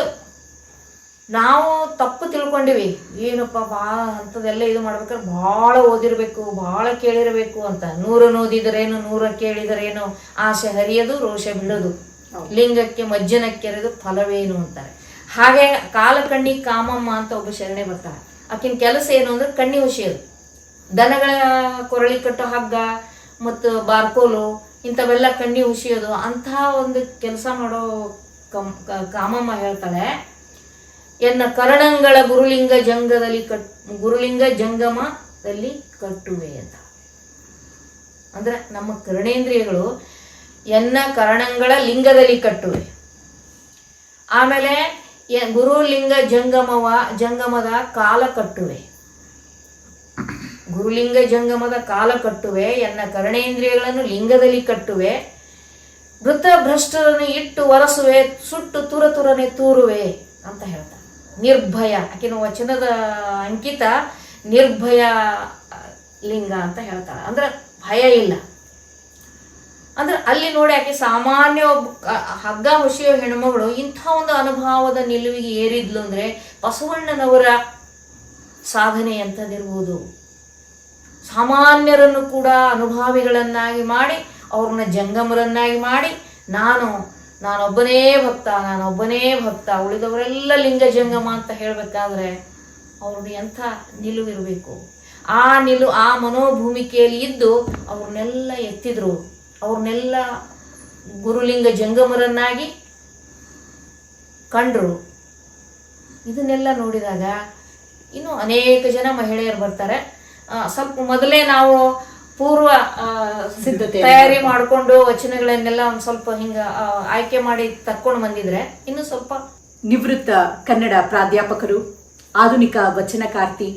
ನಾವು ತಪ್ಪು ತಿಳ್ಕೊಂಡಿವಿ, ಏನಪ್ಪ ಭಾಳ ಅಂಥದ್ದೆಲ್ಲ ಇದು ಮಾಡ್ಬೇಕಾದ್ರೆ ಭಾಳ ಓದಿರಬೇಕು, ಭಾಳ ಕೇಳಿರಬೇಕು ಅಂತ. 100 ಓದಿದರೇನು, 100 ಕೇಳಿದರೇನು, ಆಸೆ ಹರಿಯದು, ರೋಷ ಬಿಡೋದು, ಲಿಂಗಕ್ಕೆ ಮಜ್ಜನಕ್ಕೆರೆದು ಫಲವೇನು ಅಂತಾರೆ. ಹಾಗೆ ಕಾಲಕಣ್ಣಿ ಕಾಮಮ್ಮ ಅಂತ ಒಬ್ಬ ಶರಣೆ ಬರ್ತಾಳೆ. ಆಕಿನ ಕೆಲಸ ಏನು ಅಂದ್ರೆ ಕಣ್ಣಿ ಹೊಸಿಯೋದು, ದನಗಳ ಕೊರಳಿ ಕಟ್ಟೋ ಹಗ್ಗ ಮತ್ತು ಬಾರ್ಕೋಲು ಇಂಥವೆಲ್ಲ ಕಣ್ಣಿ ಹುಸಿಯೋದು, ಅಂತಹ ಒಂದು ಕೆಲಸ ಮಾಡೋ ಕಾಮಮ್ಮ ಹೇಳ್ತಾಳೆ, ಎನ್ನ ಕರಣಂಗಳ ಗುರುಲಿಂಗ ಜಂಗಮದಲ್ಲಿ ಕಟ್ಟುವೆ ಅಂತ. ಅಂದ್ರೆ ನಮ್ಮ ಕರ್ಣೇಂದ್ರಿಯಗಳು ಎನ್ನ ಕರಣಂಗಳ ಲಿಂಗದಲ್ಲಿ ಕಟ್ಟುವೆ. ಆಮೇಲೆ ಗುರುಲಿಂಗ ಜಂಗಮದ ಕಾಲ ಕಟ್ಟುವೆ. ಗುರುಲಿಂಗ ಜಂಗಮದ ಕಾಲ ಕಟ್ಟುವೆ, ಎನ್ನ ಕರ್ಣೇಂದ್ರಿಯಗಳನ್ನು ಲಿಂಗದಲ್ಲಿ ಕಟ್ಟುವೆ, ಮೃತ ಭ್ರಷ್ಟರನ್ನು ಇಟ್ಟು ಒರಸುವೆ, ಸುಟ್ಟು ತುರತುರನೆ ತೂರುವೆ ಅಂತ ಹೇಳ್ತಾರೆ. ನಿರ್ಭಯ, ಆಕಿನ ವಚನದ ಅಂಕಿತ ನಿರ್ಭಯ ಲಿಂಗ ಅಂತ ಹೇಳ್ತಾಳೆ. ಅಂದ್ರೆ ಭಯ ಇಲ್ಲ. ಅಂದ್ರೆ ಅಲ್ಲಿ ನೋಡಿ ಆಕೆ ಸಾಮಾನ್ಯ ಹಗ್ಗ ಹೊಸಿಯೋ ಹೆಣ್ಮಗಳು ಇಂಥ ಒಂದು ಅನುಭವದ ನಿಲುವಿಗೆ ಏರಿದ್ಲು ಅಂದ್ರೆ ಬಸವಣ್ಣನವರ ಸಾಧನೆ ಎಂಥದಿರ್ಬೋದು. ಸಾಮಾನ್ಯರನ್ನು ಕೂಡ ಅನುಭಾವಿಗಳನ್ನಾಗಿ ಮಾಡಿ, ಅವ್ರನ್ನ ಜಂಗಮರನ್ನಾಗಿ ಮಾಡಿ, ನಾನೊಬ್ಬನೇ ಭಕ್ತ, ಉಳಿದವರೆಲ್ಲ ಲಿಂಗ ಜಂಗಮ ಅಂತ ಹೇಳಬೇಕಾದ್ರೆ ಅವ್ರದ್ದು ಎಂಥ ನಿಲುವಿರಬೇಕು. ಆ ಮನೋಭೂಮಿಕೆಯಲ್ಲಿ ಇದ್ದು ಅವ್ರನ್ನೆಲ್ಲ ಎತ್ತಿದ್ರು, ಅವ್ರನ್ನೆಲ್ಲ ಗುರುಲಿಂಗ ಜಂಗಮರನ್ನಾಗಿ ಕಂಡ್ರು. ಇದನ್ನೆಲ್ಲ ನೋಡಿದಾಗ ಇನ್ನು ಅನೇಕ ಜನ ಮಹಿಳೆಯರು ಬರ್ತಾರೆ. ಸ್ವಲ್ಪ ಮೊದಲೇ ನಾವು ಪೂರ್ವ ಸಿದ್ಧತೆ ತಯಾರಿ ಮಾಡಿಕೊಂಡು ವಚನಗಳನ್ನೆಲ್ಲ ಒಂದು ಸ್ವಲ್ಪ ಹಿಂಗ ಆಯ್ಕೆ ಮಾಡಿ ತಕ್ಕೊಂಡು ಬಂದಿದ್ರೆ ಇನ್ನು ಸ್ವಲ್ಪ. ನಿವೃತ್ತ ಕನ್ನಡ ಪ್ರಾಧ್ಯಾಪಕರು, ಆಧುನಿಕ ವಚನಕಾರ್ತಿ,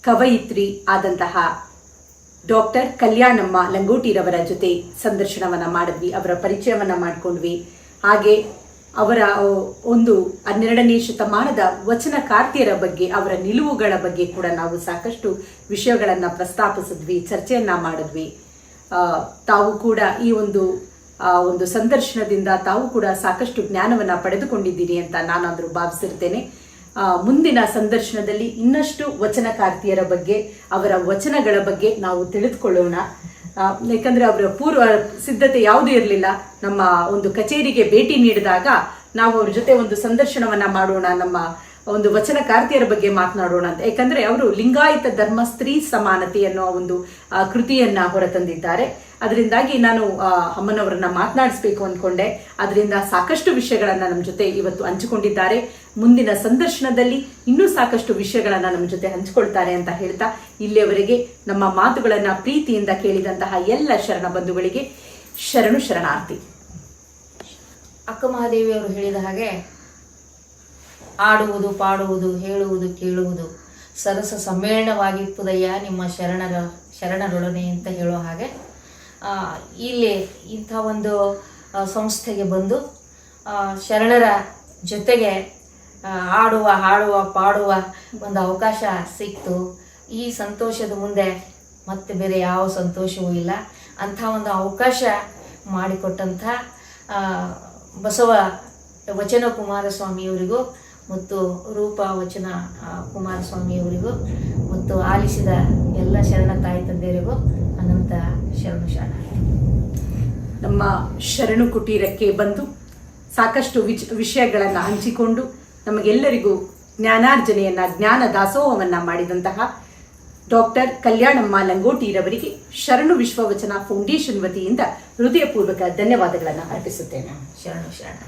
ಕವಯಿತ್ರಿ ಆದಂತಹ ಡಾಕ್ಟರ್ ಕಲ್ಯಾಣಮ್ಮ ಲಂಗೋಟಿರವರ ಜೊತೆ ಸಂದರ್ಶನವನ್ನ ಮಾಡಿದ್ವಿ, ಅವರ ಪರಿಚಯವನ್ನ ಮಾಡಿಕೊಂಡ್ವಿ. ಹಾಗೆ ಅವರ ಒಂದು 12ನೇ ಶತಮಾನದ ವಚನಕಾರ್ತಿಯರ ಬಗ್ಗೆ, ಅವರ ನಿಲುವುಗಳ ಬಗ್ಗೆ ಕೂಡ ನಾವು ಸಾಕಷ್ಟು ವಿಷಯಗಳನ್ನ ಪ್ರಸ್ತಾಪಿಸಿದ್ವಿ, ಚರ್ಚೆಯನ್ನ ಮಾಡಿದ್ವಿ. ತಾವು ಕೂಡ ಈ ಒಂದು ಸಂದರ್ಶನದಿಂದ ತಾವು ಕೂಡ ಸಾಕಷ್ಟು ಜ್ಞಾನವನ್ನ ಪಡೆದುಕೊಂಡಿದ್ದೀರಿ ಅಂತ ನಾನಾದ್ರೂ ಭಾವಿಸಿರ್ತೇನೆ. ಮುಂದಿನ ಸಂದರ್ಶನದಲ್ಲಿ ಇನ್ನಷ್ಟು ವಚನಕಾರ್ತಿಯರ ಬಗ್ಗೆ, ಅವರ ವಚನಗಳ ಬಗ್ಗೆ ನಾವು ತಿಳಿದುಕೊಳ್ಳೋಣ. ಯಾಕಂದ್ರೆ ಅವರ ಪೂರ್ವ ಸಿದ್ಧತೆ ಯಾವುದೂ ಇರಲಿಲ್ಲ. ನಮ್ಮ ಒಂದು ಕಚೇರಿಗೆ ಭೇಟಿ ನೀಡಿದಾಗ ನಾವು ಅವ್ರ ಜೊತೆ ಒಂದು ಸಂದರ್ಶನವನ್ನ ಮಾಡೋಣ, ನಮ್ಮ ಒಂದು ವಚನಕಾರ್ತಿಯರ ಬಗ್ಗೆ ಮಾತನಾಡೋಣ ಅಂತ. ಯಾಕಂದ್ರೆ ಅವರು ಲಿಂಗಾಯತ ಧರ್ಮ ಸ್ತ್ರೀ ಸಮಾನತೆ ಅನ್ನೋ ಒಂದು ಕೃತಿಯನ್ನ ಹೊರತಂದಿದ್ದಾರೆ. ಅದರಿಂದಾಗಿ ನಾನು ಅಮ್ಮನವರನ್ನ ಮಾತನಾಡಿಸ್ಬೇಕು ಅಂದ್ಕೊಂಡೆ. ಅದರಿಂದ ಸಾಕಷ್ಟು ವಿಷಯಗಳನ್ನ ನಮ್ಮ ಜೊತೆ ಇವತ್ತು ಹಂಚಿಕೊಂಡಿದ್ದಾರೆ. ಮುಂದಿನ ಸಂದರ್ಶನದಲ್ಲಿ ಇನ್ನೂ ಸಾಕಷ್ಟು ವಿಷಯಗಳನ್ನ ನಮ್ಮ ಜೊತೆ ಹಂಚಿಕೊಳ್ತಾರೆ ಅಂತ ಹೇಳ್ತಾ, ಇಲ್ಲಿಯವರೆಗೆ ನಮ್ಮ ಮಾತುಗಳನ್ನ ಪ್ರೀತಿಯಿಂದ ಕೇಳಿದಂತಹ ಎಲ್ಲ ಶರಣ ಬಂಧುಗಳಿಗೆ ಶರಣು ಶರಣಾರ್ಥಿ. ಅಕ್ಕ ಮಹಾದೇವಿಯವರು ಹೇಳಿದ ಹಾಗೆ ಆಡುವುದು, ಪಾಡುವುದು, ಹೇಳುವುದು, ಕೇಳುವುದು ಸರಸ ಸಮ್ಮೇಳನವಾಗಿಪ್ಪುದಯ್ಯ ನಿಮ್ಮ ಶರಣರೊಡನೆ ಅಂತ ಹೇಳೋ ಹಾಗೆ ಇಲ್ಲಿ ಇಂಥ ಒಂದು ಸಂಸ್ಥೆಗೆ ಬಂದು ಶರಣರ ಜೊತೆಗೆ ಆಡುವ, ಹಾಡುವ, ಪಾಡುವ ಒಂದು ಅವಕಾಶ ಸಿಕ್ತು. ಈ ಸಂತೋಷದ ಮುಂದೆ ಮತ್ತೆ ಬೇರೆ ಯಾವ ಸಂತೋಷವೂ ಇಲ್ಲ. ಅಂಥ ಒಂದು ಅವಕಾಶ ಮಾಡಿಕೊಟ್ಟಂಥ ಬಸವ ವಚನ ಕುಮಾರಸ್ವಾಮಿಯವರಿಗೂ ಮತ್ತು ರೂಪ ವಚನ ಕುಮಾರಸ್ವಾಮಿಯವರಿಗೂ ಮತ್ತು ಆಲಿಸಿದ ಎಲ್ಲ ಶರಣ ತಾಯಿ ತಂದೆಯರಿಗೂ ಅನಂತ ಶರಣು ಶರಣಾರ್ಥಿ. ನಮ್ಮ ಶರಣು ಕುಟೀರಕ್ಕೆ ಬಂದು ಸಾಕಷ್ಟು ವಿಷಯಗಳನ್ನು ಹಂಚಿಕೊಂಡು ನಮಗೆಲ್ಲರಿಗೂ ಜ್ಞಾನಾರ್ಜನೆಯನ್ನ, ಜ್ಞಾನ ದಾಸೋಹವನ್ನ ಮಾಡಿದಂತಹ ಡಾಕ್ಟರ್ ಕಲ್ಯಾಣಮ್ಮ ಲಂಗೋಟಿರವರಿಗೆ ಶರಣು ವಿಶ್ವವಚನ ಫೌಂಡೇಶನ್ ವತಿಯಿಂದ ಹೃದಯಪೂರ್ವಕ ಧನ್ಯವಾದಗಳನ್ನು ಅರ್ಪಿಸುತ್ತೇನೆ. ಶರಣು ಶರಣ.